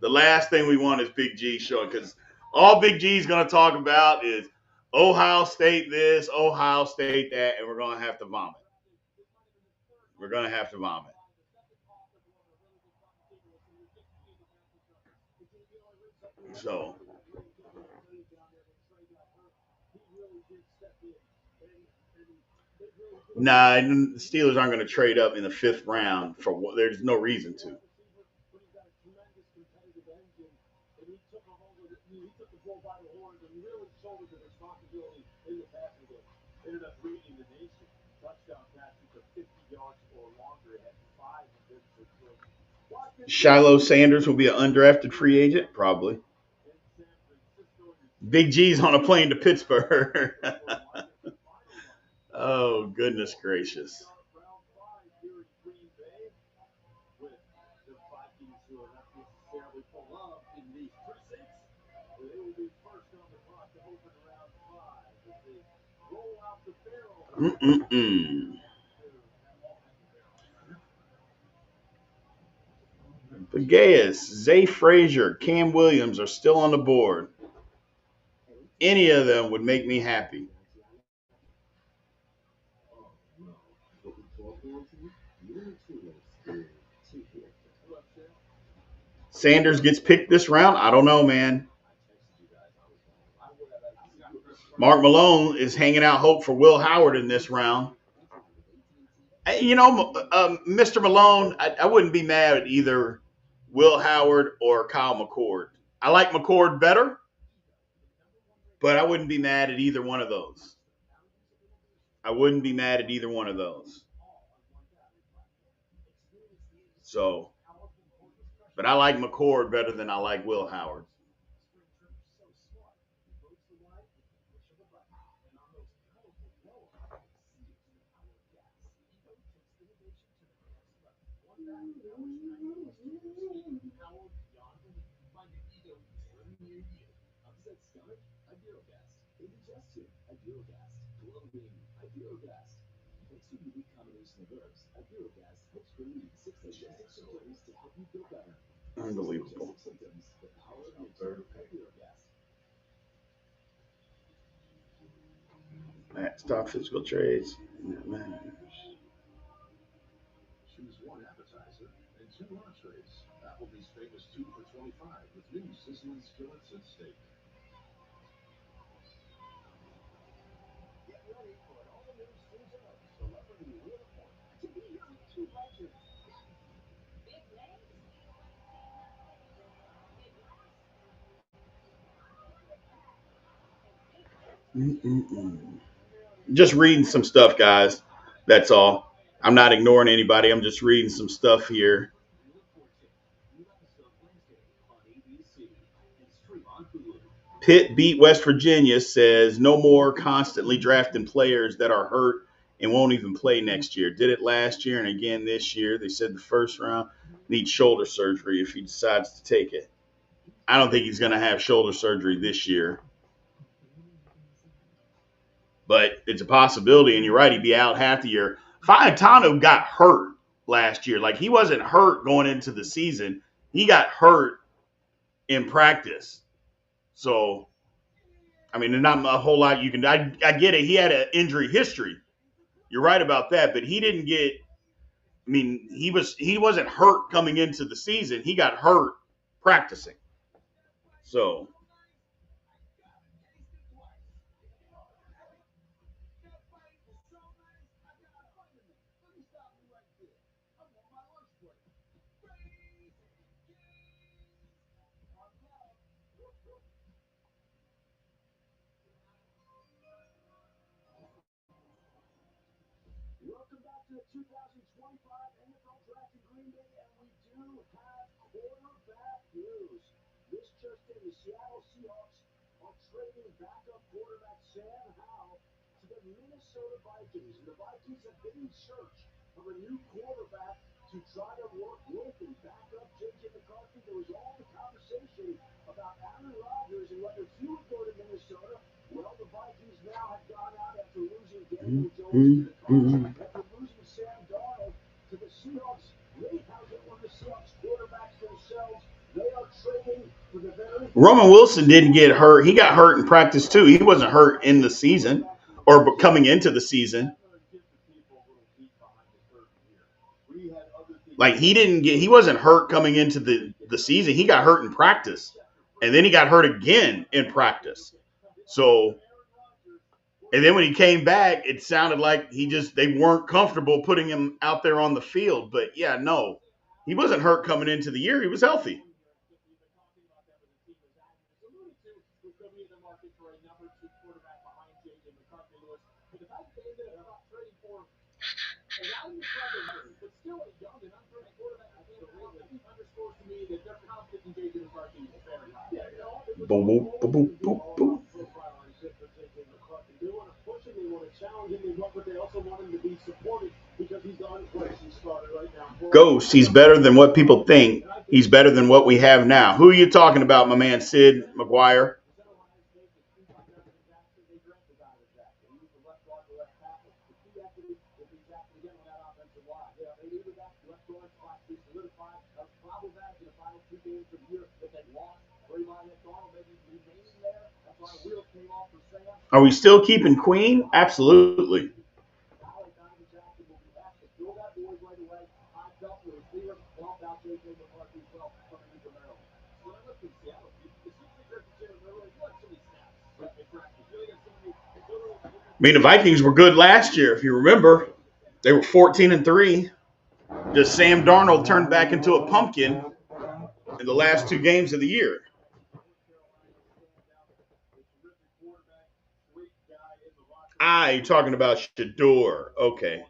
The last thing we want is Big G showing, because all Big G is going to talk about is Ohio State this, Ohio State that, and we're going to have to vomit. So, nah, the Steelers aren't going to trade up in the fifth round for what? There's no reason to. Shiloh Sanders will be an undrafted free agent, probably. Big G's on a plane to Pittsburgh. Oh, goodness gracious. Pagayas, Zay Frazier, Cam Williams are still on the board. Any of them would make me happy. Sanders gets picked this round. I don't know, man. Mark Malone is hanging out hope for Will Howard in this round. Mr. Malone, I wouldn't be mad at either Will Howard or Kyle McCord. I like McCord better, but I wouldn't be mad at either one of those. So, but I like McCord better than I like Will Howard. Unbelievable. Stock physical trades. Choose one appetizer and two entrees. Applebee's famous 2 for $25 with new sizzling skillets and steak. Get ready for an all-new season of Celebrity Wheel of Fortune. To be here with two legends. Big legs. Just reading some stuff, guys. That's all. I'm not ignoring anybody. I'm just reading some stuff here. Pitt beat West Virginia, says no more constantly drafting players that are hurt and won't even play next year. Did it last year and again this year. They said the first round needs shoulder surgery if he decides to take it. I don't think he's going to have shoulder surgery this year. But it's a possibility, and you're right, he'd be out half the year. Faetano got hurt last year. Like, he wasn't hurt going into the season. He got hurt in practice. So, I mean, there's not a whole lot you can. I get it. He had an injury history. You're right about that, but he didn't get. I mean, he wasn't hurt coming into the season. He got hurt practicing. So, Welcome back to the 2025 NFL Draft in Green Bay, and we do have quarterback news. This just in, the Seattle Seahawks are trading backup quarterback Sam Howell to the Minnesota Vikings. And the Vikings have been in search of a new quarterback to try to work with and back up J.J. McCarthy. There was all the conversation about Aaron Rodgers and whether he would go to Minnesota. Well, the Vikings now have gone out after losing Daniel Jones to the Colts, after losing Sam Darnold to the Seahawks. They now get one of the Seahawks quarterbacks themselves. They are trading for the very. Roman Wilson didn't get hurt. He got hurt in practice, too. He wasn't hurt in the season or coming into the season. Like, he wasn't hurt coming into the season. He got hurt in practice. And then he got hurt again in practice. So, and then when he came back, it sounded like they weren't comfortable putting him out there on the field. But yeah, no, he wasn't hurt coming into the year. He was healthy. Boom, boom, boom, boom, boom, boom. Ghost, he's better than what people think. He's better than what we have now. Who are you talking about, my man Sid McGuire? Are we still keeping Queen? Absolutely. I mean, the Vikings were good last year, if you remember. They were 14-3. Just Sam Darnold turned back into a pumpkin in the last two games of the year. You're talking about Shador. Okay.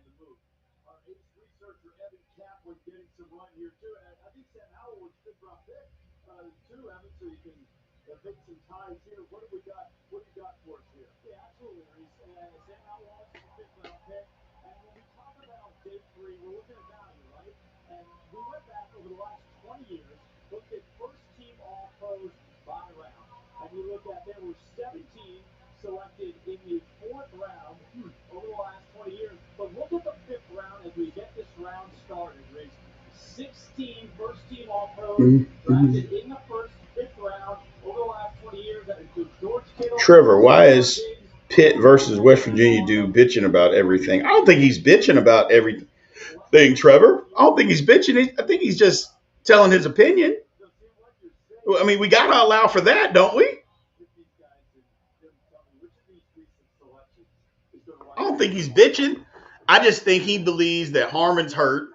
16 first-team All-Pros, drafted in the first, fifth round over the last 20 years. That includes George Kittle. Trevor, why is Pitt versus West Virginia dude bitching about everything? I don't think he's bitching about everything, Trevor. I don't think he's bitching. I think he's just telling his opinion. I mean, we got to allow for that, don't we? I don't think he's bitching. I just think he believes that Harmon's hurt,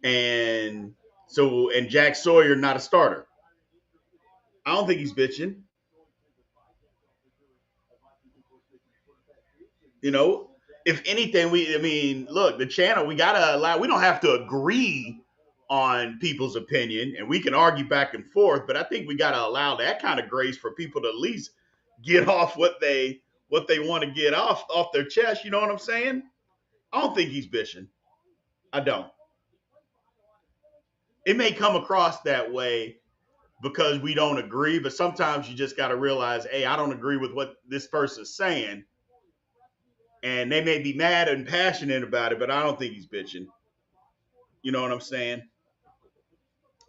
and Jack Sawyer not a starter. I don't think he's bitching. You know, if anything, look, the channel, we gotta allow. We don't have to agree on people's opinion, and we can argue back and forth. But I think we gotta allow that kind of grace for people to at least get off what they want to get off their chest. You know what I'm saying? I don't think he's bitching. I don't. It may come across that way because we don't agree, but sometimes you just got to realize, hey, I don't agree with what this person's saying. And they may be mad and passionate about it, but I don't think he's bitching. You know what I'm saying?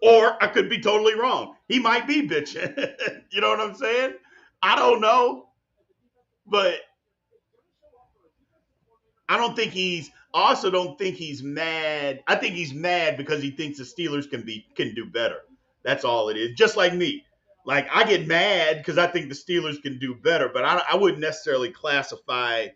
Or I could be totally wrong. He might be bitching. You know what I'm saying? I don't know. But I also don't think he's mad. I think he's mad because he thinks the Steelers can do better. That's all it is. Just like me. Like, I get mad because I think the Steelers can do better, but I wouldn't necessarily classify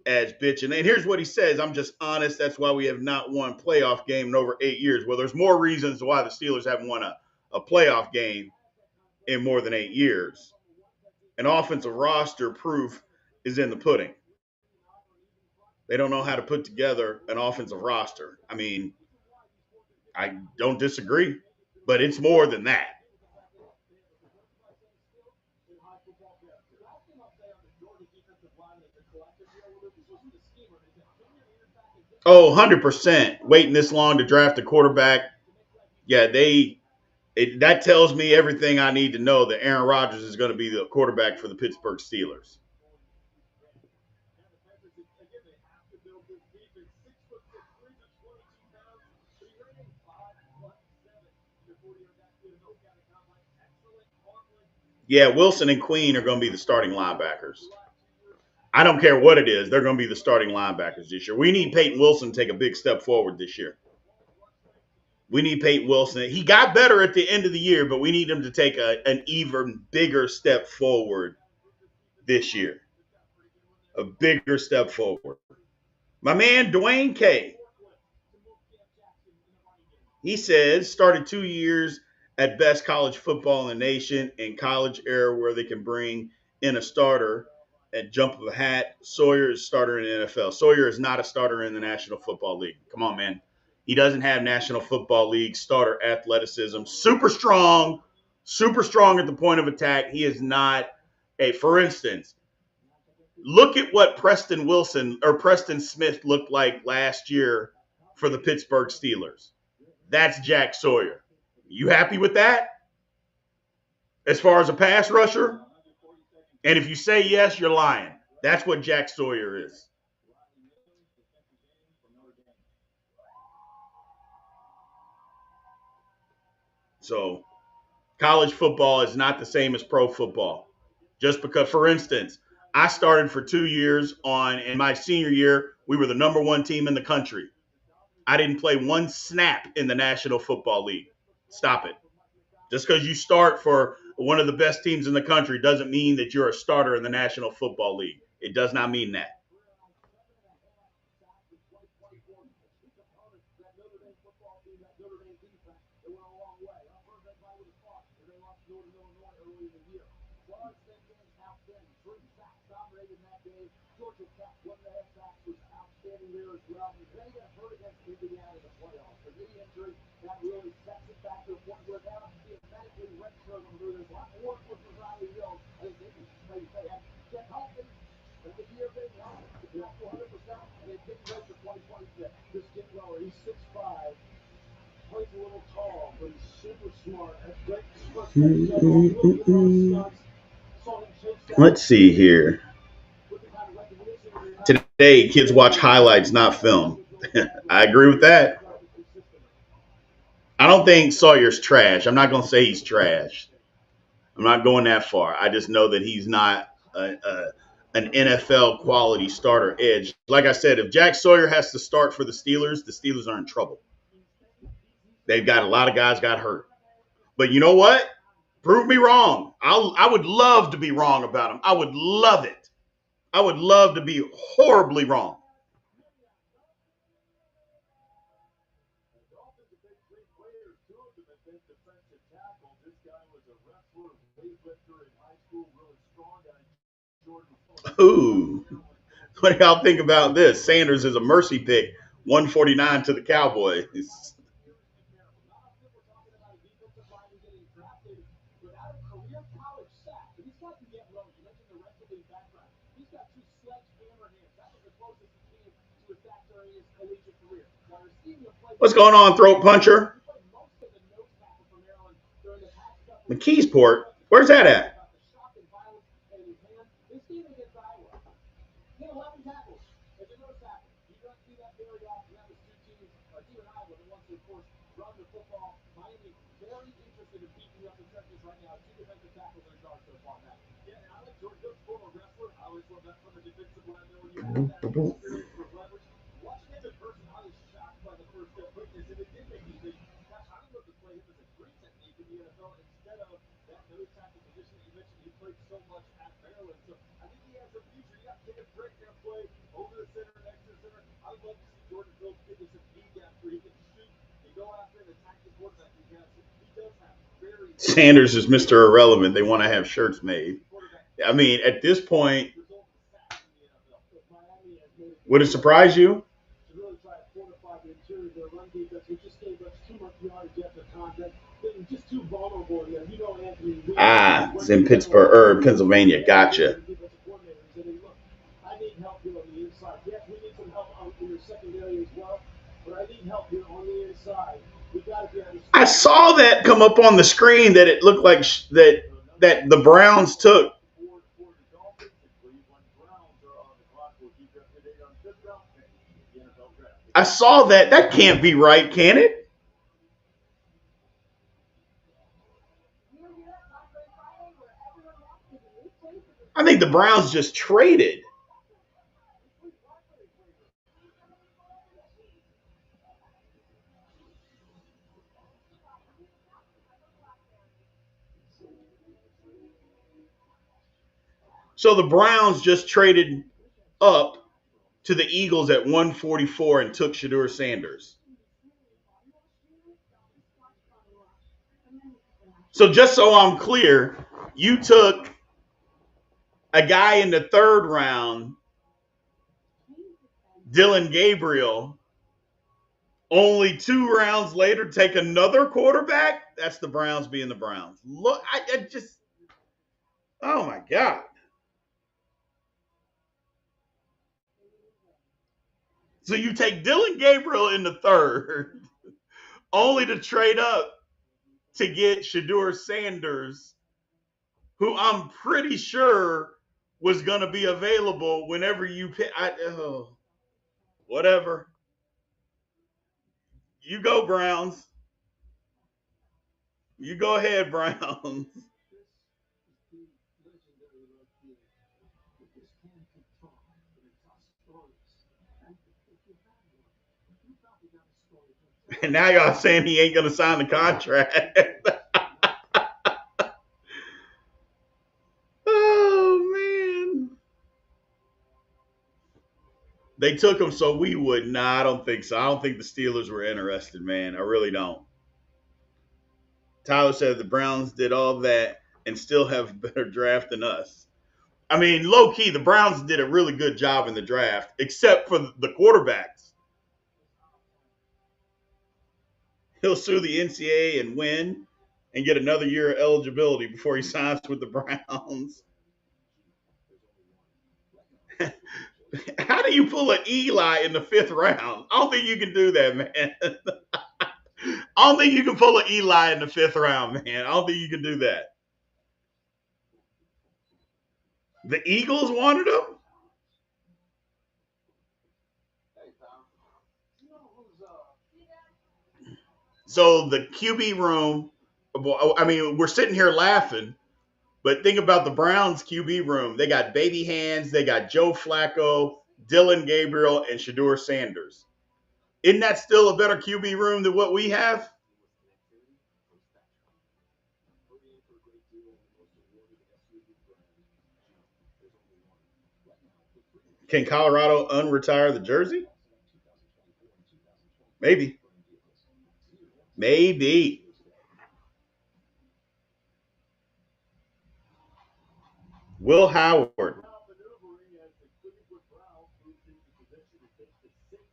as bitching. And here's what he says: I'm just honest. That's why we have not won a playoff game in over 8 years. Well, there's more reasons why the Steelers haven't won a playoff game in more than 8 years. An offensive roster proof is in the pudding. They don't know how to put together an offensive roster. I mean, I don't disagree, but it's more than that. Oh, 100%. Waiting this long to draft a quarterback. Yeah, that tells me everything I need to know that Aaron Rodgers is going to be the quarterback for the Pittsburgh Steelers. Yeah, Wilson and Queen are going to be the starting linebackers. I don't care what it is. They're going to be the starting linebackers this year. We need Peyton Wilson to take a big step forward this year. We need Peyton Wilson. He got better at the end of the year, but we need him to take an even bigger step forward this year. A bigger step forward. My man, Dwayne K. He says, started 2 years at best college football in the nation in college era where they can bring in a starter at jump of a hat. Sawyer is starter in the NFL. Sawyer is not a starter in the National Football League. Come on, man. He doesn't have National Football League starter athleticism. Super strong at the point of attack. He is not for instance, look at what Preston Smith looked like last year for the Pittsburgh Steelers. That's Jack Sawyer. You happy with that? As far as a pass rusher? And if you say yes, you're lying. That's what Jack Sawyer is. So, college football is not the same as pro football. Just because, for instance, I started for 2 years in my senior year, we were the number one team in the country. I didn't play one snap in the National Football League. Stop it. Just because you start for one of the best teams in the country doesn't mean that you're a starter in the National Football League. It does not mean that. Let's see here. Today, kids watch highlights, not film. I agree with that. I don't think Sawyer's trash. I'm not going to say he's trash. I'm not going that far. I just know that he's not an NFL quality starter edge. Like I said, if Jack Sawyer has to start for the Steelers are in trouble. They've got a lot of guys got hurt. But you know what? Prove me wrong. I would love to be wrong about him. I would love it. I would love to be horribly wrong. Ooh. What do y'all think about this? Sanders is a mercy pick, 149 to the Cowboys. What's going on, throat puncher? McKeesport? Where's that at? Sanders is Mr. Irrelevant. They want to have shirts made. I mean, at this point, would it surprise you? Ah, it's in Pittsburgh or Pennsylvania. Gotcha. I saw that come up on the screen that it looked like that the Browns took. I saw that. That can't be right, can it? I think the Browns just traded. So the Browns just traded up to the Eagles at 144 and took Shedeur Sanders. So just so I'm clear, you took a guy in the third round, Dylan Gabriel, only 2 rounds later take another quarterback. That's the Browns being the Browns. Look, I just, oh my God. So you take Dylan Gabriel in the third, only to trade up to get Shedeur Sanders, who I'm pretty sure was going to be available whenever you pick. Whatever. You go, Browns. You go ahead, Browns. And now y'all saying he ain't going to sign the contract. Oh, man. They took him so we would. Nah, I don't think so. I don't think the Steelers were interested, man. I really don't. Tyler said the Browns did all that and still have a better draft than us. I mean, low key, the Browns did a really good job in the draft, except for the quarterbacks. He'll sue the NCAA and win and get another year of eligibility before he signs with the Browns. How do you pull an Eli in the 5th round? I don't think you can do that, man. I don't think you can pull an Eli in the 5th round, man. I don't think you can do that. The Eagles wanted him? So the QB room, I mean, we're sitting here laughing, but think about the Browns QB room. They got Baby Hands, they got Joe Flacco, Dylan Gabriel, and Shador Sanders. Isn't that still a better QB room than what we have? Can Colorado unretire the jersey? Maybe. Maybe. Will Howard. Maneuvering as the Cleveland Browns moved into position to take the sixth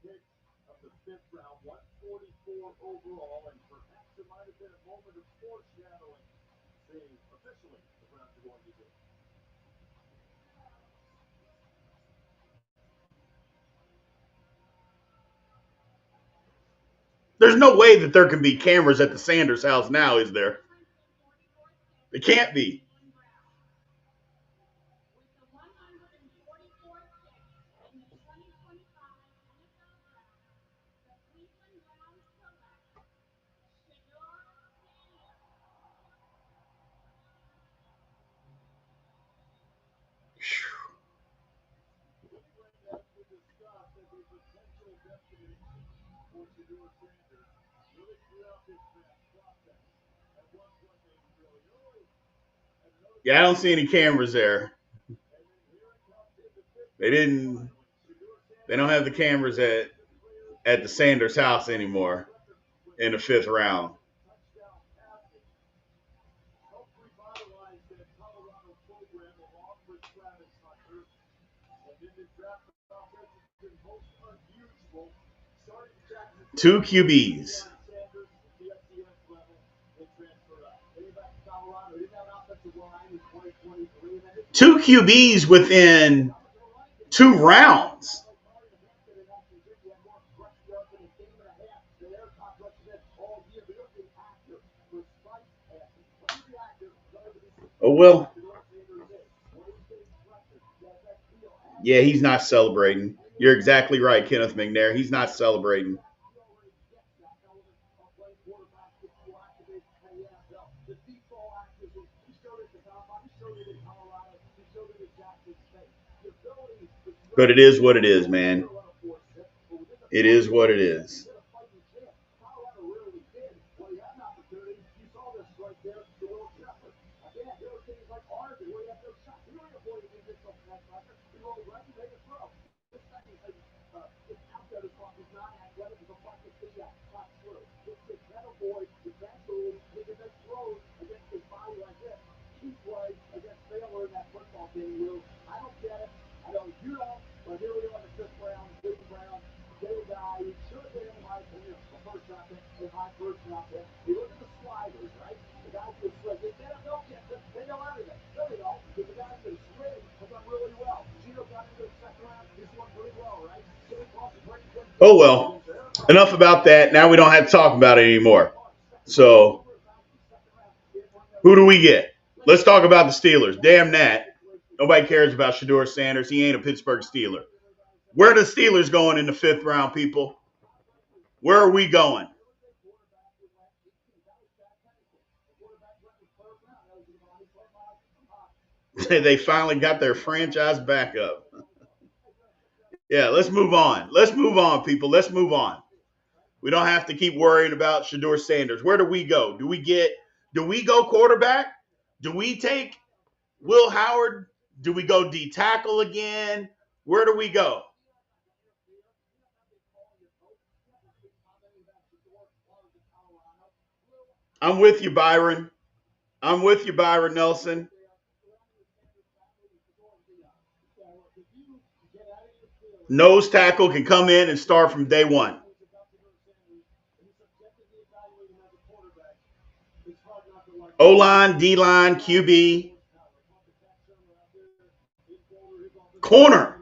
pick of the fifth round, 144 overall, and perhaps it might have been a moment of foreshadowing, saying officially the Browns are going to do. There's no way that there can be cameras at the Sanders house now, is there? It can't be. Cleveland, as we discussed, as a potential destination for Shador Sanders, really throughout this draft process. At one point, they were really early. At another Yeah, I point, don't see any cameras there. and then here it comes in the fifth They round. didn't. Shador They Sanders don't have the cameras at the Sanders house anymore in the fifth round. touchdown passes helped revitalize that Colorado program along with Travis Hunter. And in the draft process, it's been most unusual. Starting Jackson Two State, QBs. Sanders, the FCS level, and transfer up. Getting back to Colorado, didn't have an offensive line in 2023. And then it's Two QBs within 2 rounds. Oh, well. Yeah, he's not celebrating. You're exactly right, Kenneth McNair. He's not celebrating. But it is what it is, man. It is what it is. Oh, well. Enough about that. Now we don't have to talk about it anymore. So, who do we get? Let's talk about the Steelers. Damn that. Nobody cares about Shador Sanders. He ain't a Pittsburgh Steeler. Where are the Steelers going in the fifth round, people? Where are we going? They finally got their franchise back up. Yeah, let's move on. Let's move on, people. Let's move on. We don't have to keep worrying about Shador Sanders. Where do we go? Do we go quarterback? Do we take Will Howard? Do we go D tackle again? Where do we go? I'm with you, Byron. I'm with you, Byron Nelson. Nose tackle can come in and start from day one. O line, D line, QB, corner.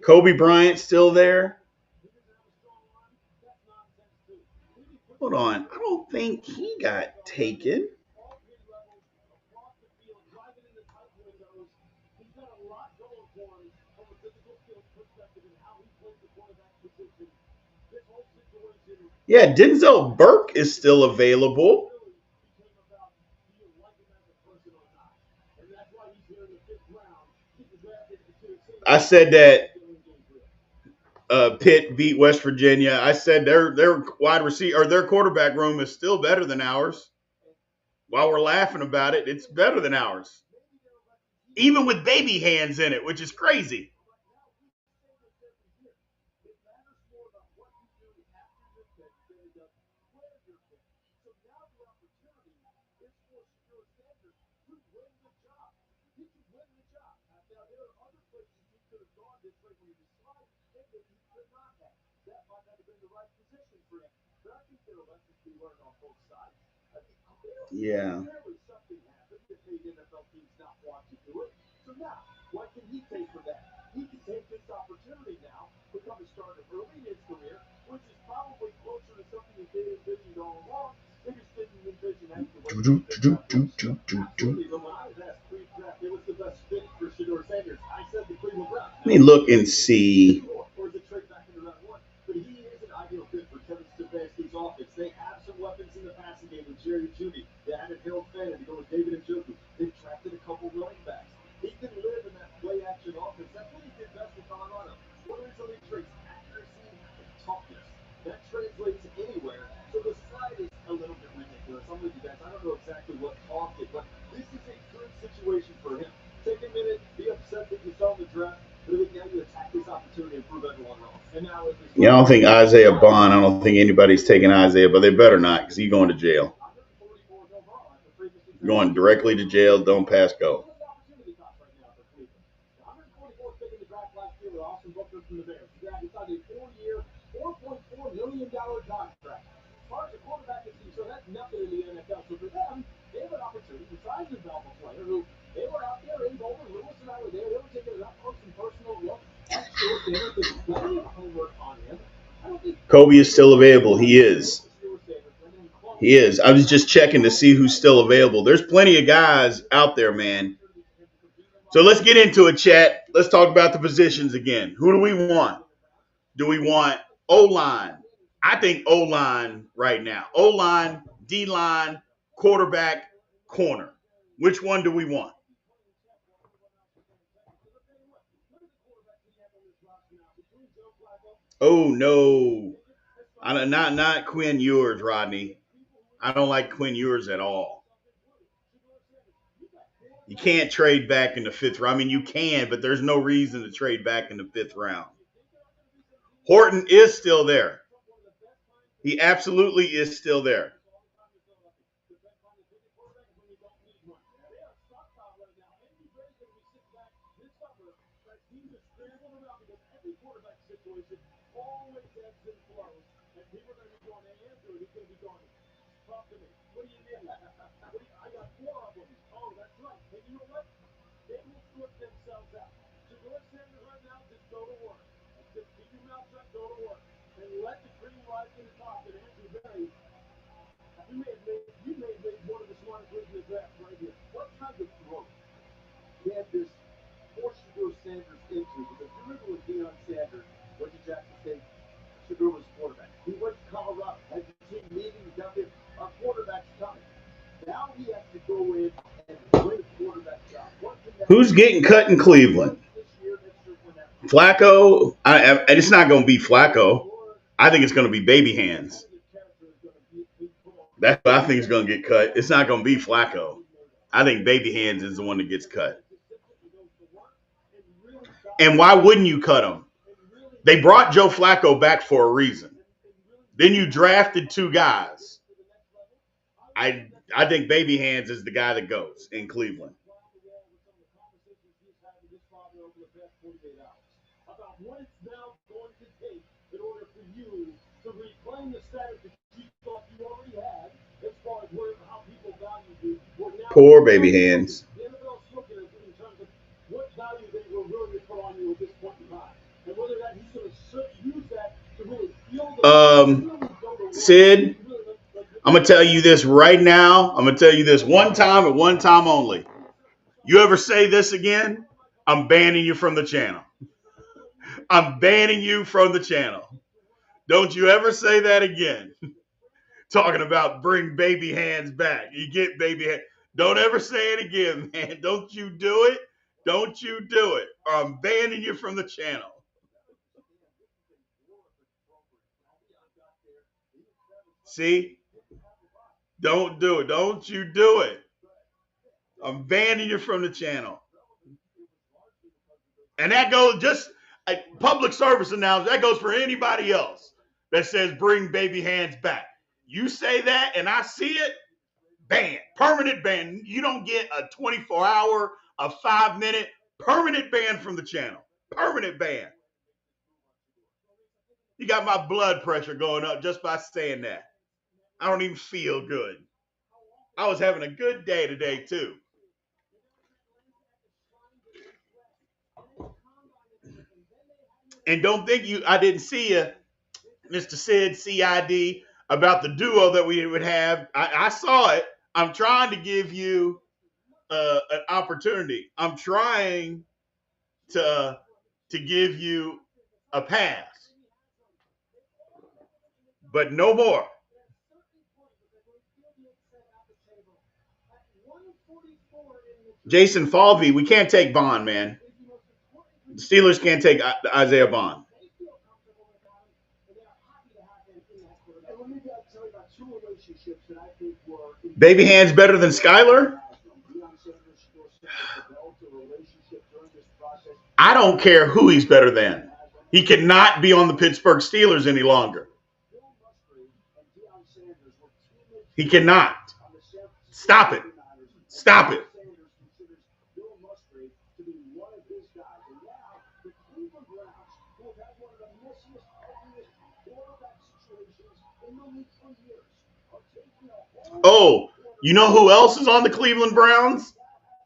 Kobe Bryant still there. Hold on. I don't think he got taken. Yeah, Denzel Burke is still available. I said that Pitt beat West Virginia. I said their wide receiver or their quarterback room is still better than ours. While we're laughing about it, it's better than ours, even with baby hands in it, which is crazy. Yeah. Let me look and see. Yeah, I don't think Isaiah Bond. I don't think anybody's taking Isaiah, but they better not because he's going to jail. Going directly to jail. Don't pass go. Kobe is still available. He is. He is. I was just checking to see who's still available. There's plenty of guys out there, man. So let's get into it, chat. Let's talk about the positions again. Who do we want? Do we want O-line? I think O-line right now. O-line, D-line, quarterback, corner. Which one do we want? Oh no. Not Quinn Ewers, Rodney. I don't like Quinn Ewers at all. You can't trade back in the fifth round. I mean, you can, but there's no reason to trade back in the fifth round. Horton is still there. He absolutely is still there. Who's getting cut in Cleveland? Flacco. It's not going to be Flacco. I think it's going to be baby hands. That's what I think is going to get cut. It's not going to be Flacco. I think baby hands is the one that gets cut. And why wouldn't you cut him? They brought Joe Flacco back for a reason. Then you drafted two guys. I think baby hands is the guy that goes in Cleveland. Poor baby hands. Sid, I'm going to tell you this right now. I'm going to tell you this one time and one time only. You ever say this again, I'm banning you from the channel. I'm banning you from the channel. Don't you ever say that again. Talking about bring baby hands back. You get baby hands. Don't ever say it again, man. Don't you do it. Don't you do it. Or I'm banning you from the channel. See? Don't do it. Don't you do it. I'm banning you from the channel. And that goes just a public service announcement. That goes for anybody else that says bring baby hands back. You say that and I see it, ban. Permanent ban. You don't get a 24-hour, a 5-minute, permanent ban from the channel. Permanent ban. You got my blood pressure going up just by saying that. I don't even feel good. I was having a good day today, too. And don't think I didn't see you, Mr. Sid, CID, about the duo that we would have. I saw it. I'm trying to give you an opportunity. I'm trying to give you a pass, but no more. Jason Falvey, we can't take Bond, man. The Steelers can't take Isaiah Bond. Baby hands better than Skyler? I don't care who he's better than. He cannot be on the Pittsburgh Steelers any longer. He cannot. Stop it. Stop it. Oh, you know who else is on the Cleveland Browns?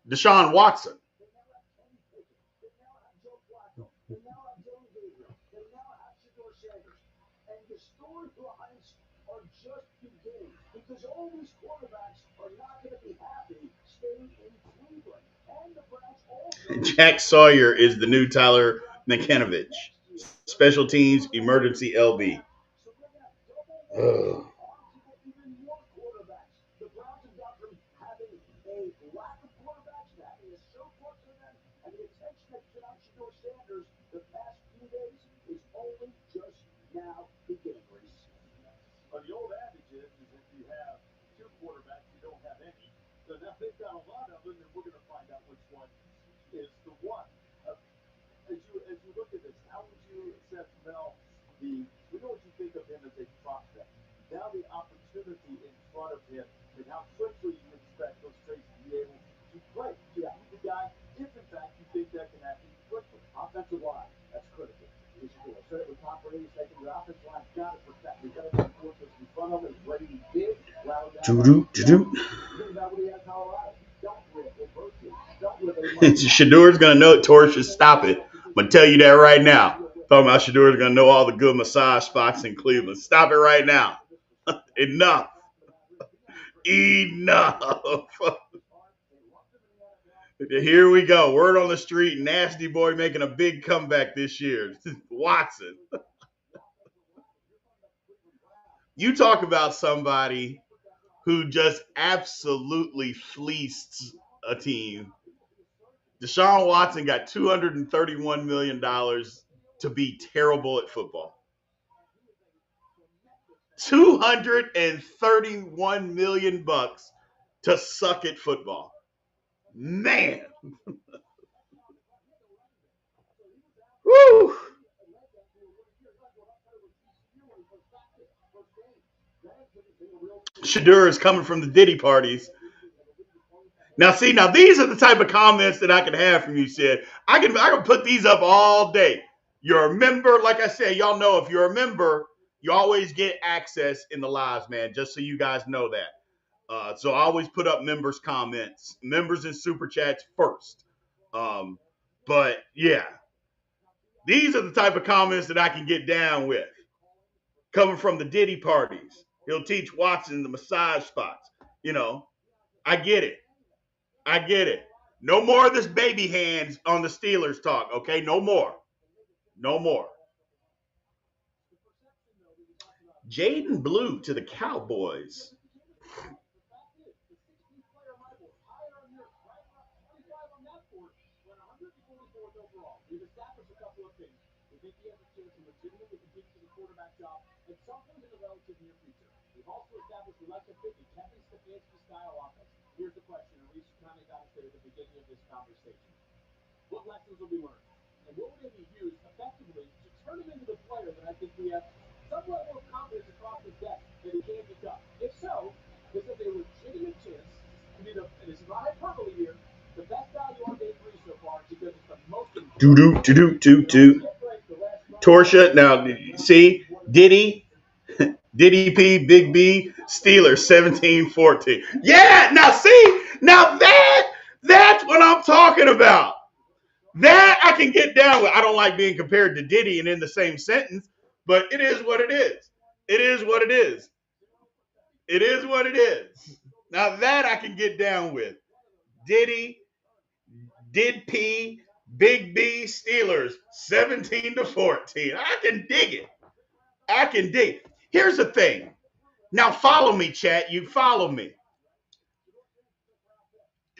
Deshaun Watson. Jack Sawyer is the new Tyler Nikenovich. Special teams emergency LB. Ugh. But the old adage is if you have two quarterbacks, you don't have any. So now they've got a lot of them, and we're going to find out which one is the one. As you look at this, how would you assess Mel? We know what you think of him as a prospect. Now the opportunity in front of him, and how quickly you expect those traits to be able to play. Yeah, he's the guy. If in fact you think that can happen quickly, offensive line, that's critical. I said it with Tom Brady, second the offensive line got to protect. We got to put forces in front of him, ready to dig, rattle down. Shador's going to know it. Torres, stop it. I'm going to tell you that right now. Talking about Shador's going to know all the good massage spots in Cleveland. Stop it right now. Enough. Enough. Here we go. Word on the street. Nasty boy making a big comeback this year. Watson. You talk about somebody who just absolutely fleeced a team. Deshaun Watson got $231 million to be terrible at football. $231 million to suck at football. Man. Woo. Shador is coming from the Diddy parties. Now, see, these are the type of comments that I can have from you, Sid. I can put these up all day. You're a member, like I said, y'all know if you're a member, you always get access in the lives, man, just so you guys know that. So I always put up members' comments, members and super chats first. But, yeah, these are the type of comments that I can get down with. Coming from the Diddy parties. He'll teach Watson the massage spots. You know, I get it. I get it. No more of this baby hands on the Steelers talk, okay? No more. No more. Jaden Blue to the Cowboys. We've established a couple of things. We think he has a chance to legitimately compete for the quarterback job at some point in the relative near future. We've also established we like to fit in Kevin Stefanski style offense. Here's the question, and Reese kind of got us there at the beginning of this conversation. What lessons will be learned? And what would they be used effectively to turn him into the player that I think we have some level of confidence across the deck that he can become? If so, this is a legitimate chance to be and this is not hyperbole here, the best value on day 3 so far because it's the most Do. Torsha, now see, Diddy P, Big B, Steelers 17-14. Yeah, now see, now that's what I'm talking about. That I can get down with. I don't like being compared to Diddy and in the same sentence, but it is what it is. It is what it is. It is what it is. Now that I can get down with. Diddy, Did P, Big B, Steelers 17-14. I can dig it. I can dig it. Here's the thing. Now follow me, chat. You follow me.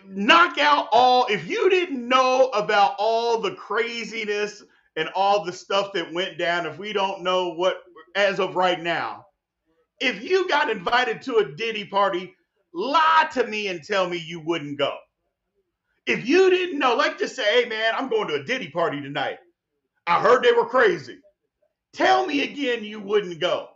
Knock out all, if you didn't know about all the craziness and all the stuff that went down, if we don't know what, as of right now, if you got invited to a Diddy party, lie to me and tell me you wouldn't go. If you didn't know, like just say, hey man, I'm going to a Diddy party tonight. I heard they were crazy. Tell me again you wouldn't go.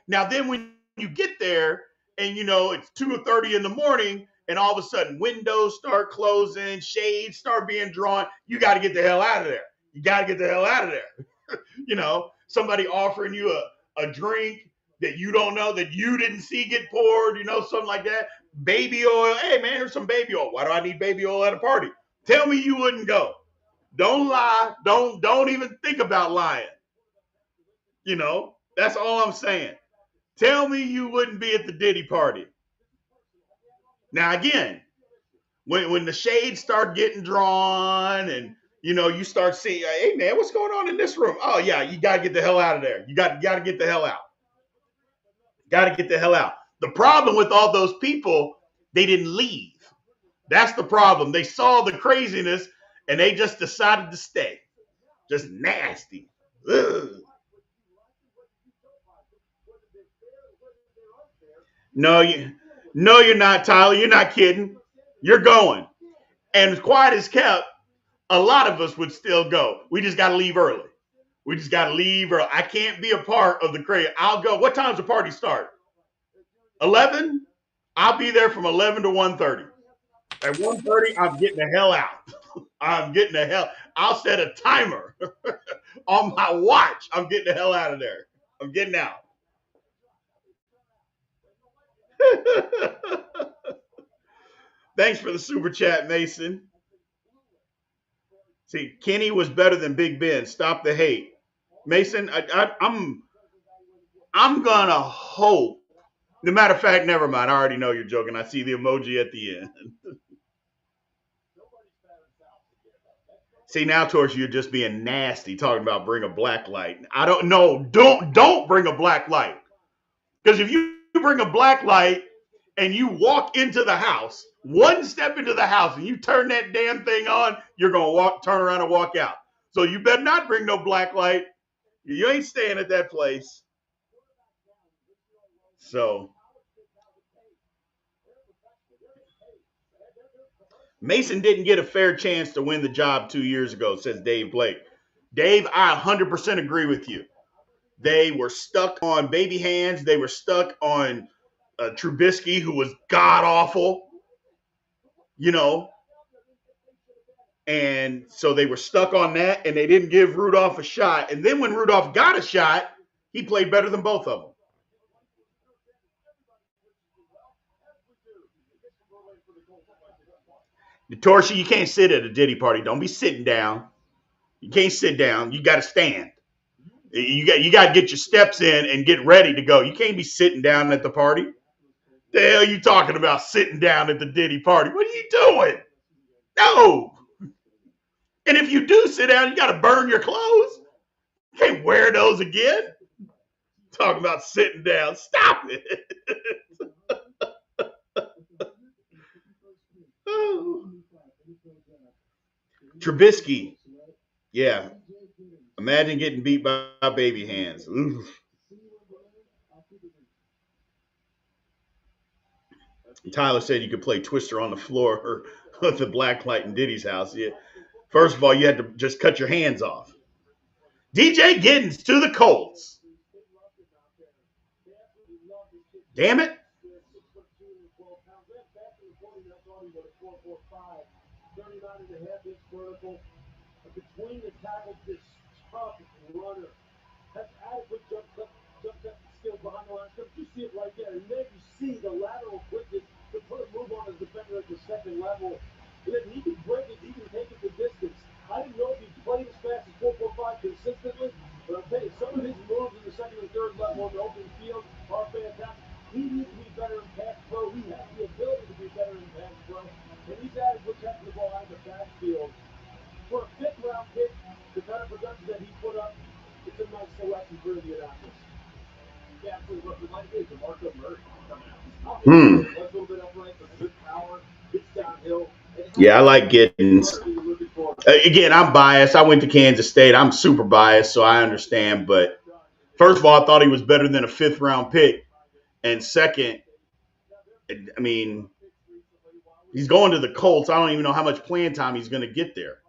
Now then when you get there and you know it's 2:30 in the morning and all of a sudden windows start closing, shades start being drawn, you got to get the hell out of there. You got to get the hell out of there. You know, somebody offering you a drink that you don't know, that you didn't see get poured, you know, something like that. Baby oil. Hey man, here's some baby oil. Why do I need baby oil at a party? Tell me you wouldn't go. Don't lie. Don't even think about lying. You know, that's all I'm saying. Tell me you wouldn't be at the Diddy party. Now again, when the shades start getting drawn and you know you start seeing, hey man, what's going on in this room? Oh yeah, you gotta get the hell out of there. You got to get the hell out. Got to get the hell out. The problem with all those people, they didn't leave. That's the problem. They saw the craziness and they just decided to stay. Just nasty. Ugh. No, you're not, Tyler. You're not kidding. You're going. And as quiet as kept, a lot of us would still go. We just got to leave early. We just got to leave early. I can't be a part of the crazy. I'll go. What time's the party start? 11? I'll be there from 11 to 1:30. At 1:30, I'm getting the hell out. I'm getting the hell. I'll set a timer on my watch. I'm getting the hell out of there. I'm getting out. Thanks for the super chat, Mason. See, Kenny was better than Big Ben. Stop the hate, Mason. I'm gonna hope. No matter of fact, never mind. I already know you're joking. I see the emoji at the end. See now, Torch, you're just being nasty, talking about bring a black light. I don't know. Don't bring a black light. Because if you bring a black light and you walk into the house, one step into the house, and you turn that damn thing on, you're gonna turn around and walk out. So you better not bring no black light. You ain't staying at that place. So Mason didn't get a fair chance to win the job 2 years ago, says Dave Blake. Dave, I 100% agree with you. They were stuck on baby hands. They were stuck on Trubisky, who was god awful, you know. And so they were stuck on that, and they didn't give Rudolph a shot. And then when Rudolph got a shot, he played better than both of them. Torshi, you can't sit at a Diddy party. Don't be sitting down. You can't sit down. You got to stand. You got to get your steps in and get ready to go. You can't be sitting down at the party. The hell you talking about sitting down at the Diddy party? What are you doing? No. And if you do sit down, you got to burn your clothes. You can't wear those again. Talking about sitting down. Stop it. Trubisky. Yeah. Imagine getting beat by baby hands. Oof. Tyler said you could play Twister on the floor of the black light in Diddy's house. Yeah. First of all, you had to just cut your hands off. DJ Giddens to the Colts. Damn it. 39.5-inch vertical. Between the tackles, this tough runner. That's adequate jump cut skills behind the line. You see it right there. And then you see the lateral quickness to put a move on his defender at the second level. And then he can break it, he can take it the distance. I didn't know if he played as fast as 4.45 consistently, but I'll tell you, some of his moves in the second and third level on the open field are fantastic. He needs to be better in pass pro. He has the ability to be better in pass pro. And he's adequate catching the ball out of the backfield. For a fifth-round pick, the kind of production that he put up, it's a nice selection for Indianapolis. Yeah, absolutely. What we might be is DeMarco Murray coming out. A little bit upright, but good power, gets downhill. Yeah, I like Giddens. Again, I'm biased. I went to Kansas State. I'm super biased, so I understand. But first of all, I thought he was better than a fifth-round pick. And second, I mean, he's going to the Colts. I don't even know how much playing time he's going to get there.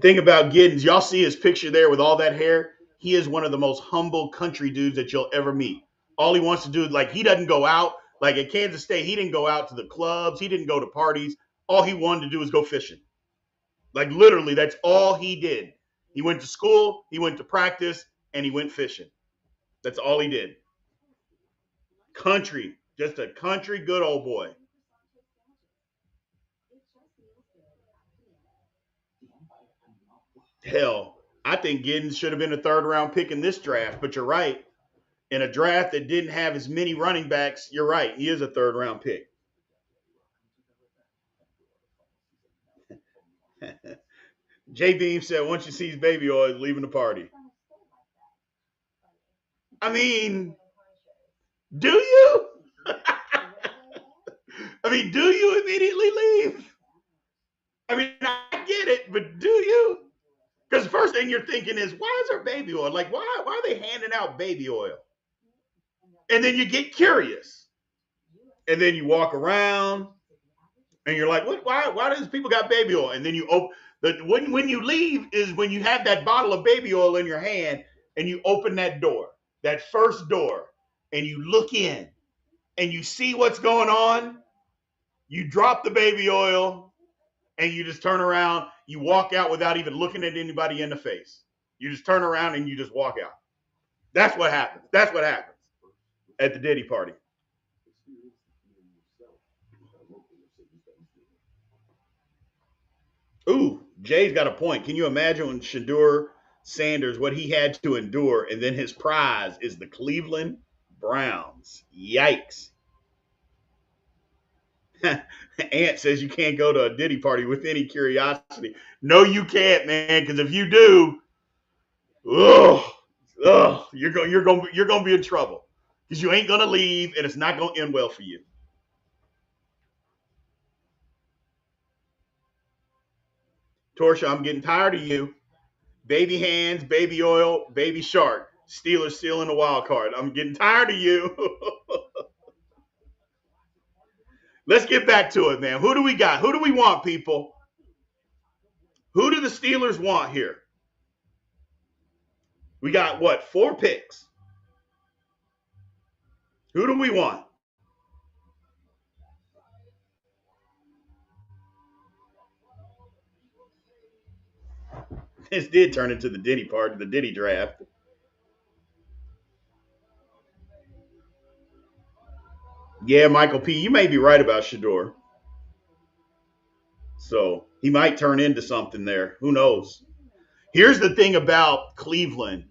Thing about Giddens, y'all see his picture there with all that hair? He is one of the most humble country dudes that you'll ever meet. All he wants to do, like, he doesn't go out. Like at Kansas State, he didn't go out to the clubs. He didn't go to parties. All he wanted to do was go fishing. Like literally, that's all he did. He went to school, he went to practice, and he went fishing. That's all he did. Country, just a country good old boy. Hell, I think Giddens should have been a third-round pick in this draft, but you're right. In a draft that didn't have as many running backs, you're right. He is a third-round pick. J Beam said once you sees baby oil, he's leaving the party. I mean, do you? I mean, do you immediately leave? I mean, I get it, but do you? Because the first thing you're thinking is, why is there baby oil? Like, why are they handing out baby oil? And then you get curious. And then you walk around and you're like, what? Why does people got baby oil? And then you open when you leave is when you have that bottle of baby oil in your hand and you open that door, that first door, and you look in and you see what's going on. You drop the baby oil and you just turn around. You walk out without even looking at anybody in the face. You just turn around and you just walk out. That's what happens. That's what happens at the Diddy party. Ooh, Jay's got a point. Can you imagine when Shedeur Sanders, what he had to endure, and then his prize is the Cleveland Browns? Yikes. Ant says you can't go to a Diddy party with any curiosity. No, you can't, man, because if you do, you're gonna be in trouble because you ain't gonna leave, and it's not gonna end well for you. Torsha, I'm getting tired of you. Baby hands, baby oil, baby shark. Steelers still in the wild card. I'm getting tired of you. Let's get back to it, man. Who do we got? Who do we want, people? Who do the Steelers want here? We got what? 4 picks. Who do we want? This did turn into the Diddy part, the Diddy draft. Yeah, Michael P., you may be right about Shedeur. So he might turn into something there. Who knows? Here's the thing about Cleveland.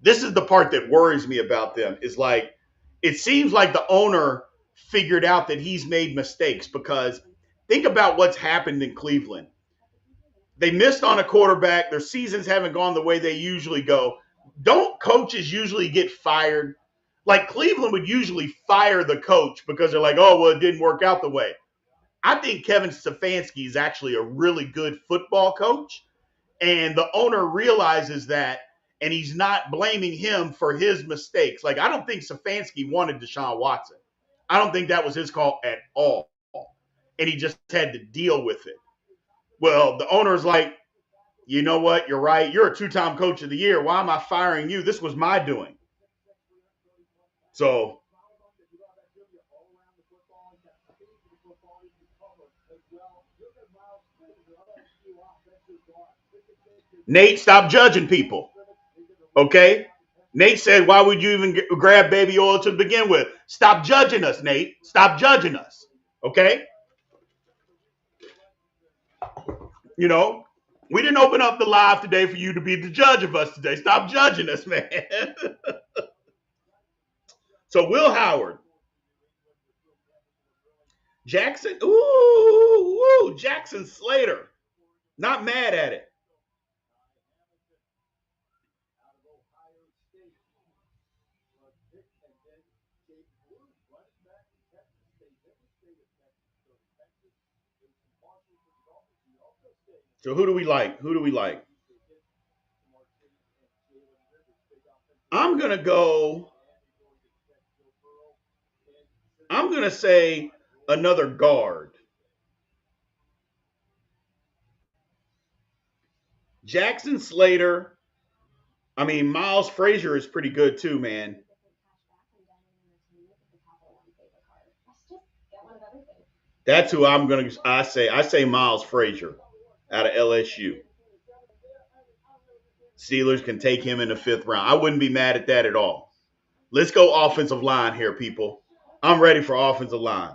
This is the part that worries me about them. Is like, it seems like the owner figured out that he's made mistakes because think about what's happened in Cleveland. They missed on a quarterback. Their seasons haven't gone the way they usually go. Don't coaches usually get fired? Like Cleveland would usually fire the coach because they're like, oh, well, it didn't work out the way. I think Kevin Stefanski is actually a really good football coach. And the owner realizes that, and he's not blaming him for his mistakes. Like, I don't think Stefanski wanted Deshaun Watson. I don't think that was his call at all. And he just had to deal with it. Well, the owner's like, you know what? You're right. You're a two-time coach of the year. Why am I firing you? This was my doing. So Nate, stop judging people. Okay? Nate said, why would you even grab baby oil to begin with? Stop judging us, Nate. Stop judging us. Okay? You know, we didn't open up the live today for you to be the judge of us today. Stop judging us, man. So Will Howard. Jackson. Ooh, Jackson Slater. Not mad at it. So who do we like? Who do we like? I'm going to go. I'm going to say another guard. Jackson Slater. I mean, Miles Frazier is pretty good too, man. That's who I'm going to I say Miles Frazier out of LSU. Steelers can take him in the 5th round. I wouldn't be mad at that at all. Let's go offensive line here, people. I'm ready for offensive line.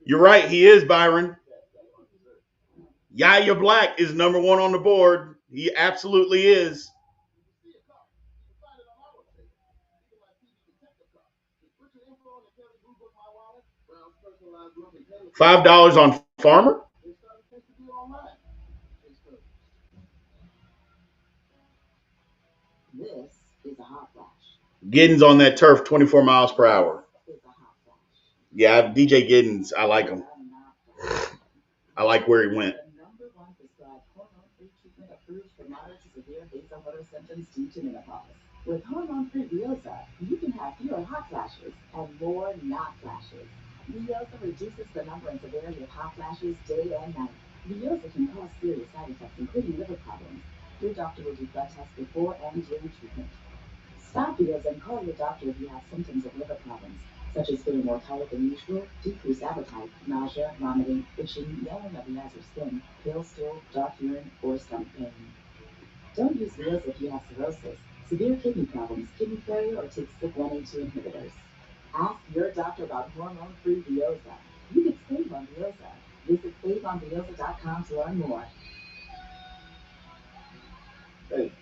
You're right, he is, Byron. Yaya Black is number 1 on the board. He absolutely is. $5 on Farmer? This is a hot flash. Giddens on that turf, 24 miles per hour. Yeah, DJ Giddens, I like him. I like where he went. The number one prescribed hormone-free treatment approved for moderate to severe vasomotor symptoms due to menopause. With hormone-free Veoza, you can have fewer hot flashes and more not flashes. Veoza reduces the number and severity of hot flashes day and night. Veoza can cause serious side effects, including liver problems. Your doctor will do blood tests before and during treatment. Stop Veoza and call your doctor if you have symptoms of liver problems, such as feeling more tired than usual, decreased appetite, nausea, vomiting, itching, yellow of the eyes or skin, pale stool, dark urine, or stomach pain. Don't use Veoza if you have cirrhosis, severe kidney problems, kidney failure, or take CYP1A2 inhibitors. Ask your doctor about hormone-free Veoza. You can save on Veoza. Visit saveonveoza.com to learn more. Hey,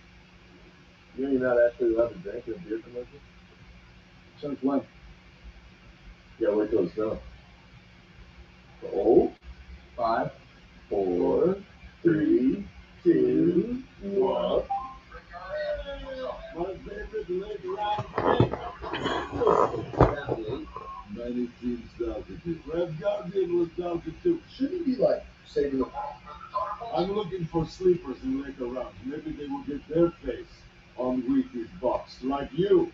you know you're not actually allowed to drink in a beer commercial? Since when? Yeah, wait till it's done. Oh, 5, 4, 3, 2, 1. My favorite late round That late? 93 nostalgia. Red Guardian was down to 2. Shouldn't he be like saving the. I'm looking for sleepers in later rounds. Maybe they will get their face on Wheaties Bucks, like you.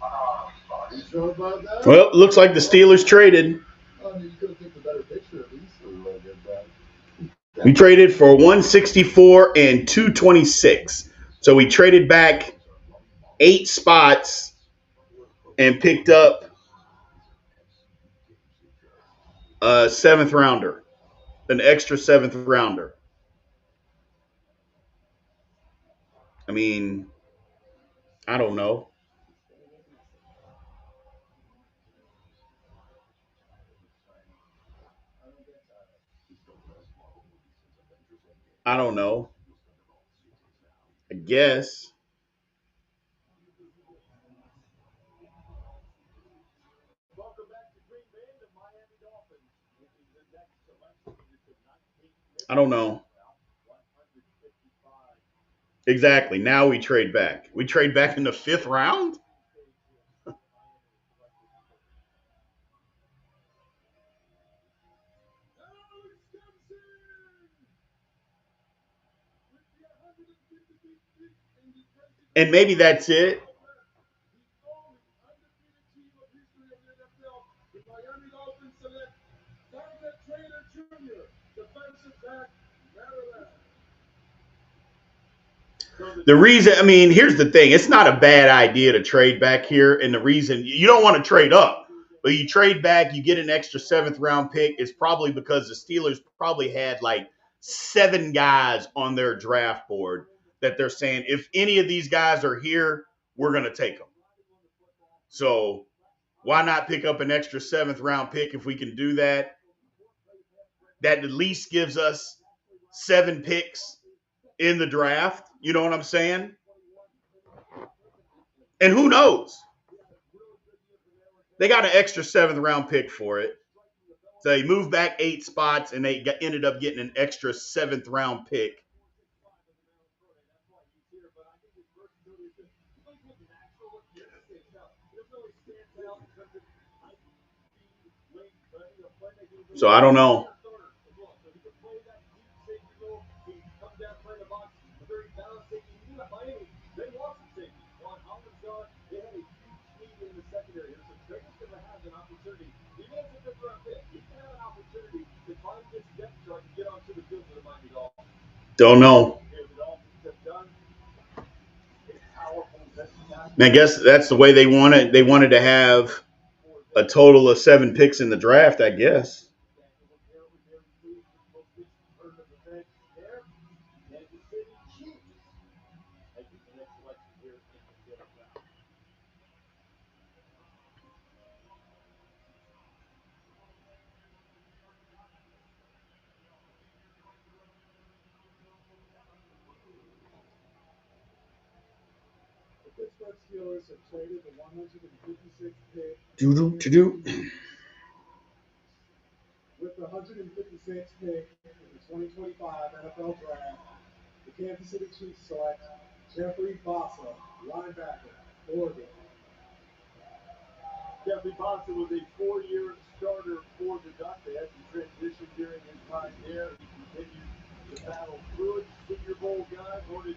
You sure about that? Well, it looks like the Steelers traded. I mean, you could have picked a better picture at least. So we'll get back. We traded for 164 and 226. So we traded back 8 spots and picked up a 7th rounder, an extra 7th rounder. I mean, I don't know. I don't know. I guess. I don't know. Exactly. Now we trade back. We trade back in the 5th round? And maybe that's it. The reason, I mean, here's the thing. It's not a bad idea to trade back here. And the reason you don't want to trade up, but you trade back, you get an extra 7th round pick. It's probably because the Steelers probably had like 7 guys on their draft board that they're saying, if any of these guys are here, we're going to take them. So why not pick up an extra 7th round pick if we can do that? That at least gives us 7 picks in the draft. You know what I'm saying? And who knows? They got an extra 7th round pick for it. So they moved back 8 spots and they ended up getting an extra 7th round pick. So I don't know. Don't know. I guess that's the way they wanted. They wanted to have a total of 7 picks in the draft, I guess. Pittsburgh Steelers have traded the 156th pick. Do-do-do-do. With the 156th pick in the 2025 NFL Draft, the Kansas City Chiefs select Jeffrey Bossa, linebacker, Oregon. Jeffrey Bossa was a 4-year starter for the Ducks. They had some transition during his time there. He continued to battle through it. Senior Bowl guy, voted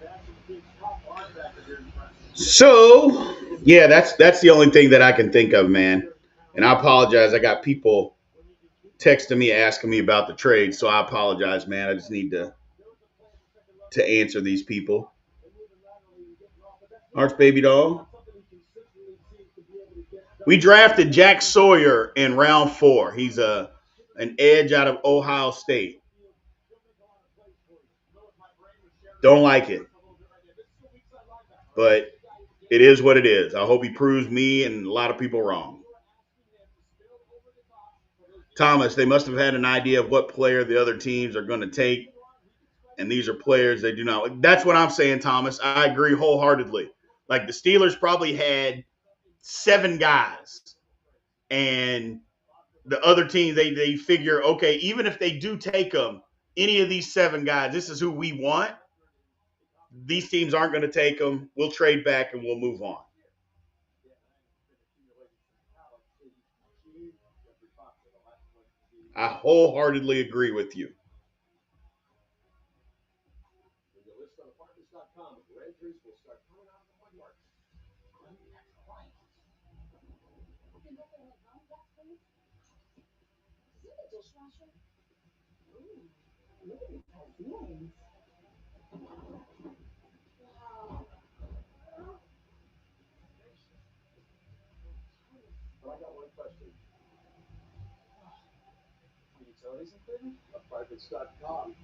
National Team's top linebacker here in France. So, yeah, that's the only thing that I can think of, man. And I apologize. I got people texting me asking me about the trade, so I apologize, man. I just need to answer these people. Arch baby doll. We drafted Jack Sawyer in round 4. He's an edge out of Ohio State. Don't like it. But it is what it is. I hope he proves me and a lot of people wrong. Thomas, they must have had an idea of what player the other teams are going to take. And these are players they do not. That's what I'm saying, Thomas. I agree wholeheartedly. Like the Steelers probably had 7 guys. And the other team, they figure, okay, even if they do take them, any of these 7 guys, this is who we want. These teams aren't going to take them. We'll trade back and we'll move on. I wholeheartedly agree with you. But I got one question. Utilities in Cleveland? Apartments.com. All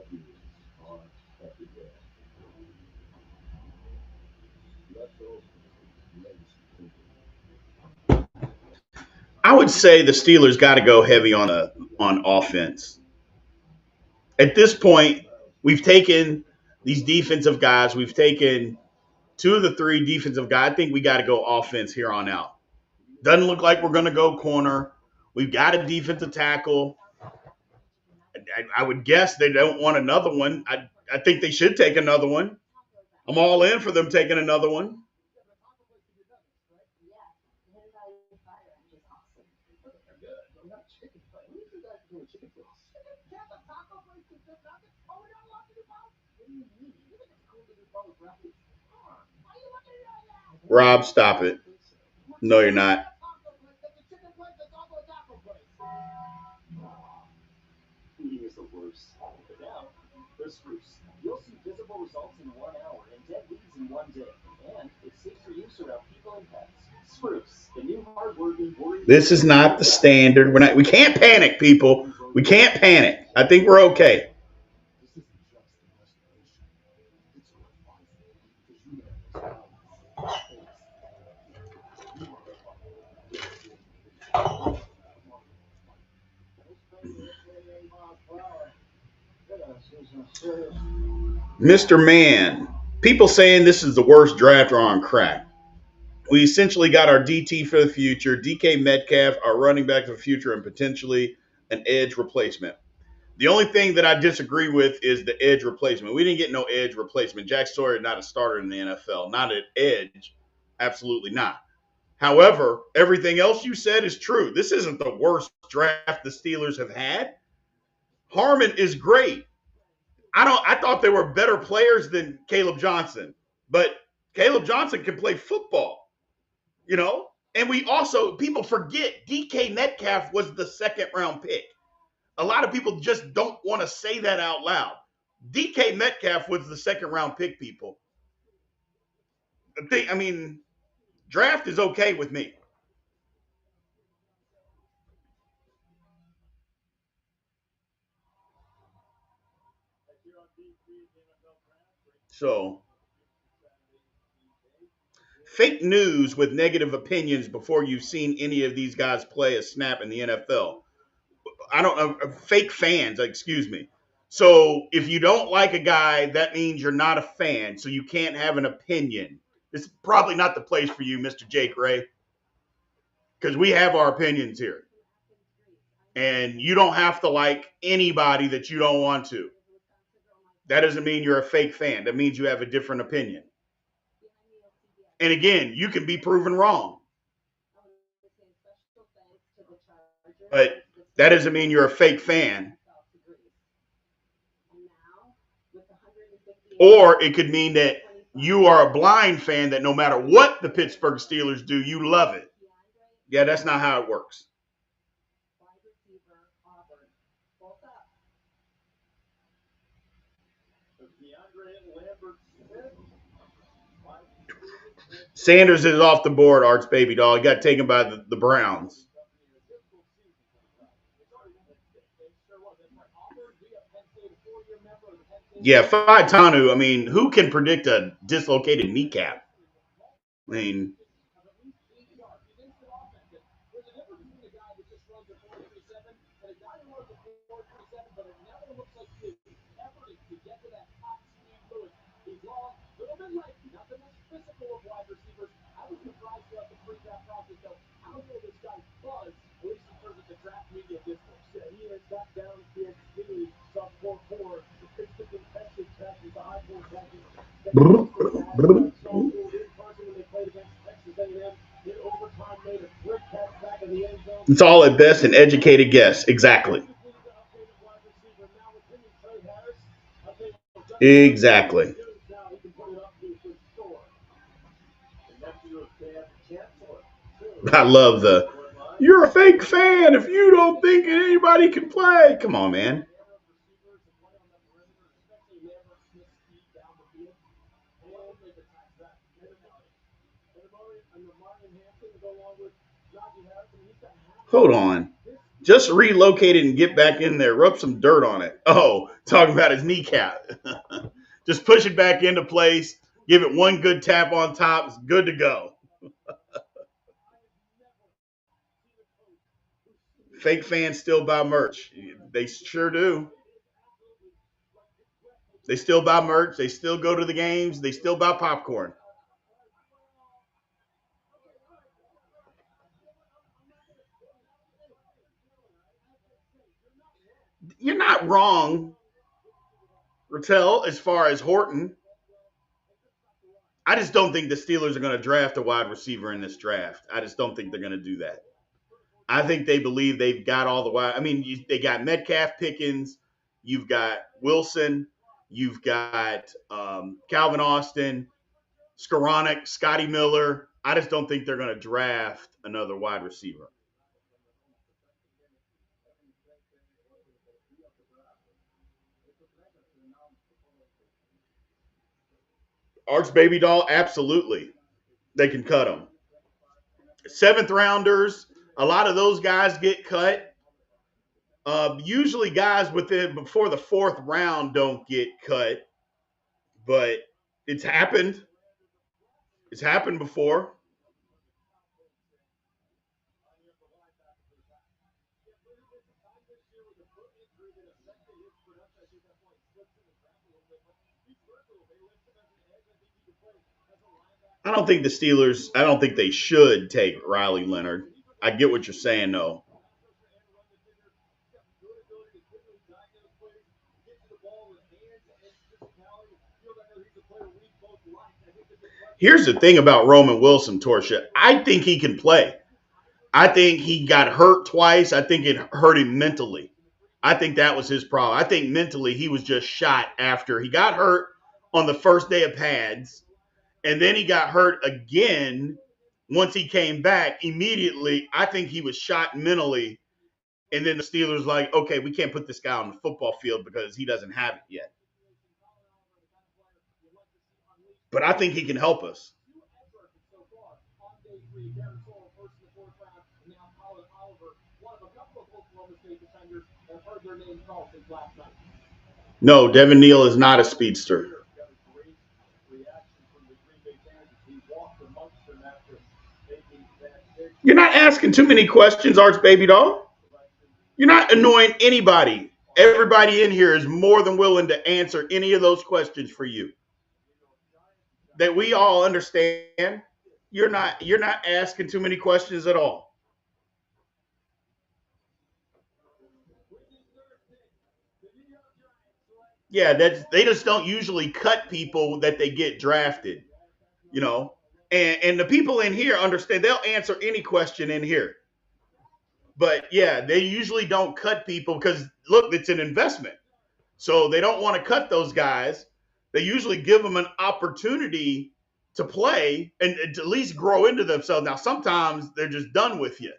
ideas are everywhere. Leftovers, legacy thinking. I would say the Steelers got to go heavy on offense. At this point, we've taken these defensive guys. We've taken 2 of the 3 defensive guys. I think we got to go offense here on out. Doesn't look like we're going to go corner. We've got a defensive tackle. I would guess they don't want another one. I think they should take another one. I'm all in for them taking another one. Rob, stop it. No, you're not. Eating is the worst. But now, there's Spruce. You'll see visible results in 1 hour and dead weeds in 1 day. And it's safe for use around people and pets. Spruce, the new hard-working worry. This is not the standard. We can't panic, people. We can't panic. I think we're okay. Mr. Man, people saying this is the worst draft are on crack. We essentially got our DT for the future, DK Metcalf, our running back for the future, and potentially an edge replacement. The only thing that I disagree with is the edge replacement. We didn't get no edge replacement. Jack Sawyer is not a starter in the NFL, not an edge. Absolutely not. However, everything else you said is true. This isn't the worst draft the Steelers have had. Harmon is great. I thought they were better players than Caleb Johnson, but Caleb Johnson can play football, you know? And we also, people forget DK Metcalf was the second round pick. A lot of people just don't want to say that out loud. DK Metcalf was the second round pick, people. I mean, draft is okay with me. So, fake news with negative opinions before you've seen any of these guys play a snap in the NFL. I don't know, fake fans, excuse me. So if you don't like a guy, that means you're not a fan, so you can't have an opinion. It's probably not the place for you, Mr. Jake Ray, because we have our opinions here. And you don't have to like anybody that you don't want to. That doesn't mean you're a fake fan. That means you have a different opinion. And again, you can be proven wrong. But that doesn't mean you're a fake fan. Or it could mean that you are a blind fan that no matter what the Pittsburgh Steelers do, you love it. Yeah, that's not how it works. Sanders is off the board, Arts baby doll. He got taken by the Browns. Yeah, Faitanu, I mean, who can predict a dislocated kneecap? I mean, it's all at best an educated guess. Exactly. Exactly. I love you're a fake fan if you don't think anybody can play. Come on, man. Hold on. Just relocate it and get back in there. Rub some dirt on it. Oh, talking about his kneecap. Just push it back into place. Give it one good tap on top. It's good to go. Fake fans still buy merch. They sure do. They still buy merch. They still go to the games. They still buy popcorn. You're not wrong, Rattel, as far as Horton. I just don't think the Steelers are going to draft a wide receiver in this draft. I just don't think they're going to do that. I think they believe they've got all the wide. I mean, they got Metcalf, Pickens, you've got Wilson, you've got Calvin Austin, Skoranek, Scotty Miller. I just don't think they're going to draft another wide receiver. Arch Baby Doll, absolutely. They can cut them. Seventh rounders, a lot of those guys get cut. Usually, guys within before the fourth round don't get cut, but it's happened. It's happened before. I don't think the Steelers. I don't think they should take Riley Leonard. I get what you're saying, though. Here's the thing about Roman Wilson, Torsha. I think he can play. I think he got hurt twice. I think it hurt him mentally. I think that was his problem. I think mentally he was just shot after he got hurt on the first day of pads, and then he got hurt again once he came back immediately. I think he was shot mentally, and then the Steelers like, okay, we can't put this guy on the football field because he doesn't have it yet. But I think he can help us. No, Devin Neal is not a speedster. You're not asking too many questions, Arch Baby Doll. You're not annoying anybody. Everybody in here is more than willing to answer any of those questions for you. That we all understand. You're not asking too many questions at all. Yeah, they just don't usually cut people that they get drafted, you know. And the people in here understand they'll answer any question in here. But yeah, they usually don't cut people because look, it's an investment. So they don't want to cut those guys. They usually give them an opportunity to play and to at least grow into themselves. Now, sometimes they're just done with you.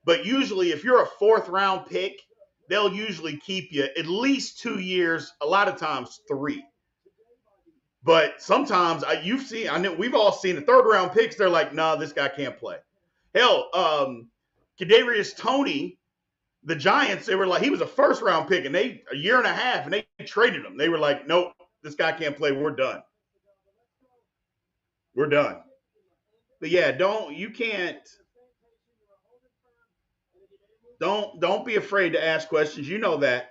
But usually, if you're a fourth round pick, they'll usually keep you at least 2 years, a lot of times three. But sometimes you've seen, I know we've all seen the third round picks. They're like, no, nah, this guy can't play. Hell, Kadarius Toney, the Giants, they were like, he was a first round pick, and they a year and a half, and they traded him. They were like, nope, this guy can't play. We're done. We're done. But yeah, you can't don't be afraid to ask questions. You know that.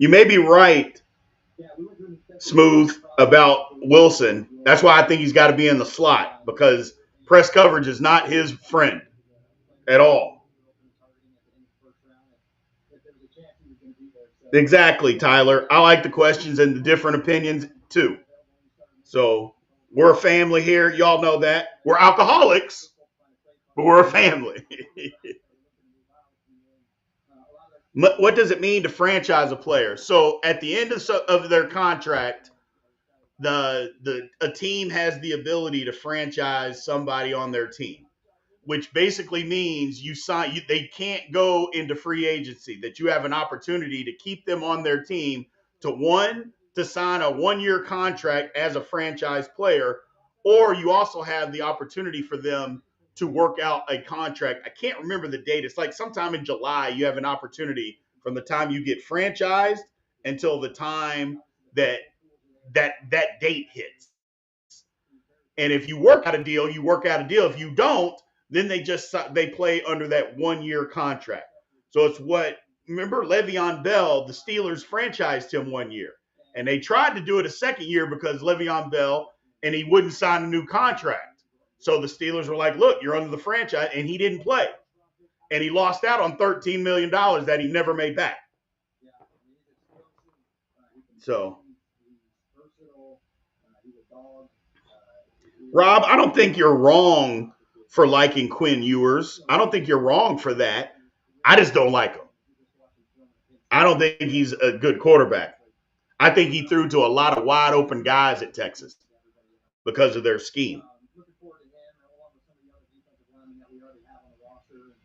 You may be right, Smooth, about Wilson. That's why I think he's got to be in the slot because press coverage is not his friend at all. Exactly, Tyler. I like the questions and the different opinions too. So we're a family here. Y'all know that. We're alcoholics, but we're a family. What does it mean to franchise a player? So at the end of their contract, the a team has the ability to franchise somebody on their team, which basically means they can't go into free agency, that you have an opportunity to keep them on their team to sign a 1 year contract as a franchise player, or you also have the opportunity for them to work out a contract. I can't remember the date. It's like sometime in July, you have an opportunity from the time you get franchised until the time that that date hits. And if you work out a deal, you work out a deal. If you don't, then they play under that 1 year contract. So it's what remember Le'Veon Bell, the Steelers franchised him 1 year, and they tried to do it a second year because Le'Veon Bell and he wouldn't sign a new contract. So the Steelers were like, look, you're under the franchise, and he didn't play. And he lost out on $13 million that he never made back. So, Rob, I don't think you're wrong for liking Quinn Ewers. I don't think you're wrong for that. I just don't like him. I don't think he's a good quarterback. I think he threw to a lot of wide open guys at Texas because of their scheme. Looking forward to him, along with some of the other defensive linemen that we already have on the roster,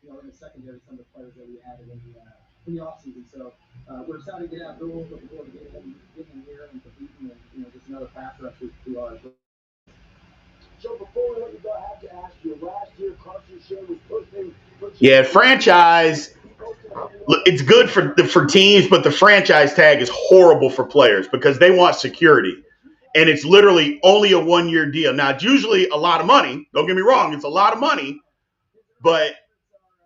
and in the secondary, some of the players that we added in the offseason. So we're excited to get out there. Looking forward to getting him here and competing, and just another pass rush to our. So before we let you go, I have to ask you, last year Carson Shea was pushing. Yeah, franchise. Look, it's good for teams, but the franchise tag is horrible for players because they want security. And it's literally only a 1-year deal. Now, it's usually a lot of money. Don't get me wrong. It's a lot of money. But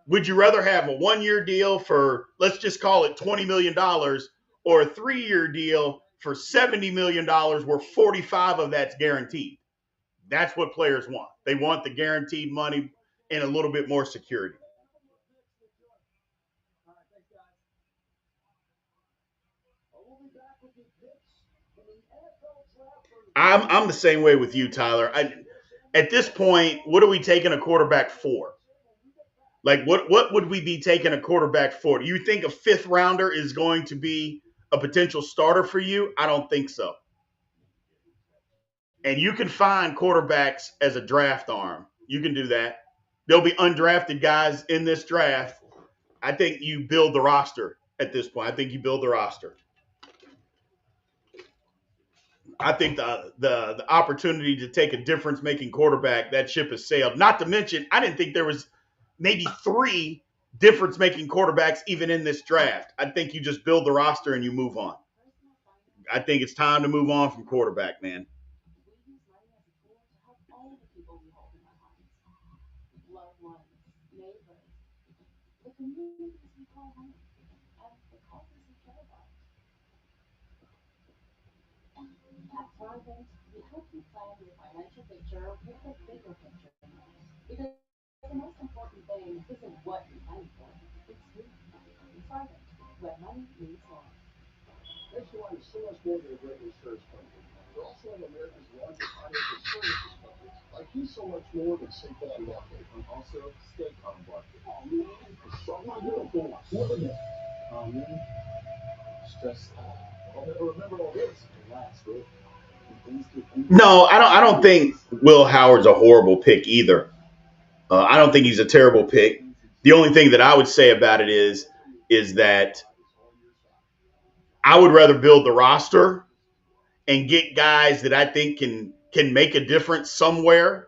would you rather have a 1-year deal for, let's just call it $20 million, or a 3-year deal for $70 million where 45 of that's guaranteed? That's what players want. They want the guaranteed money and a little bit more security. I'm the same way with you, Tyler. At this point, what are we taking a quarterback for? Like, what would we be taking a quarterback for? Do you think a 5th rounder is going to be a potential starter for you? I don't think so. And you can find quarterbacks as a draft arm. You can do that. There'll be undrafted guys in this draft. I think you build the roster at this point. I think you build the roster. I think the opportunity to take a difference-making quarterback, that ship has sailed. Not to mention, I didn't think there was maybe 3 difference-making quarterbacks even in this draft. I think you just build the roster and you move on. I think it's time to move on from quarterback, man. At Target, we help you plan your financial picture with a bigger picture. Because the most important thing isn't what you money for, it's who. Target, where money means more. Nationwide is so much more than a great insurance company. They're also one of America's largest financial services companies. Like he's so much more than State Farm Market, and also State Farm Market. Oh man, it's so much more. What is it? Oh man, stress. Remember all this. Relax, bro. No, I don't think Will Howard's a horrible pick either. I don't think he's a terrible pick. The only thing that I would say about it is that I would rather build the roster and get guys that I think can make a difference somewhere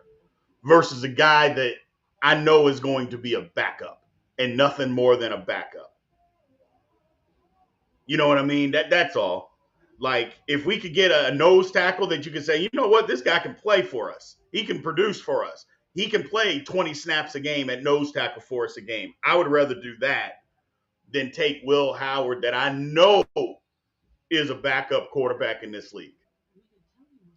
versus a guy that I know is going to be a backup and nothing more than a backup. You know what I mean? That's all. Like if we could get a nose tackle that you could say, you know what, this guy can play for us. He can produce for us. He can play 20 snaps a game at nose tackle for us a game. I would rather do that than take Will Howard that I know is a backup quarterback in this league.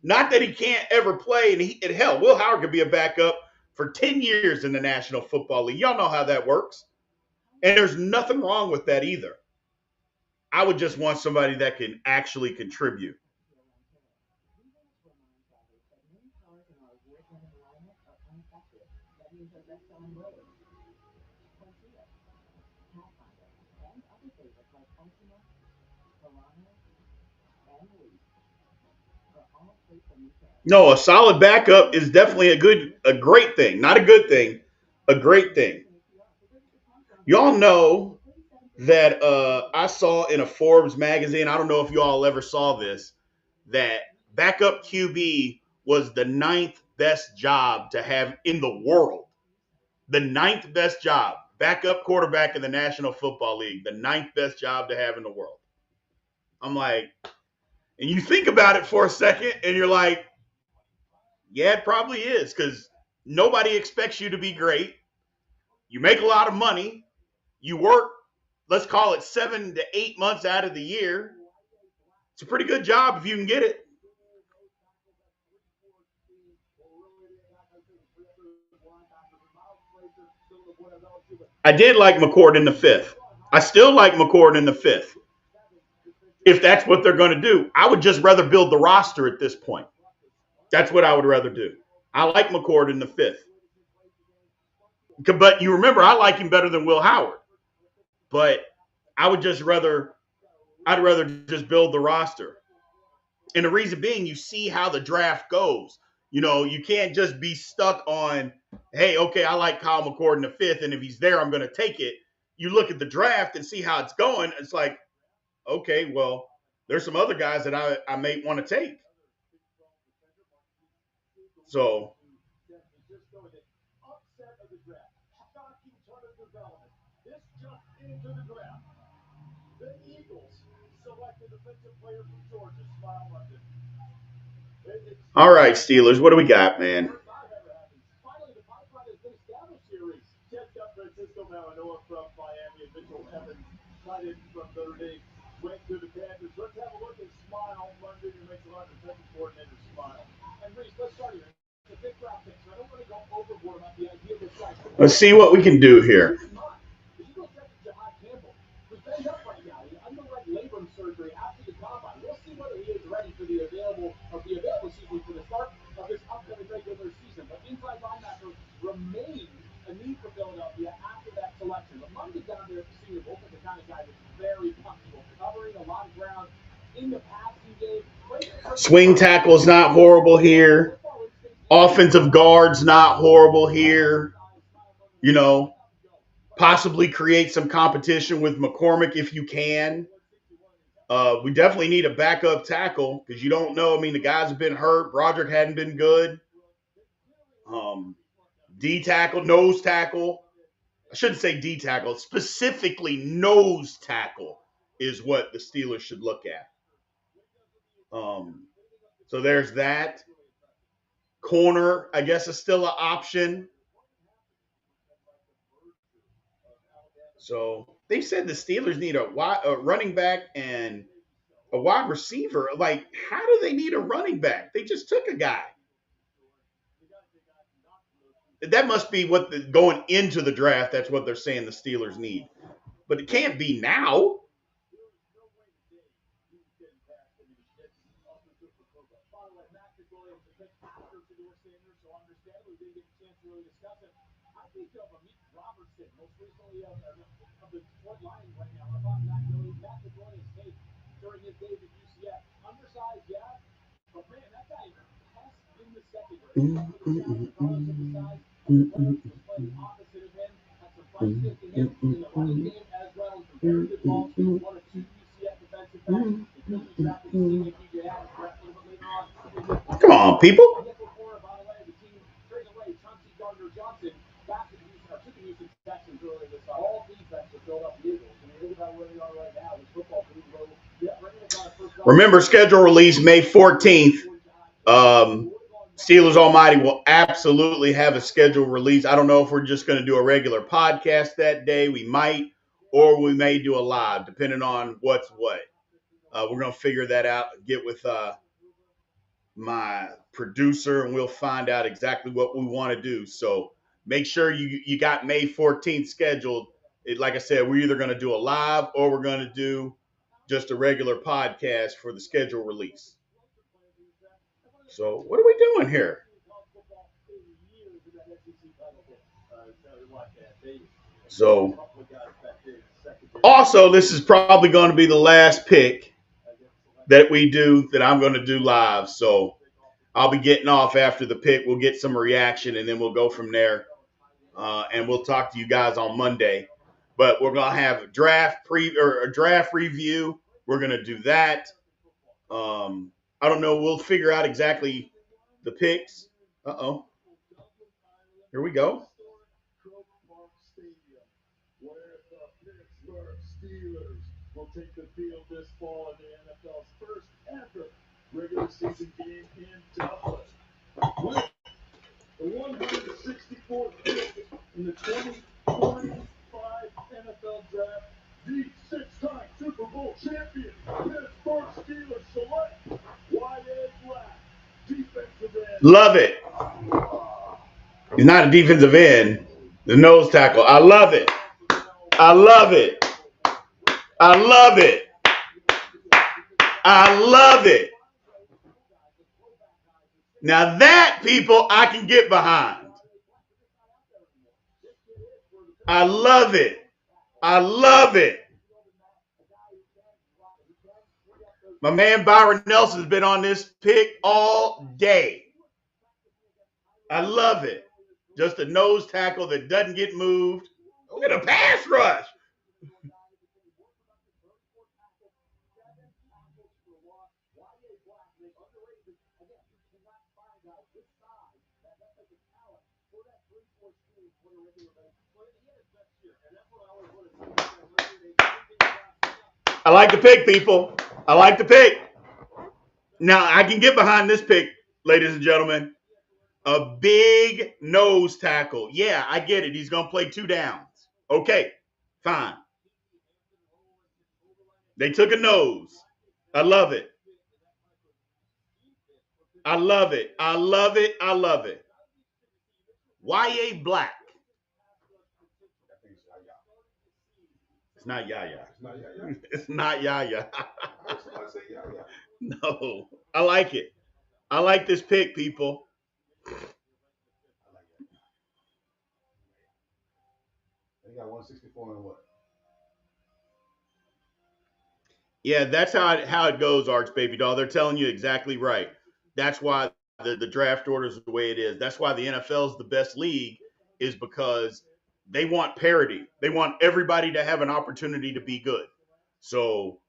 Not that he can't ever play, and hell, Will Howard could be a backup for 10 years in the National Football League. Y'all know how that works. And there's nothing wrong with that either. I would just want somebody that can actually contribute. No, a solid backup is definitely a great thing. Not a good thing, a great thing. Y'all know that I saw in a Forbes magazine, I don't know if you all ever saw this, that backup QB was the 9th best job to have in the world. The 9th best job. Backup quarterback in the National Football League. The 9th best job to have in the world. I'm like, and you think about it for a second and you're like, yeah, it probably is because nobody expects you to be great. You make a lot of money. You work, let's call it 7 to 8 months out of the year. It's a pretty good job if you can get it. I did like McCord in the 5th. I still like McCord in the 5th. If that's what they're going to do, I would just rather build the roster at this point. That's what I would rather do. I like McCord in the 5th. But you remember, I like him better than Will Howard. But I'd rather just build the roster. And the reason being, you see how the draft goes. You can't just be stuck on, hey, okay, I like Kyle McCord in the 5th, and if he's there, I'm going to take it. You look at the draft and see how it's going. It's like, okay, well, there's some other guys that I may want to take. So, the Eagles selected defensive player from Georgia, Smile London. All right, Steelers, what do we got, man? Finally, the pipeline has been established series. Checked up Francisco Malanoa from Miami and Mitchell Evans, tight end from Notre Dame, went to the Panthers. Let's have a look at Smile London, who makes a lot of defensive coordinator Smile. And Reese, let's start here. It's a big draft pick, so I don't want to go overboard about the idea of this guy. Let's see what we can do here. Surgery after the combine. We'll see whether he is ready for the available season for the start of this upcoming regular season. But inside linebacker remains a need for Philadelphia after that selection. But London down there at the Senior Bowl is the kind of guy that's very comfortable covering a lot of ground in the passing game. Swing tackle's not horrible here. Offensive guard's not horrible here. Possibly create some competition with McCormick if you can. We definitely need a backup tackle because you don't know. I mean, the guys have been hurt. Broderick hadn't been good. D tackle, nose tackle. I shouldn't say D tackle. Specifically, nose tackle is what the Steelers should look at. So there's that. Corner, I guess, is still an option. So they said the Steelers need a running back and a wide receiver. Like, how do they need a running back? They just took a guy. That must be what going into the draft, that's what they're saying the Steelers need. But it can't be now. During his days at UCF, undersized, yeah, but man, that guy is a pest in the secondary. Was playing opposite of him, had some fight sticking him in the running game as well as very good ball skills. One of two UCF defensive backs. Come on, people. Remember, schedule release May 14th. Steelers Almighty will absolutely have a schedule release. I don't know if we're just going to do a regular podcast that day. We might, or we may do a live, depending on what's what. We're going to figure that out, get with my producer, and we'll find out exactly what we want to do. So make sure you got May 14th scheduled. Like I said, we're either going to do a live or we're going to do just a regular podcast for the schedule release. So what are we doing here? So also, this is probably going to be the last pick that we do that I'm going to do live. So I'll be getting off after the pick. We'll get some reaction and then we'll go from there. And we'll talk to you guys on Monday. But we're going to have a draft review. We're going to do that. I don't know. We'll figure out exactly the picks. Uh-oh. Here we go. Where the Pittsburgh Steelers will take the field this fall in the NFL's first ever regular season game in Dublin. With the 164th pick in the 2025 NFL Draft, the six-time Super Bowl champion Pittsburgh Steelers select wide edge left defensive end. Love it. He's not a defensive end. The nose tackle. I love it. I love it. I love it. I love it. Now that, people, I can get behind. I love it. I love it. My man Byron Nelson's been on this pick all day. I love it. Just a nose tackle that doesn't get moved. Look at a pass rush. I like the pick, people. I like the pick. Now, I can get behind this pick, ladies and gentlemen. A big nose tackle. Yeah, I get it. He's going to play 2 downs. Okay, fine. They took a nose. I love it. I love it. I love it. I love it. Y.A. Black. It's not Yaya. It's not Yaya. No, I like it. I like this pick, people. They got 164 and what? Yeah, that's how it goes, Arch Baby Doll. They're telling you exactly right. That's why the draft order is the way it is. That's why the NFL is the best league, is because they want parity. They want everybody to have an opportunity to be good. So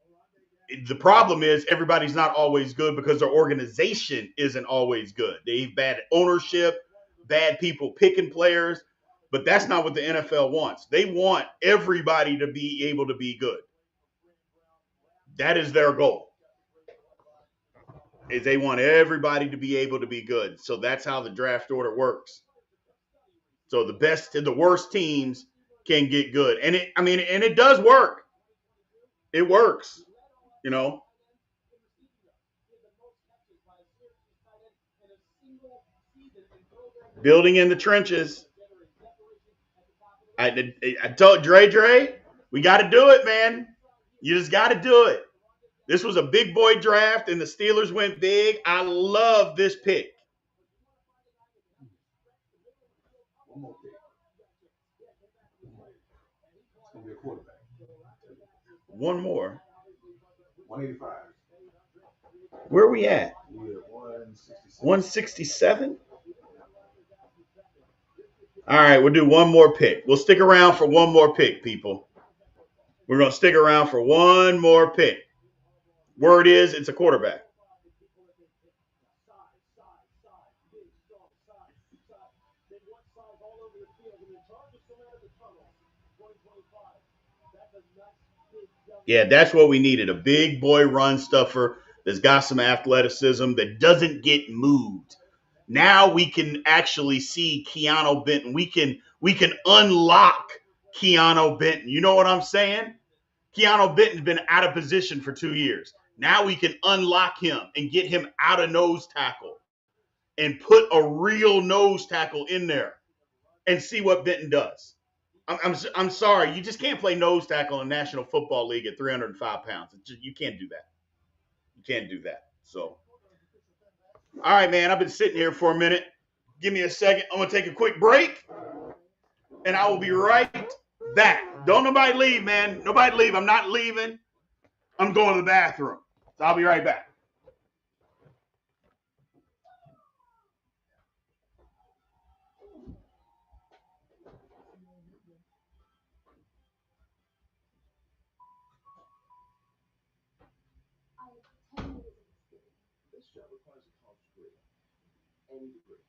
the problem is everybody's not always good because their organization isn't always good. They have bad ownership, bad people picking players, but that's not what the NFL wants. They want everybody to be able to be good. That is their goal. Is they want everybody to be able to be good. So that's how the draft order works. So the best and the worst teams can get good. And it does work. It works, you know. Building in the trenches. I told Dre, we got to do it, man. You just got to do it. This was a big boy draft, and the Steelers went big. I love this pick. One more pick. It's going to be a quarterback. One more. 185. Where are we at? We're at 166. 167? All right, we'll do one more pick. We'll stick around for one more pick, people. We're going to stick around for one more pick. Word is, it's a quarterback. Yeah, that's what we needed. A big boy run stuffer that's got some athleticism that doesn't get moved. Now we can actually see Keanu Benton. We can unlock Keanu Benton. You know what I'm saying? Keanu Benton's been out of position for 2 years. Now we can unlock him and get him out of nose tackle and put a real nose tackle in there and see what Benton does. I'm sorry, you just can't play nose tackle in the National Football League at 305 pounds. You can't do that. You can't do that. So, all right, man, I've been sitting here for a minute. Give me a second. I'm going to take a quick break, and I will be right back. Don't nobody leave, man. Nobody leave. I'm not leaving. I'm going to the bathroom. So I'll be right back. This job requires a college degree. Any degree.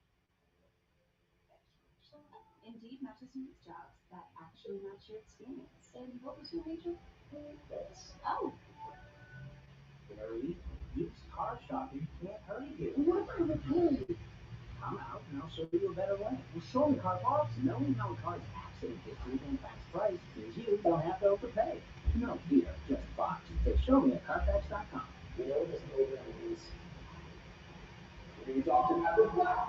Indeed matches youth jobs that actually match your experience. And what was your major? That's. Oh. Very used car shopping can't hurt you. What are the pain? Come out and I'll show you a better way. Well, show me car parts. Knowing how a car's accident history and fast price means you don't have to overpay. No fear, just box and say show me at Carfax.com. You know this program is. We're talking about the black.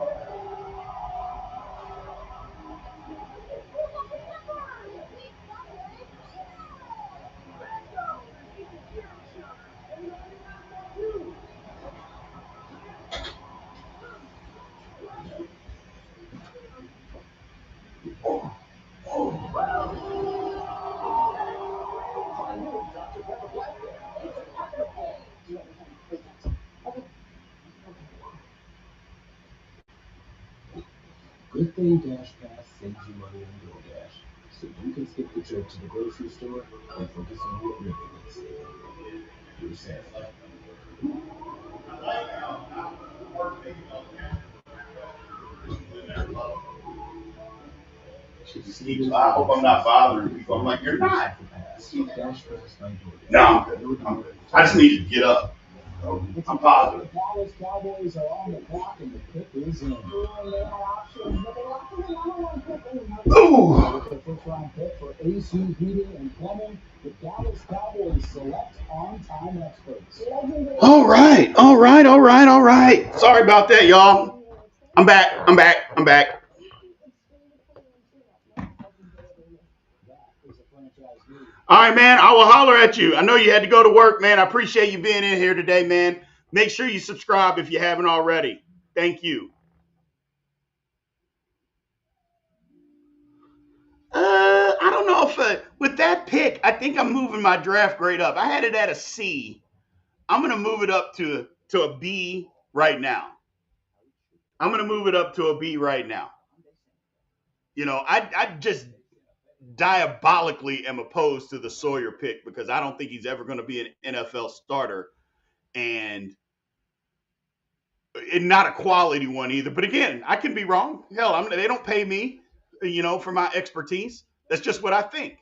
Birthday Dash Pass saves you money on DoorDash, so you can skip the trip to the grocery store and focus on what really needs to your Santa. I hope I'm not bothering people. I'm like, you're not. No, I'm good. I just need to get up. I'm positive. The Dallas Cowboys are on the clock and the pick is in. They had options, but they locked in the number one pick in Ooh. With the first-round pick for AC Heating and Plumbing, the Dallas Cowboys select on-time experts. All right. Sorry about that, y'all. I'm back. All right, man. I will holler at you. I know you had to go to work, man. I appreciate you being in here today, man. Make sure you subscribe if you haven't already. Thank you. I don't know if with that pick, I think I'm moving my draft grade up. I had it at a C. I'm gonna move it up to a B right now. You know, I just diabolically am opposed to the Sawyer pick because I don't think he's ever going to be an NFL starter, and not a quality one either. But again, I can be wrong. Hell, they don't pay me, for my expertise. That's just what I think.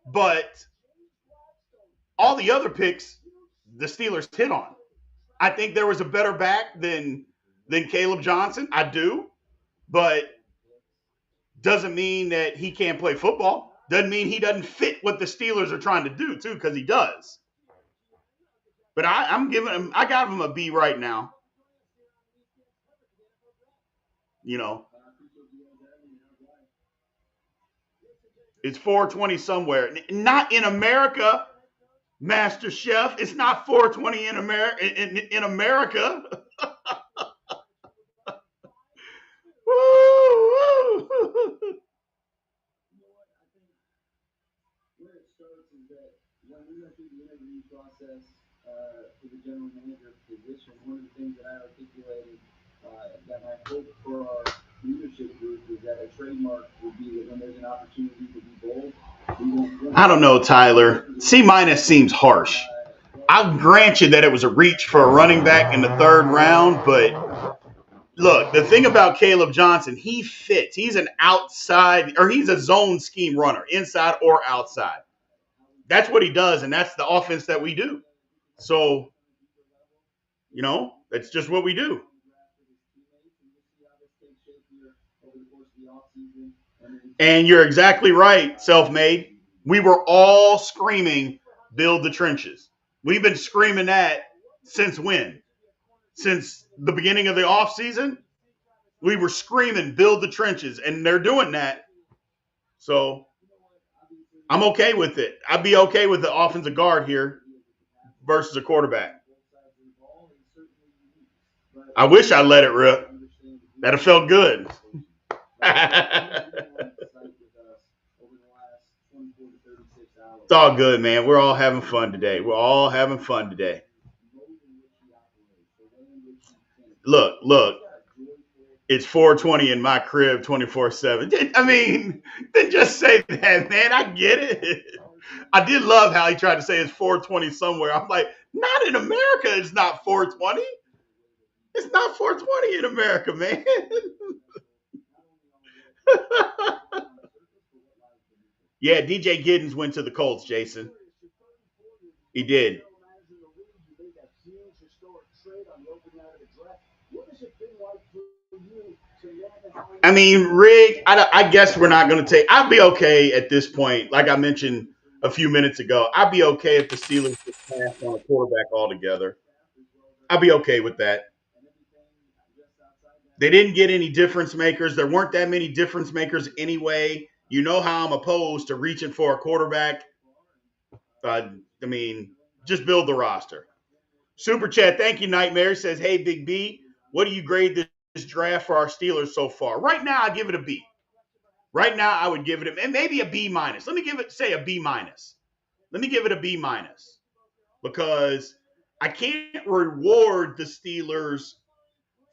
But all the other picks, the Steelers hit on. I think there was a better back than Caleb Johnson. I do, but doesn't mean that he can't play football. Doesn't mean he doesn't fit what the Steelers are trying to do too, because he does. But I got him a B right now. It's 420 somewhere. Not in America, Master Chef. It's not 420 in America. In America. Woo! Where it starts is that when we went through the interview process for the general manager position, one of the things that I articulated that my hope for our leadership group is that a trademark would be that when there's an opportunity to be bold, I don't know, Tyler. C minus seems harsh. I'll grant you that it was a reach for a running back in the third round, but look, the thing about Caleb Johnson, he fits. He's an outside, or he's a zone scheme runner, inside or outside. That's what he does, and that's the offense that we do. So, that's just what we do. And you're exactly right, self-made. We were all screaming, build the trenches. We've been screaming that since when? Since the beginning of the offseason? We were screaming, build the trenches, and they're doing that. So I'm okay with it. I'd be okay with the offensive guard here versus a quarterback. I wish I let it rip. That'd have felt good. It's all good, man. We're all having fun today. Look. It's 420 in my crib 24/7. I mean, then just say that, man. I get it. I did love how he tried to say it's 420 somewhere. I'm like, not in America. It's not 420. It's not 420 in America, man. Yeah, DJ Giddens went to the Colts, Jason. He did. I mean, Rig, I guess we're not going to take. I'd be okay at this point. Like I mentioned a few minutes ago, I'd be okay if the Steelers just passed on a quarterback altogether. I'd be okay with that. They didn't get any difference makers. There weren't that many difference makers anyway. You know how I'm opposed to reaching for a quarterback. I mean, just build the roster. Super Chat, thank you, Nightmare. Says, hey, Big B, what do you grade this draft for our Steelers so far? Right now, I give it a B. Right now, I would give it and maybe a B minus. Let me say a B minus. Let me give it a B minus because I can't reward the Steelers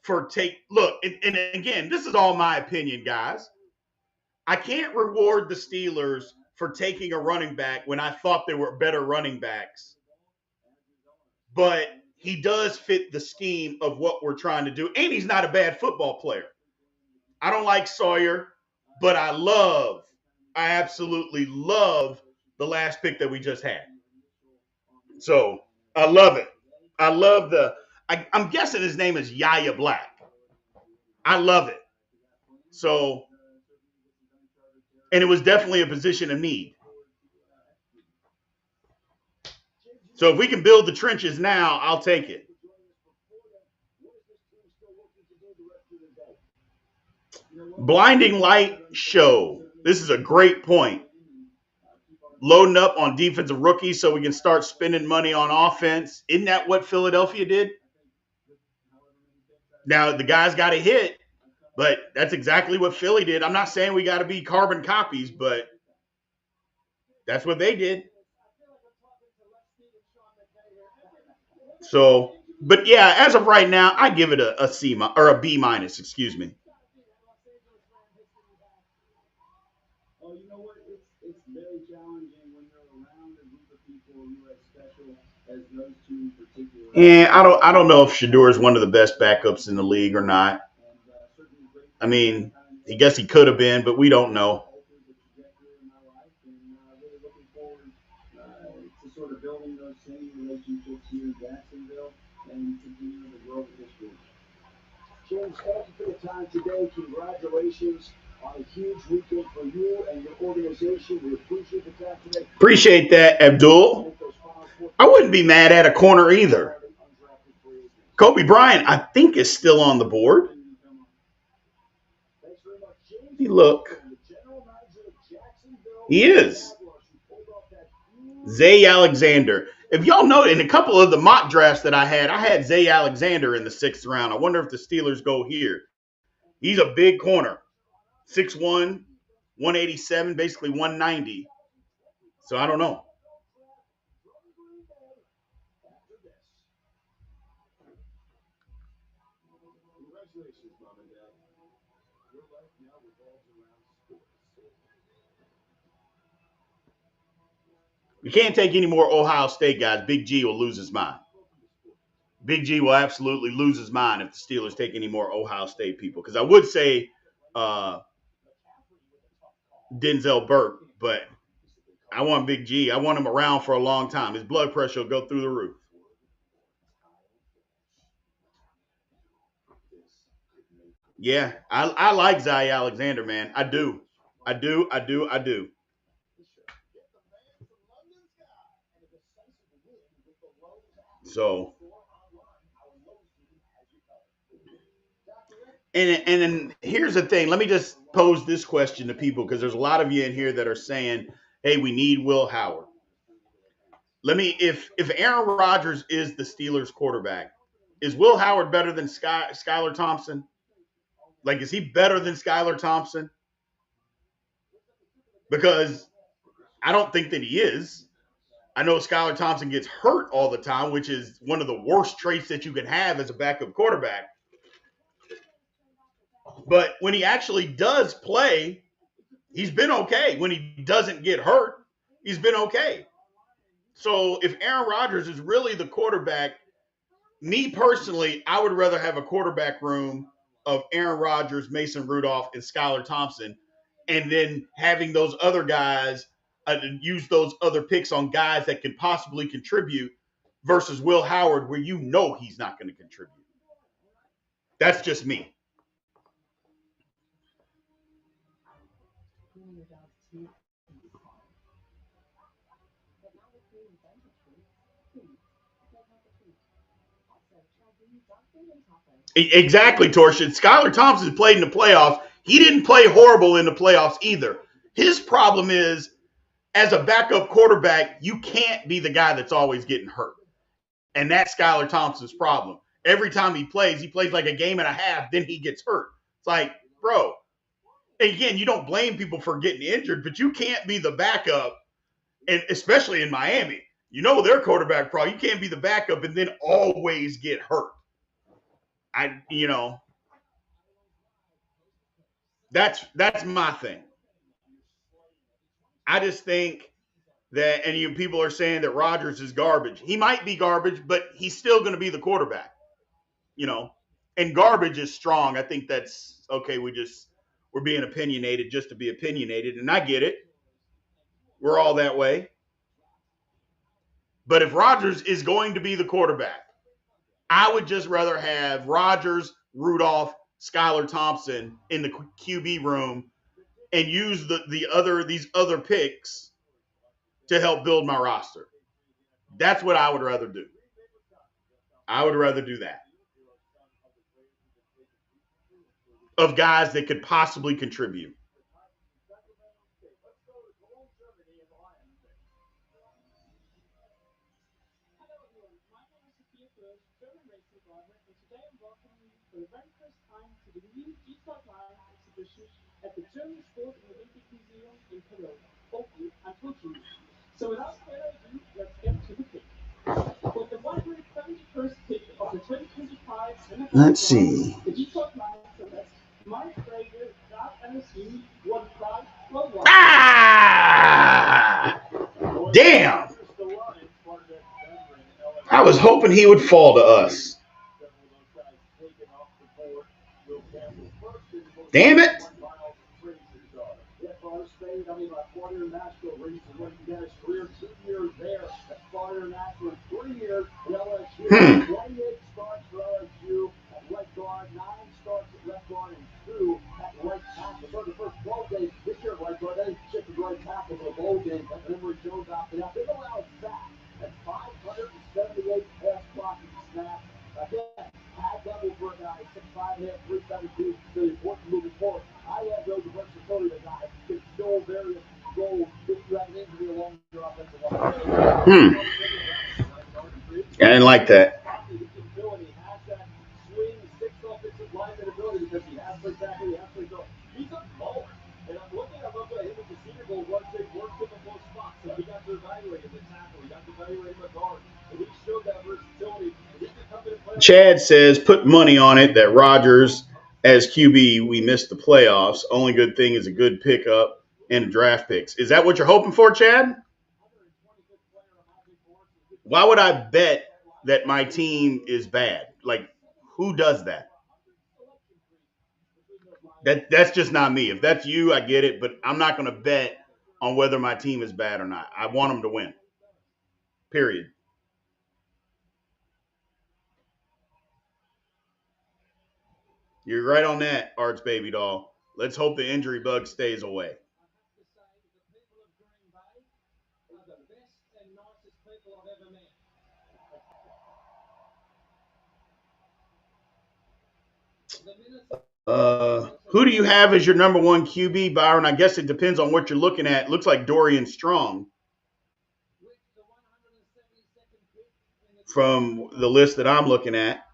and again, this is all my opinion, guys. I can't reward the Steelers for taking a running back when I thought there were better running backs. But he does fit the scheme of what we're trying to do. And he's not a bad football player. I don't like Sawyer, but I absolutely love the last pick that we just had. So I love it. I love I'm guessing his name is Yaya Black. I love it. So, and it was definitely a position of need. So if we can build the trenches now, I'll take it. Blinding light show. This is a great point. Loading up on defensive rookies so we can start spending money on offense. Isn't that what Philadelphia did? Now, the guys got a hit, but that's exactly what Philly did. I'm not saying we got to be carbon copies, but that's what they did. So, but yeah, as of right now, I give it a C or a B minus, excuse me. Oh, you know what? It's very challenging when you're around a group of people who are as special as those two particular. Yeah, I don't know if Shador is one of the best backups in the league or not. I mean, I guess he could have been, but we don't know. To sort of building those same relationships here in Jacksonville and continuing to grow with this group. James, thank you for the time today. Congratulations on a huge weekend for you and your organization. We appreciate the time today. Appreciate that, Abdul. I wouldn't be mad at a corner either. Kobe Bryant, I think, is still on the board. Look. He is. Zay Alexander. If y'all know, in a couple of the mock drafts that I had Zay Alexander in the 6th round. I wonder if the Steelers go here. He's a big corner. 6'1", 187, basically 190. So I don't know. Congratulations, Mom and Dad. Your life now revolves around sports. We can't take any more Ohio State guys. Big G will lose his mind. Big G will absolutely lose his mind if the Steelers take any more Ohio State people. Because I would say Denzel Burke, but I want Big G. I want him around for a long time. His blood pressure will go through the roof. Yeah, I like Zay Alexander, man. I do. So, and then here's the thing. Let me just pose this question to people because there's a lot of you in here that are saying, "Hey, we need Will Howard." If Aaron Rodgers is the Steelers quarterback, is Will Howard better than Skylar Thompson? Like, is he better than Skylar Thompson? Because I don't think that he is. I know Skylar Thompson gets hurt all the time, which is one of the worst traits that you can have as a backup quarterback. But when he actually does play, he's been okay. When he doesn't get hurt, he's been okay. So if Aaron Rodgers is really the quarterback, me personally, I would rather have a quarterback room of Aaron Rodgers, Mason Rudolph, and Skylar Thompson, and then having those other guys use those other picks on guys that can possibly contribute versus Will Howard, where you know he's not going to contribute. That's just me. Exactly, Torsion. Skylar Thompson played in the playoffs. He didn't play horrible in the playoffs either. His problem is, as a backup quarterback, you can't be the guy that's always getting hurt. And that's Skylar Thompson's problem. Every time he plays like a game and a half, then he gets hurt. It's like, bro, again, you don't blame people for getting injured, but you can't be the backup, and especially in Miami. You know their quarterback problem. You can't be the backup and then always get hurt. that's my thing. I just think that, and people are saying that Rodgers is garbage. He might be garbage, but he's still going to be the quarterback. You know, and garbage is strong. I think that's okay. We're being opinionated just to be opinionated, and I get it. We're all that way. But if Rodgers is going to be the quarterback, I would just rather have Rodgers, Rudolph, Skylar Thompson in the QB room and use these other picks to help build my roster. That's what I would rather do. I would rather do that. Of guys that could possibly contribute. For the very first time to the new G-Spot Live exhibition at the German Sport and Olympic Museum in Cologne, open until June. So without further ado, let's get to the pick. For the 171st pick of the 2025 NFL Let's see. The G-Spot Live select Mike Frager, Doug LSU, 1-5-1-1. Ah! Damn! I was hoping he would fall to us. Damn it! I didn't like that. Chad says, put money on it that Rodgers as QB, we missed the playoffs. Only good thing is a good pickup and draft picks. Is that what you're hoping for, Chad? Why would I bet that my team is bad? Like, who does that? That's just not me. If that's you, I get it, but I'm not going to bet on whether my team is bad or not. I want them to win. Period. You're right on that, Arts Baby Doll. Let's hope the injury bug stays away. Who do you have as your number one QB, Byron? I guess it depends on what you're looking at. Looks like Dorian Strong from the list that I'm looking at.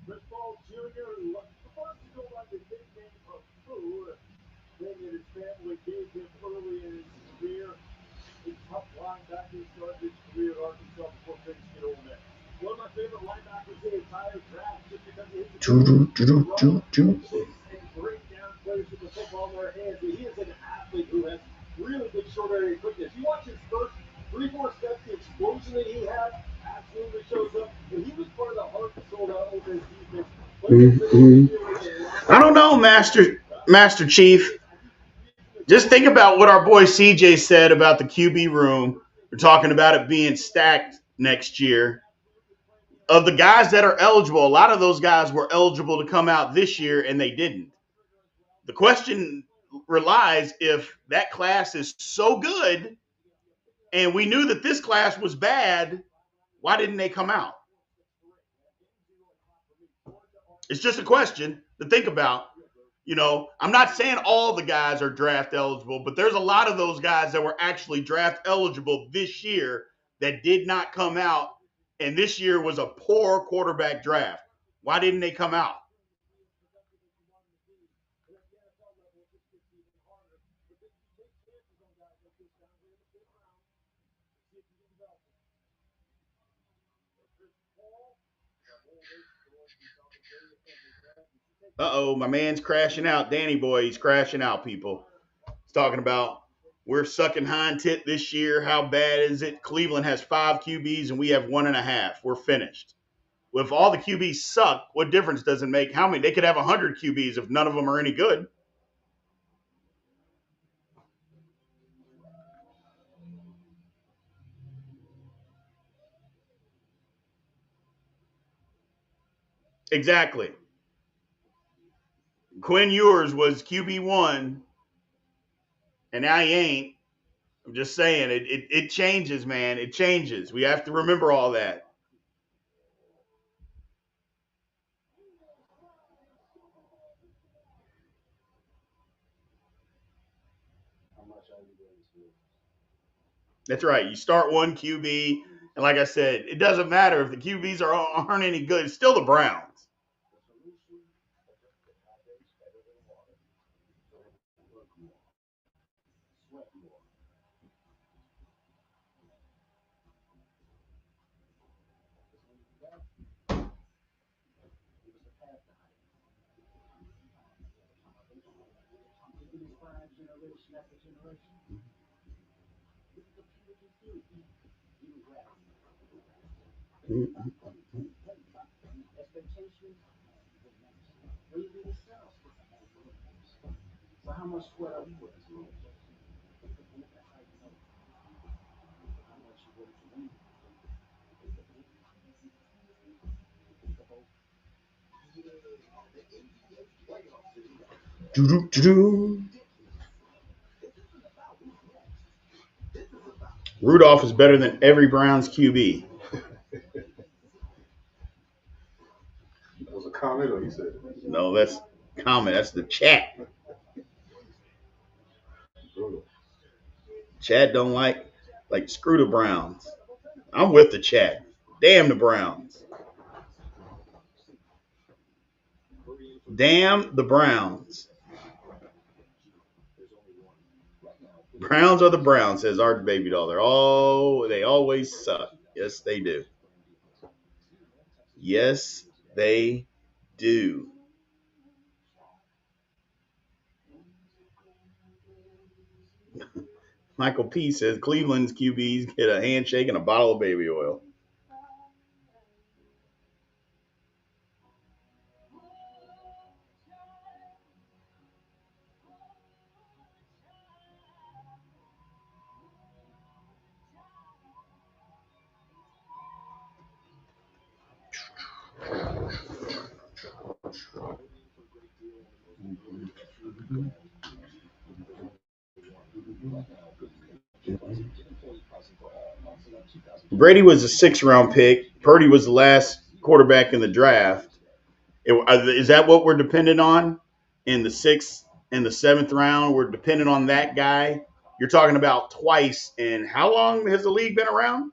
Chris Paul Jr. supposed to go by the nickname of Pooh, thing that his family gave him early in his career. A tough linebacker started his career at Arkansas before finishing at Ole Miss. One of my favorite linebackers in the entire draft just because of his ability to chase and break down players with the football in their hands. He is an athlete who has really good short area quickness. You watch his first 3-4 steps, the explosion that he had absolutely shows up. And he was part of the heart and soul of Ole Miss defense. I don't know, Master Chief. Just think about what our boy CJ said about the QB room. We're talking about it being stacked next year. Of the guys that are eligible, a lot of those guys were eligible to come out this year, and they didn't. The question relies if that class is so good, and we knew that this class was bad, why didn't they come out? It's just a question to think about. You know, I'm not saying all the guys are draft eligible, but there's a lot of those guys that were actually draft eligible this year that did not come out. And this year was a poor quarterback draft. Why didn't they come out? Uh-oh, my man's crashing out. Danny boy, he's crashing out, people. He's talking about we're sucking hind tit this year. How bad is it? Cleveland has 5 QBs and we have 1.5. We're finished. Well, if all the QBs suck, what difference does it make? How many? They could have 100 QBs if none of them are any good. Exactly. Quinn Ewers was QB1, and now he ain't. I'm just saying, it changes, man. It changes. We have to remember all that. That's right. You start one QB, and like I said, it doesn't matter if the QBs aren't any good. It's still the Browns. Rudolph is better than every Browns QB. That was a comment, or you said it? No, that's comment. That's the chat. Chad don't like screw the Browns. I'm with the chat. Damn the Browns. Damn the Browns. Browns are the Browns, says Art Baby Doll. They always suck. Yes, they do. Yes, they do. Michael P says Cleveland's QBs get a handshake and a bottle of baby oil. Brady was a 6th-round pick. Purdy was the last quarterback in the draft. Is that what we're dependent on in the 6th and the 7th round? We're dependent on that guy. You're talking about twice. And how long has the league been around?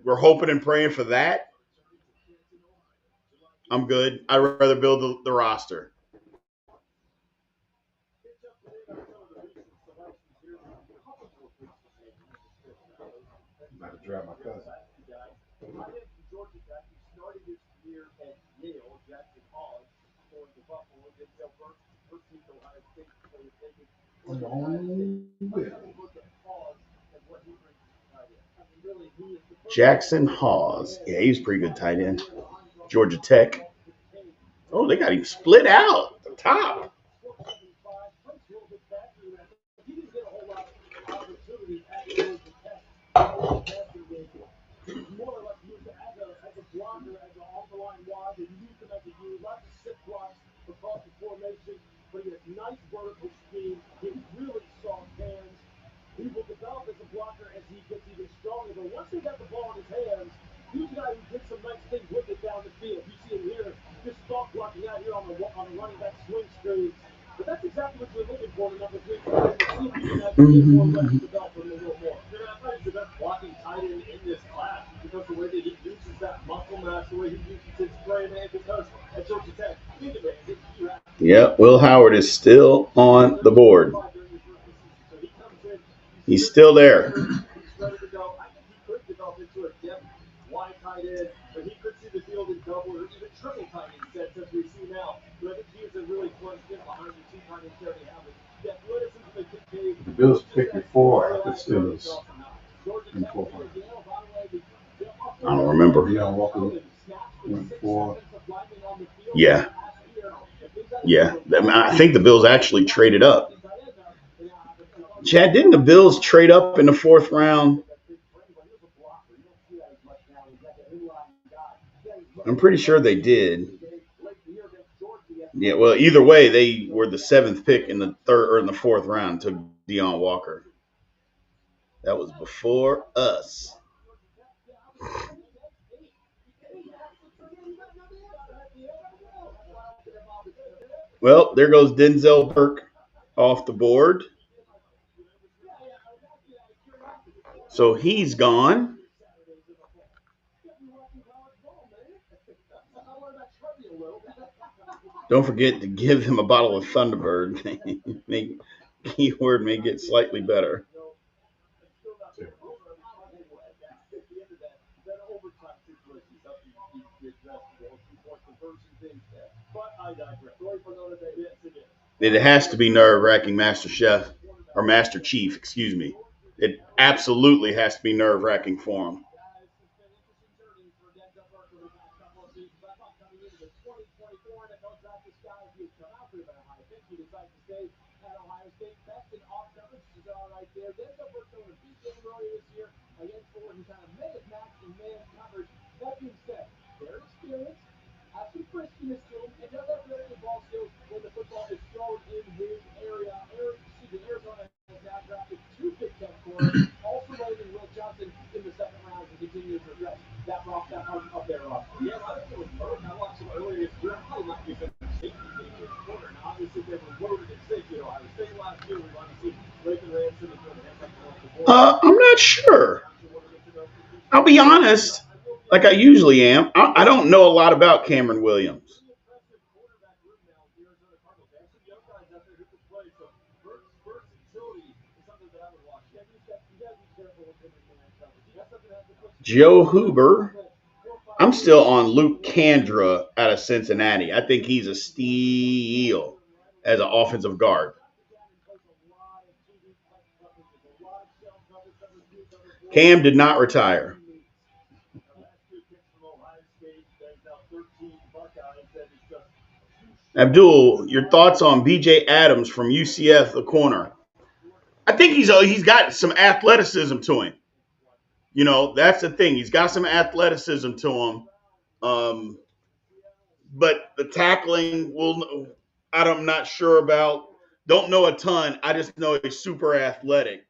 We're hoping and praying for that. I'm good. I'd rather build the roster. I'm about to drive my cousin. Jackson Hawes. Yeah, he was pretty good tight end. Georgia Tech. Oh, they got him split out at the top. Yeah, Will Howard is still on the board. He's still there. tight end, but he could see the field in double or even triple tight end sets as we see now. But I think he is really plunged in behind the two tight ends they already have. The athleticism that Kincaid. The Bills picked before after Steelers in the fourth round. I don't remember. Deion Walker went for. Yeah. Yeah. I think the Bills actually traded up. Chad, didn't the Bills trade up in the fourth round? I'm pretty sure they did. Yeah, well, either way, they were the seventh pick in the third or in the fourth round. Took Deion Walker. That was before us. Well, there goes Denzel Burke off the board. So he's gone. Don't forget to give him a bottle of Thunderbird. Keyword may get slightly better. It has to be nerve-wracking, Master Chef, or Master Chief, excuse me. It absolutely has to be nerve-wracking for him. I'm not sure. I'll be honest, like I usually am. I don't know a lot about Cameron Williams. Joe Huber. I'm still on Luke Kandra out of Cincinnati. I think he's a steal as an offensive guard. Cam did not retire. Abdul, your thoughts on BJ Adams from UCF, the corner? I think he's got some athleticism to him. You know, that's the thing. He's got some athleticism to him. But the tackling, I'm not sure about. Don't know a ton. I just know he's super athletic.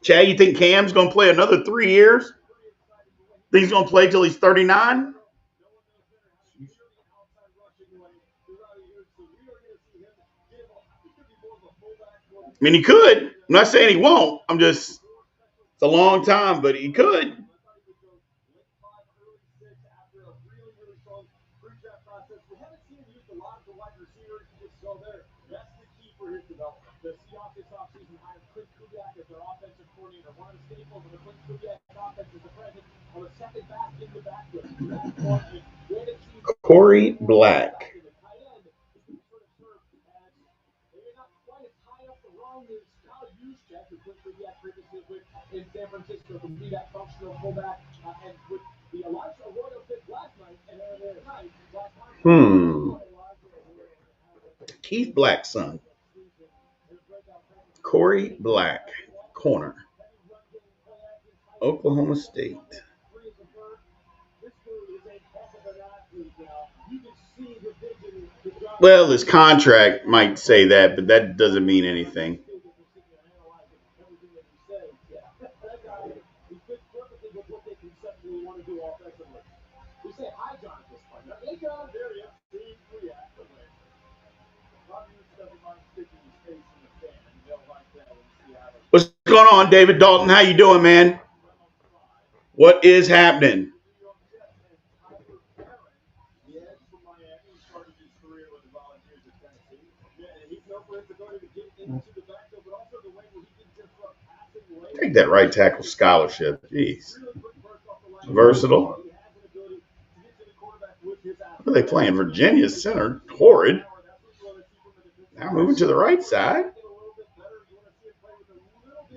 Chad, you think Cam's going to play another 3 years? Think he's going to play till he's 39? I mean, he could. I'm not saying he won't. It's a long time, but he could. Corey Black. Keith Black's son. Corey Black, corner. Oklahoma State. Well, his contract might say that, but that doesn't mean anything. What's going on, David Dalton? How you doing, man? What is happening? Take that right tackle scholarship. Jeez. Versatile. What are they playing? Virginia center. Horrid. Now moving to the right side.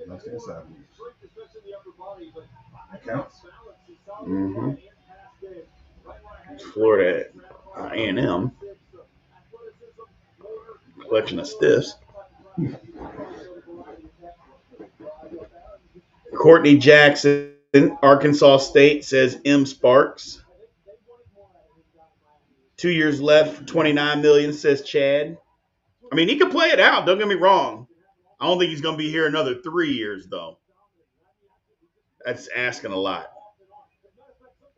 Left hand side. That counts. Mm-hmm. Florida A&M. Collection of stiffs. Courtney Jackson, Arkansas State, says M. Sparks. 2 years left, $29 million, says Chad. I mean, he can play it out. Don't get me wrong. I don't think he's going to be here another 3 years, though. That's asking a lot.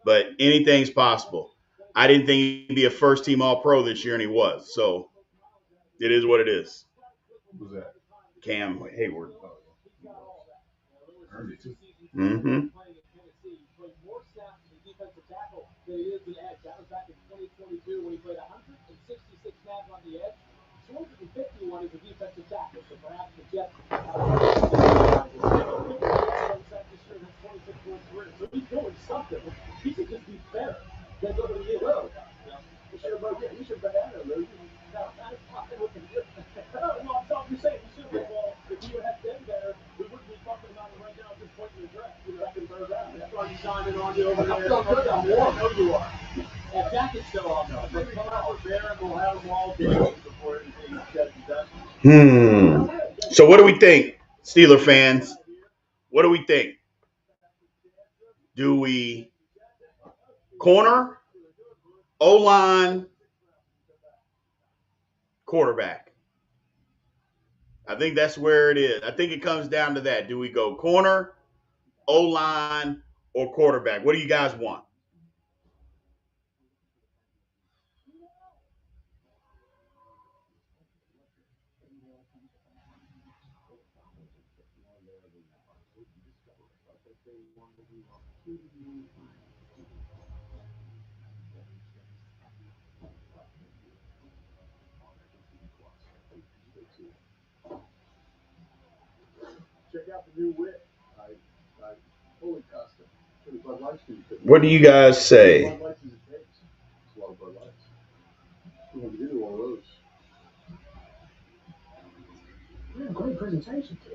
But anything's possible. I didn't think he'd be a first-team All-Pro this year, and he was. So it is what it is. Who's that? Cam Hayward. Earned it too. Mm-hmm. So what do we think, Steeler fans? What do we think? Do we corner, O-line, quarterback? I think that's where it is. I think it comes down to that. Do we go corner, O-line, or quarterback? What do you guys want? Check out the new whip. I fully custom. Bud Light's gonna fit. What do you guys say? Bud Light's is a taste. It's a lot of Bud Lights. We're gonna do one of those. Yeah, great presentation, Tim.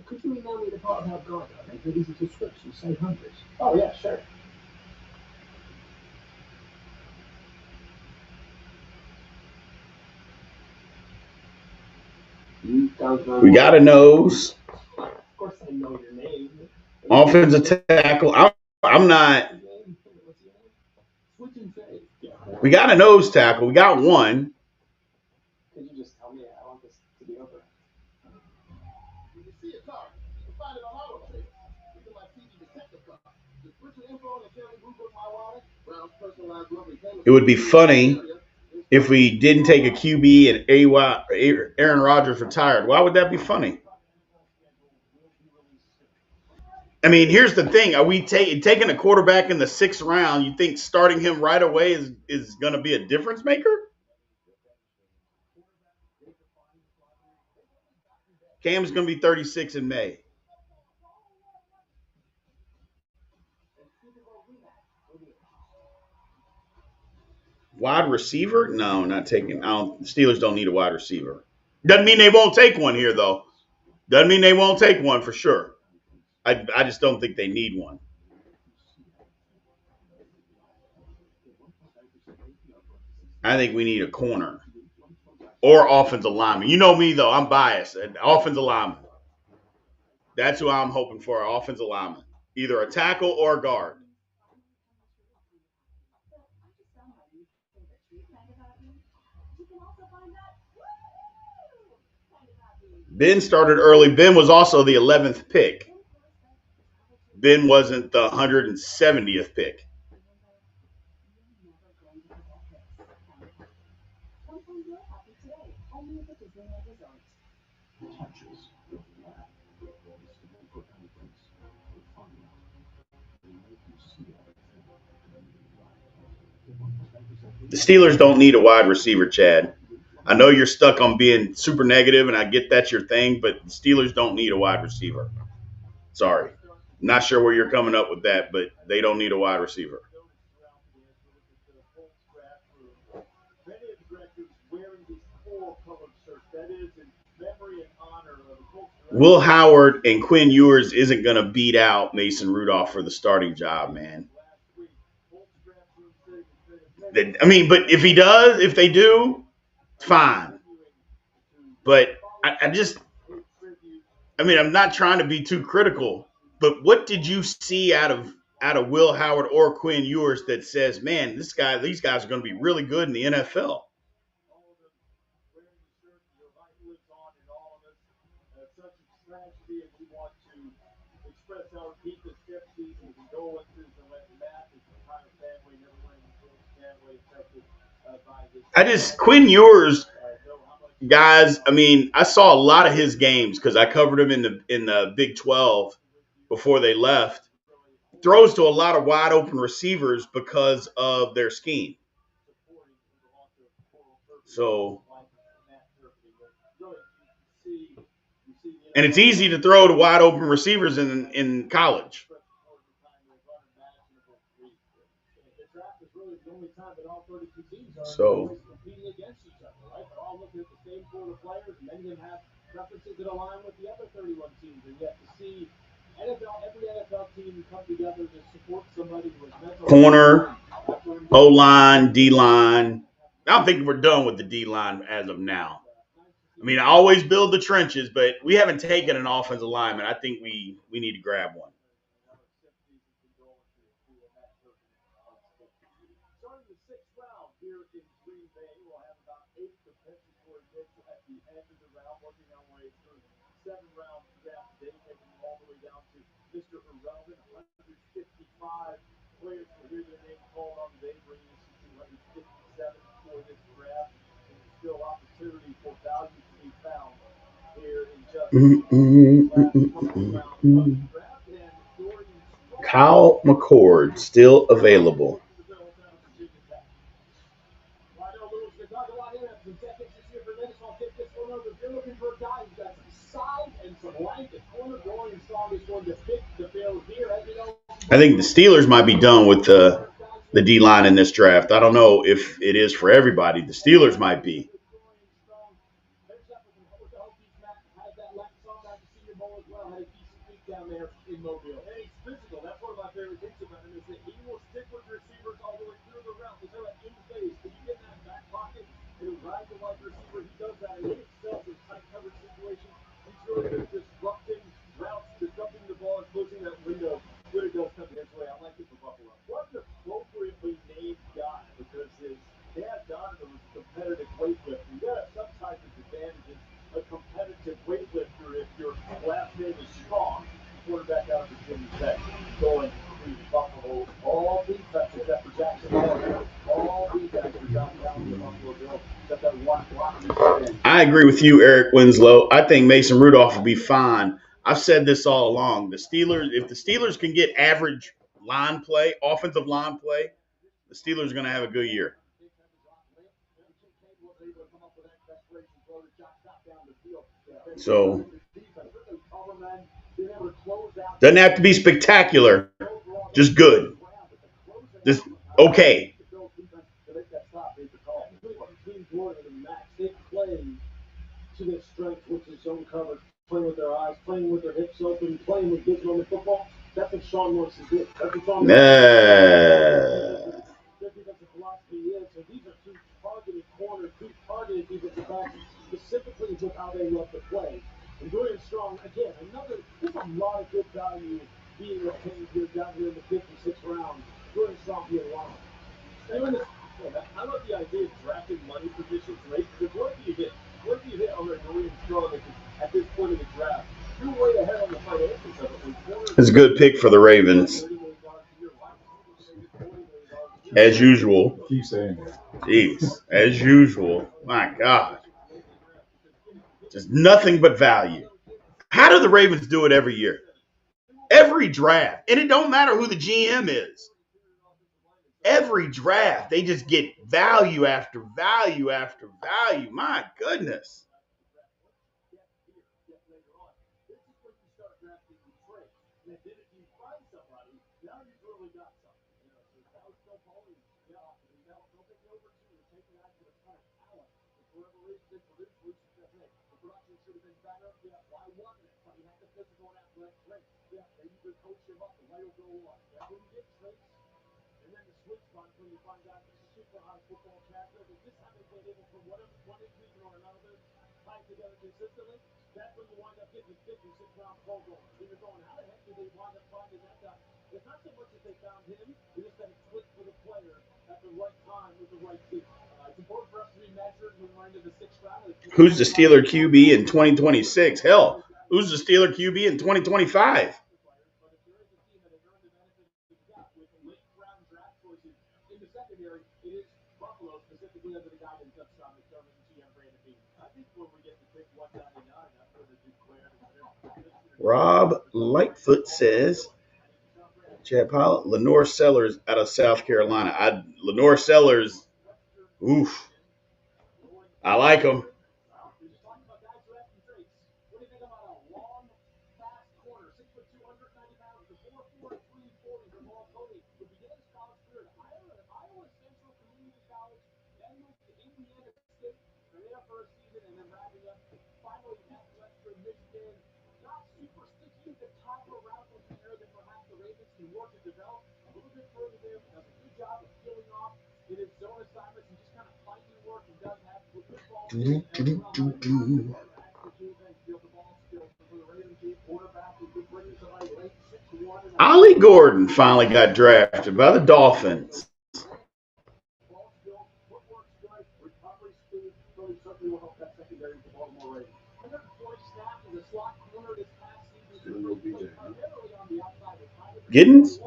Could you email me the part about Gardner? Make it easy to switch and save hundreds. Oh, yeah, sure. We got a nose. Of course I know your name. Offensive tackle. I'm not. Switch and save. Yeah. We got a nose tackle. We got one. Could you just tell me I want this to be over? You can see a car. You can find it on auto sales. You can like TV detective car. Just put your info on the Kelly Blue Book My Wallet. Brown's personalized monthly payment. It would be funny if we didn't take a QB and Aaron Rodgers retired. Why would that be funny? I mean, here's the thing. Are we taking a quarterback in the 6th round? You think starting him right away is going to be a difference maker? Cam's going to be 36 in May. Wide receiver? No, not taking. Steelers don't need a wide receiver. Doesn't mean they won't take one here, though. Doesn't mean they won't take one for sure. I just don't think they need one. I think we need a corner or offensive lineman. You know me, though. I'm biased. An offensive lineman. That's who I'm hoping for, an offensive lineman. Either a tackle or a guard. Ben started early. Ben was also the 11th pick. Ben wasn't the 170th pick. The Steelers don't need a wide receiver, Chad. I know you're stuck on being super negative, and I get that's your thing, but the Steelers don't need a wide receiver. Sorry. Not sure where you're coming up with that, but they don't need a wide receiver. Many of the directors wearing these full colored shirts. That is in memory and honor of the Colts Will director Howard and Quinn Ewers isn't going to beat out Mason Rudolph for the starting job, man. last week. Colts draft room said I mean, but if he does, if they do, fine. But I just, I mean, I'm not trying to be too critical, but what did you see out of Will Howard or Quinn Ewers that says, man, these guys are going to be really good in the NFL? all of them wearing the shirt your life lives on in all of us. Such a tragedy, and we want to express our deepest sympathies and condolences and let Matt and his entire family and everyone in the Colts family affected by this. Quinn Ewers, Know how much guys. I mean, I saw a lot of his games because I covered him in the Big 12 before they left. Throws to a lot of wide open receivers because of their scheme. supporting the launch of Coral Turkey So, like Matt Turkey. But really, you see the and it's NFL easy to throw to wide open receivers in college. stretch towards the time of unimaginable grief. The draft is really the only time that all 32 teams are So, always competing against each other, right? They're all looking at the same pool of players, and many of them have references that align with the other 31 teams. And yet to see every NFL team come together to support somebody who has mental corner, after O line, D line. I don't think we're done with the D line as of now. I mean, I always build the trenches, but we haven't taken an offensive lineman. I think we need to grab one. Starting the sixth round here in Green Bay, we'll have about 8 compensatory picks at the end of the round, working our way through 7 round draft day, taking them all the way down to Mr. Irrelevant. 155 players will hear their name called on the day, bringing us to 257 for this draft. And there's still opportunity for value to be found here in just the last couple of rounds of the draft. And Dorian Strong, Kyle McCord still available. the Bills out of Virginia Tech. Lionel Lewis can talk about him. Have some seconds this year for minutes. I'll take this one over. If you're looking for a guy who's got some size and some length at corner, Dorian Strong is going to fit the bill here. As you know, I think the Steelers might be done with the D line in this draft. I don't know if it is for everybody. The Steelers might be. down there in Mobile. And he's physical. That's one of my favorite things about him is that he will stick with receivers all the way through the route. He's about in phase. Can you get in that back pocket and ride the wide receiver? He does that, and he excels in tight coverage situations. He's really good at disrupting routes, disrupting the ball, and closing that window when it does come his way. I like it for Buffalo. What an appropriately named guy, because his dad Donovan was a competitive weightlifter. You got some type of advantages. A competitive weightlifter if your last name is Strong, quarterback out of Virginia Tech, going to Buffalo. All defense except for Jackson Hall. All defense for John Allen, the Buffalo Bills. Except that one block. I agree with you, Eric Winslow. I think Mason Rudolph will be fine. I've said this all along. If the Steelers can get average line play, offensive line play, the Steelers are going to have a good year. So, doesn't have to be spectacular, just good, just okay. They play to their strength, which is zone coverage, playing with their eyes, playing with their hips open, playing with good moment football. That's what Sean wants to do. That's what Sean wants to do. Their defensive philosophy is, so these are two targeted corners, two targeted defensive backs, specifically with how they love to play. And Dorian Strong, again, there's a lot of good value being obtained here down here in the 5th and 6th round. Dorian Strong being one of them. I love the idea of drafting money positions late, because what do you hit? What do you hit on a Dorian Strong at this point in the draft? You're way ahead on the financials of it. It's a good pick for the Ravens, as usual. Keep saying that. Jeez, as usual. My God, just nothing but value. How do the Ravens do it every year? Every draft, and it don't matter who the GM is. Every draft, they just get value after value after value. My goodness. And then the sweet spot when you find out it's a super high football champion. But this time they've been able, for whatever one reason or another, tie it together consistently. That's when you wind up getting a 5th or 6th round Pro Bowler. And you're going, how the heck did they wind up finding that guy? It's not so much that they found him, it's just that it clicked for the player at the right time with the right team. It's important for us to be measured when we're into the 6th round. Who's the Steeler QB in 2026? Hell, who's the Steeler QB in 2025? Rob Lightfoot says, Chad Pilot, Lenore Sellers out of South Carolina. Lenore Sellers, oof, I like him. Ollie Gordon finally got drafted by the Dolphins. Giddens?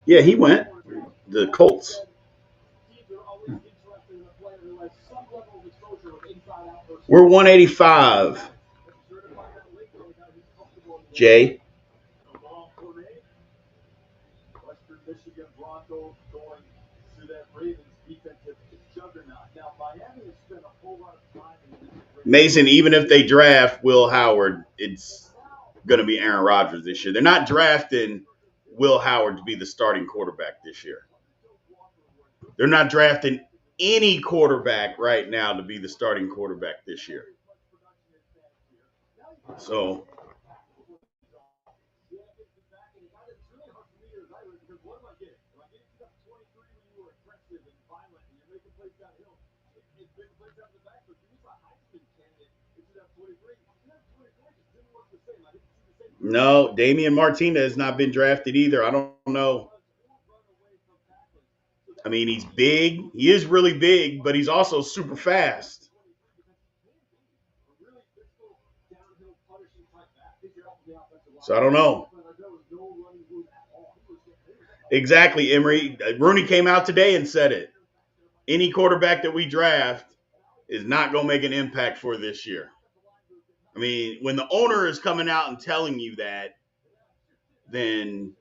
Yeah, he went. The Colts. We're 185. Jay. Western Michigan Broncos going to that Ravens defensive juggernaut. Now, Miami has spent a whole lot of time in this. Mason, even if they draft Will Howard, it's going to be Aaron Rodgers this year. They're not drafting Will Howard to be the starting quarterback this year. They're not drafting any quarterback right now to be the starting quarterback this year. So no, Damian Martinez has not been drafted either. I don't know. I mean, he's big. He is really big, but he's also super fast. So I don't know. Exactly, Emery. Rooney came out today and said it. Any quarterback that we draft is not going to make an impact for this year. I mean, when the owner is coming out and telling you that, then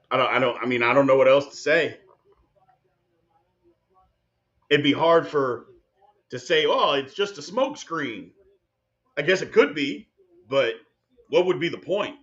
I don't know what else to say. It'd be hard to say, oh, it's just a smoke screen. I guess it could be, but what would be the point?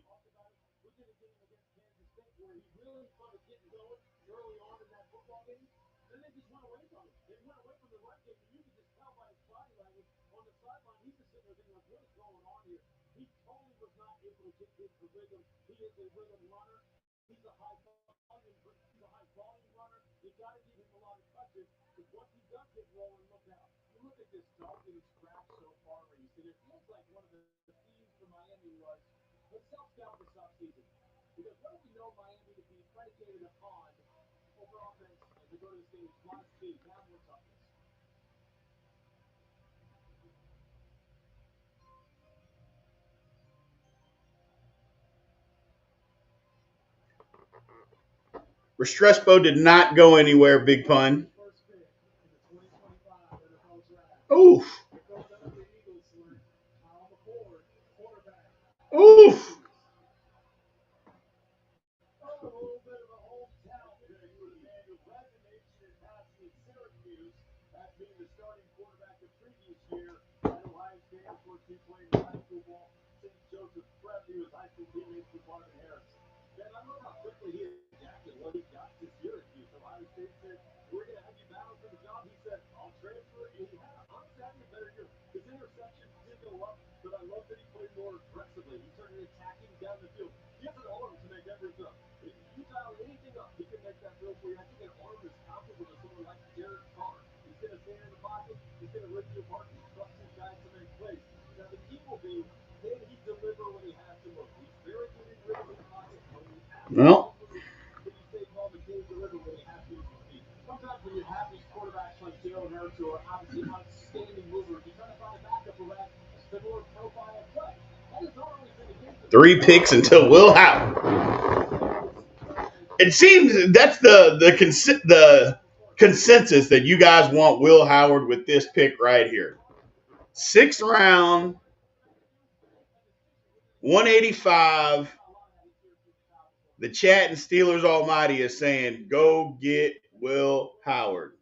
Restrepo did not go anywhere, Big Pun. Oof. Oof. Well, Sometimes when you have these quarterbacks like Jalen Hurts who are obviously outstanding movers, you try to find a backup who has a similar profile of play. That has not always been the case. 3 picks until Will Howard. It seems that's the consensus that you guys want Will Howard with this pick right here. 6th round, 185. The chat and Steelers Almighty is saying, go get Will Howard.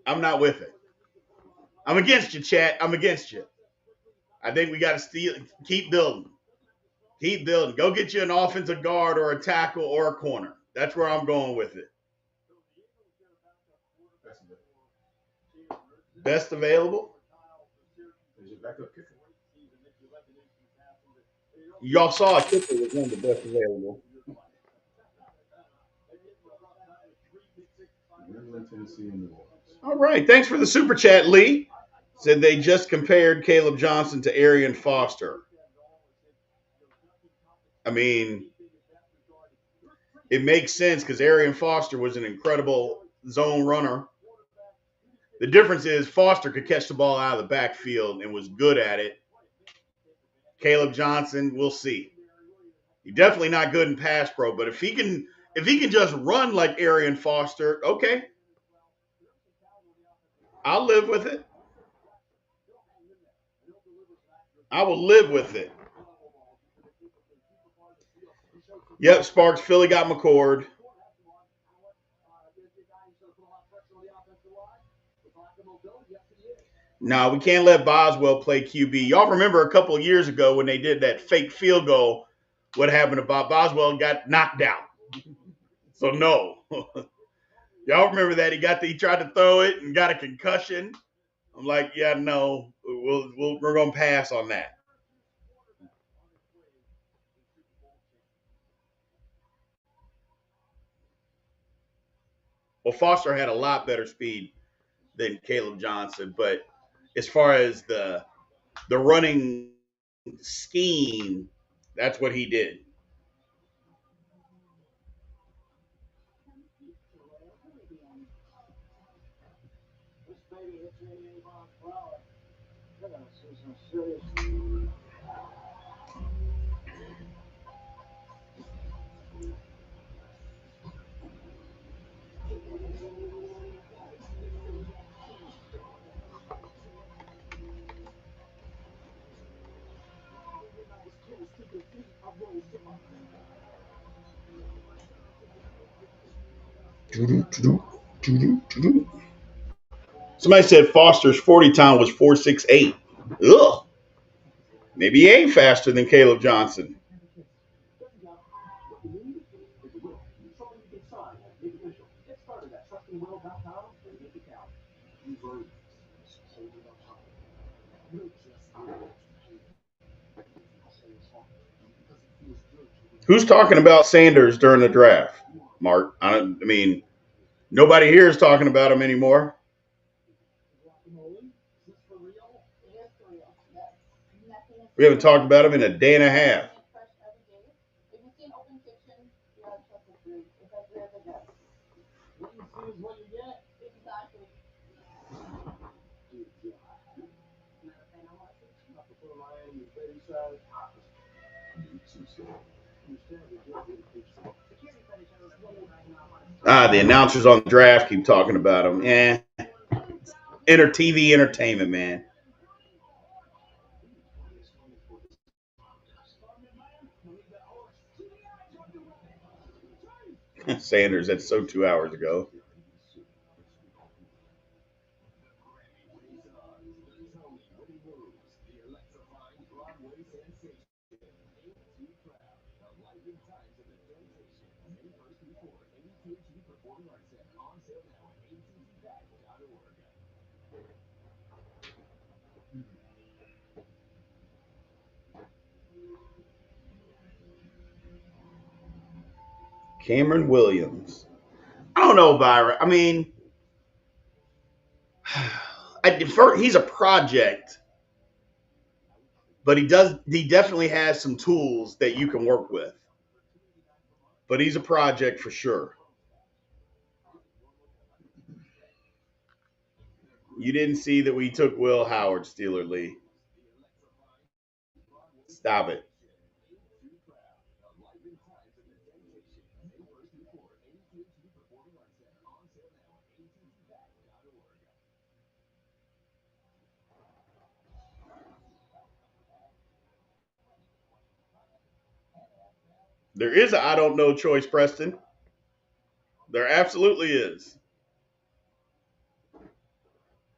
I'm not with it. I'm against you, chat. I'm against you. I think we got to keep building. Keep building. Go get you an offensive guard or a tackle or a corner. That's where I'm going with it. Best available? Y'all saw a kicker was one of the best available. All right. Thanks for the super chat, Lee. Said they just compared Caleb Johnson to Arian Foster. I mean, it makes sense because Arian Foster was an incredible zone runner. The difference is Foster could catch the ball out of the backfield and was good at it. Caleb Johnson, we'll see. He's definitely not good in pass pro, but if he can just run like Arian Foster, okay. I'll live with it. I will live with it. Yep, Sparks. Philly got McCord. No, we can't let Boswell play QB. Y'all remember a couple of years ago when they did that fake field goal, what happened to Bob Boswell got knocked out. So no. Y'all remember that he tried to throw it and got a concussion. I'm like, yeah, no, we're gonna pass on that. Well, Foster had a lot better speed than Caleb Johnson, but as far as the running scheme, that's what he did. Somebody said Foster's 40 time was 4.68. Ugh. Maybe he ain't faster than Caleb Johnson. Who's talking about Sanders during the draft? Mark. I mean, nobody here is talking about him anymore. We haven't talked about him in a day and a half. The announcers on the draft keep talking about him. TV entertainment, man. Sanders, that's so 2 hours ago. Cameron Williams. don't know, Byron. I mean, he's a project, but he definitely has some tools that you can work with. But he's a project for sure. You didn't see that we took Will Howard, Steeler Lee. Stop it. There is a I don't know choice, Preston. There absolutely is.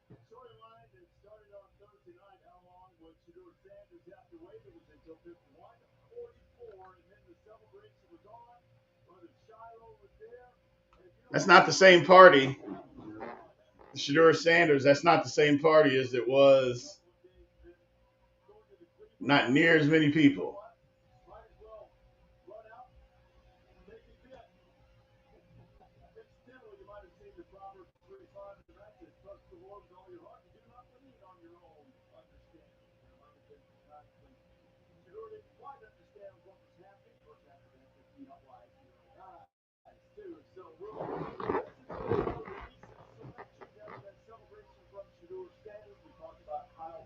Storyline that started on Thursday night. How long would Shedeur Sanders have to wait? It was until 51-44, and then the celebration was on. Brother Shiloh was there. That's not the same party. Shedeur Sanders, that's not the same party as it was. Not near as many people. Might as well run out and make it fit. Incidentally, you might have seen the Proverbs 3:5 in that says, trust the Lord with all your heart and do not lean on your own understanding. Shedeur didn't quite understand what was happening. First half of that 15 up wide, guys, too. So we'll selections after that celebration from Shedeur Sanders. We talked about Kyle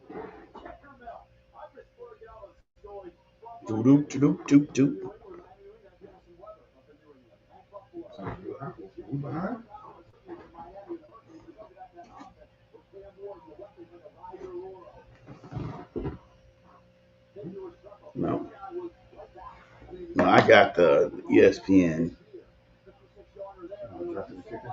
Checker Mel. I just poured out a story from Doop doop doop doop doop. We behind? No. No, I got the ESPN. Dropping the kicker.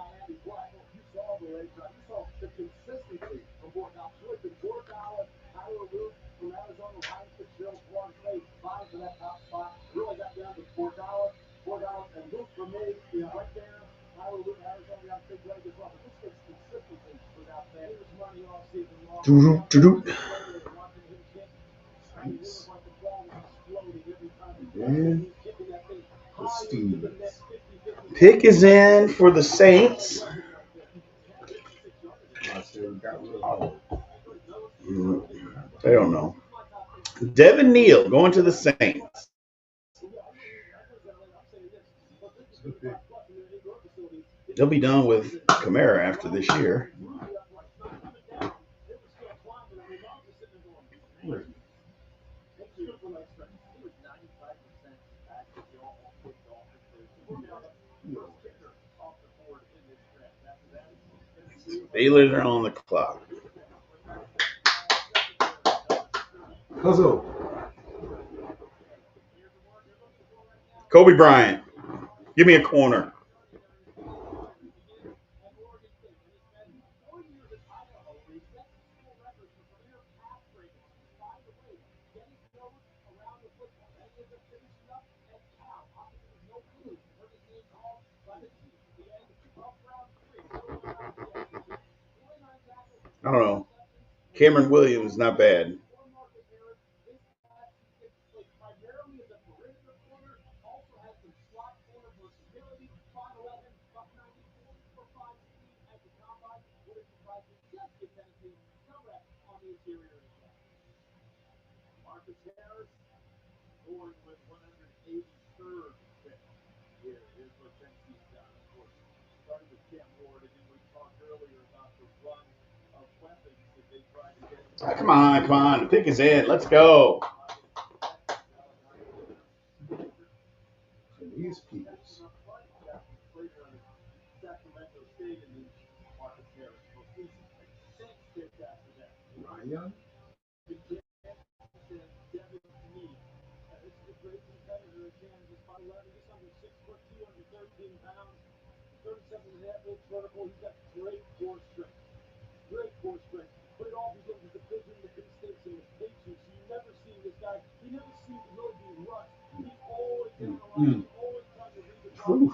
Doop doop doop. Saints. And the Steelers. Pick is in for the Saints. I still got Will Howard. I don't know. Devin Neal going to the Saints. They'll be done with Kamara after this year. Baylor's are on the clock. Puzzle. Kobe Bryant, give me a corner. I don't know. Cameron Williams, not bad. Marcus Harris going with 183rd pick. Here's what Tennessee's done. Of course, starting with Cam Ward, and then we talked earlier about the run of weapons that they tried to get. Come on, come on. The pick is in. Let's go. These people. Sacramento State and then Marcus Harris for season. Six picks after that. Ryan. Devin Neal. This is a great competitor at Kansas. 5'11", just under 6 foot, 213 pounds, 37.5-inch vertical. He's got great core strength. Great core strength. But it all begins with the vision, the instincts, and the patience. You never see this guy. He never seems to really be rushed. He's always analyzing, always trying to read the ball.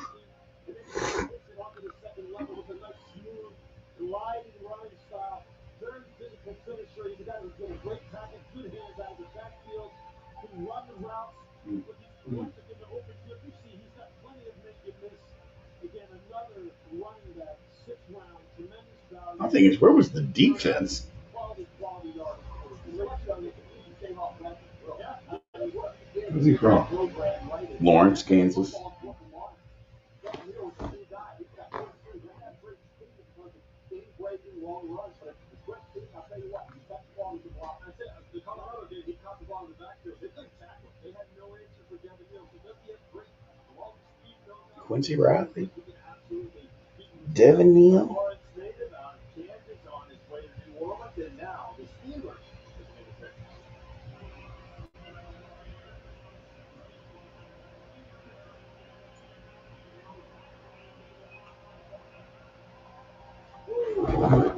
And then he takes it onto the second level with a nice, smooth, gliding running style. Very physical finisher. He's a guy who's got a great tackle, good hands out of the backfield. Can run the routes. But once again, the open field, you see he's got plenty of make and miss. Again, another running My thing is, where was the defense? Where's he from? Lawrence, Kansas. Quincy Riley, Devin Neal.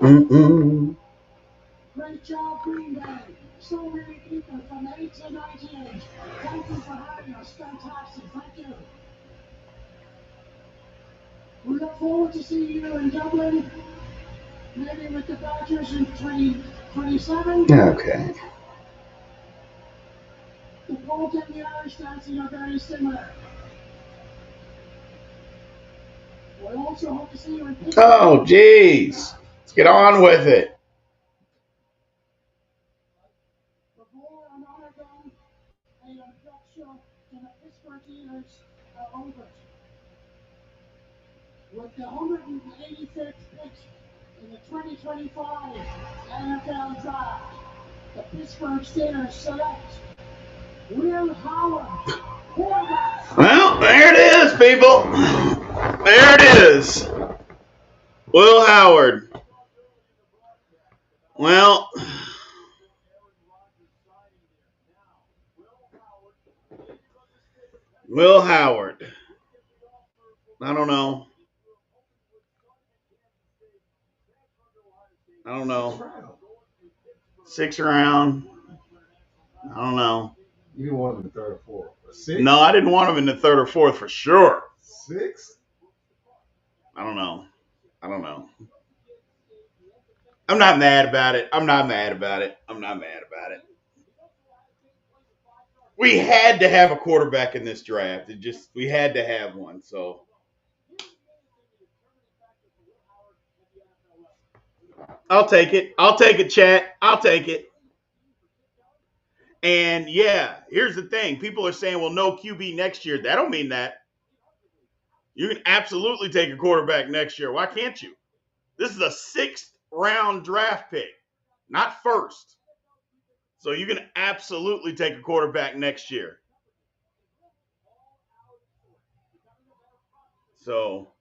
Mm-mm. Great job, Green Bay. So many people from 8 to 98. Thank you for having us. Fantastic. Thank you. We look forward to seeing you in Dublin, maybe with the Badgers in 2027. Okay. The Poles and the Irish dancing are very similar. We also hope to see you in Pittsburgh. Oh, jeez. Let's get on with it. Before and on again, a induction to the Pittsburgh Steelers are over. With the 186th pick in the 2025 NFL Draft, the Pittsburgh Steelers select Will Howard, quarterback. Well, there it is, people. There it is. Will Howard. Well, Will Howard. I don't know. I don't know. 6th round. I don't know. You didn't want him in the third or fourth. Six? No, I didn't want him in the 3rd or 4th for sure. 6? I don't know. I don't know. I'm not mad about it. I'm not mad about it. I'm not mad about it. We had to have a quarterback in this draft. We had to have one. So I'll take it. I'll take it, chat. I'll take it. And yeah, here's the thing. People are saying, well, no QB next year. That don't mean that. You can absolutely take a quarterback next year. Why can't you? This is a 6th round draft pick, not first. So you can absolutely take a quarterback next year. So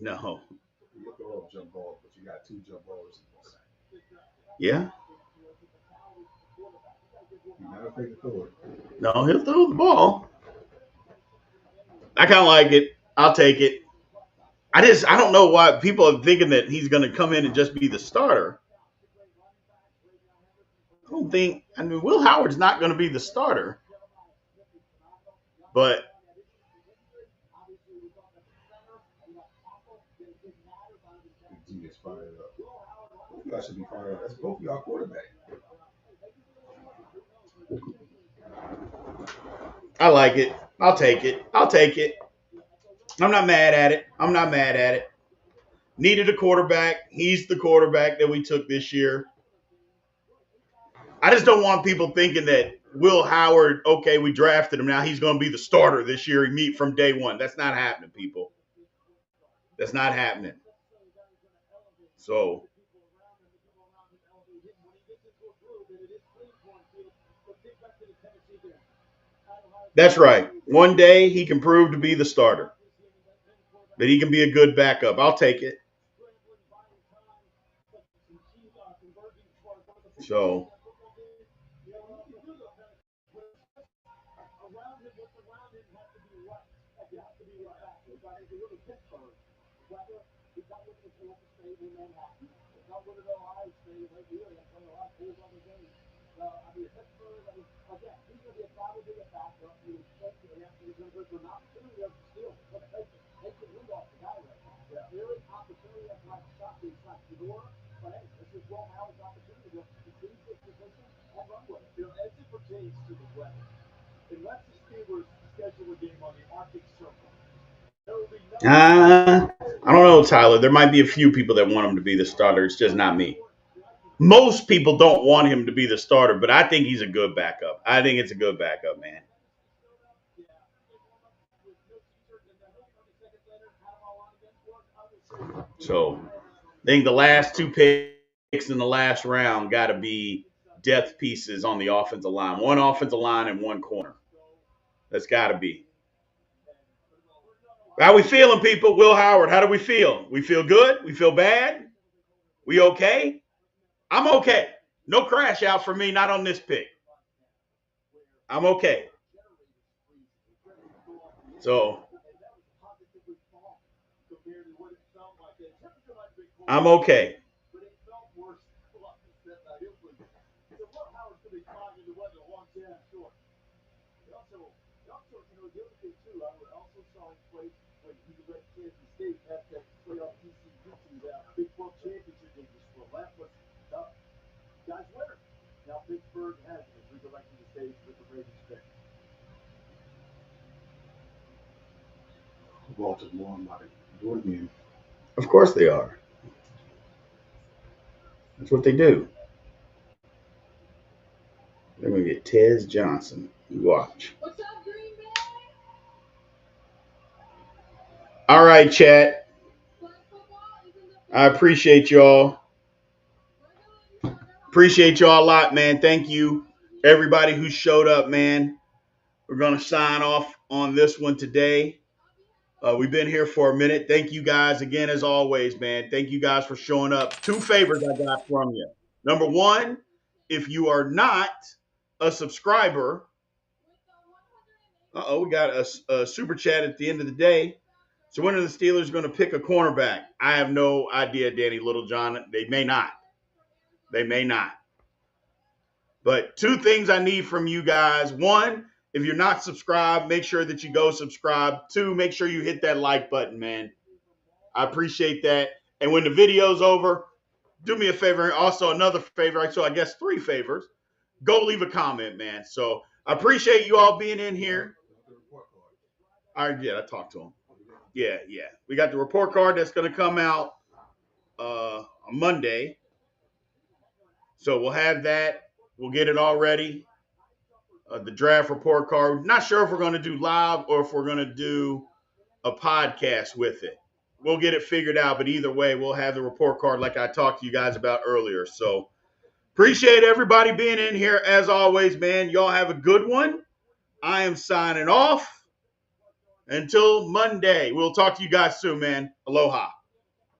no. You throw a jump ball, but you got 2 jump balls. Yeah. You're not afraid to throw it. No, he'll throw the ball. I kind of like it. I'll take it. I don't know why people are thinking that he's going to come in and just be the starter. I don't think. I mean, Will Howard's not going to be the starter, but He gets fired up. Both of y'all should be fired up. That's both of y'all quarterback. I like it. I'll take it. I'll take it. I'm not mad at it. I'm not mad at it. Needed a quarterback. He's the quarterback that we took this year. I just don't want people thinking that Will Howard, okay, we drafted him. Now he's going to be the starter this year. He meet from day one. That's not happening, people. That's not happening. So that's right. One day he can prove to be the starter. That he can be a good backup. I'll take it. So But hey, this is Will Howard's opportunity to seize this position and run with it. As it pertains to the weather, unless the Steelers schedule a game on the Arctic Circle, there will be no. I don't know, Tyler. There might be a few people that want him to be the starter. It's just not me. Most people don't want him to be the starter, but I think he's a good backup. I think it's a good backup, man. So I think the last two picks in the last round got to be depth pieces on the offensive line. One offensive line and one corner. That's got to be. How we feeling, people? Will Howard, how do we feel? We feel good? We feel bad? We okay? I'm okay. No crash out for me, not on this pick. I'm okay. So I'm okay. Guys, winner. Now Pittsburgh has it as we go back to the stage with the Ravens pick. Baltimore might do it again. Of course they are. That's what they do. They're going to get Tez Johnson. You watch. What's up, Green Bay? All right, chat. I appreciate y'all. Appreciate y'all a lot, man. Thank you, everybody who showed up, man. We're going to sign off on this one today. We've been here for a minute. Thank you guys again, as always, man. Thank you guys for showing up. 2 favors I got from you. Number one, if you are not a subscriber, we got a super chat at the end of the day. So when are the Steelers going to pick a cornerback? I have no idea, Danny Littlejohn. They may not. They may not. But 2 things I need from you guys. 1, if you're not subscribed, make sure that you go subscribe. 2, make sure you hit that like button, man. I appreciate that. And when the video's over, do me a favor. Also, another favor. So I guess 3 favors. Go leave a comment, man. So I appreciate you all being in here. I talked to him. Yeah. We got the report card that's going to come out on Monday. So we'll have that. We'll get it all ready. The draft report card. Not sure if we're going to do live or if we're going to do a podcast with it. We'll get it figured out, but either way, we'll have the report card like I talked to you guys about earlier. So appreciate everybody being in here as always, man. Y'all have a good one. I am signing off. Until Monday. We'll talk to you guys soon, man. Aloha.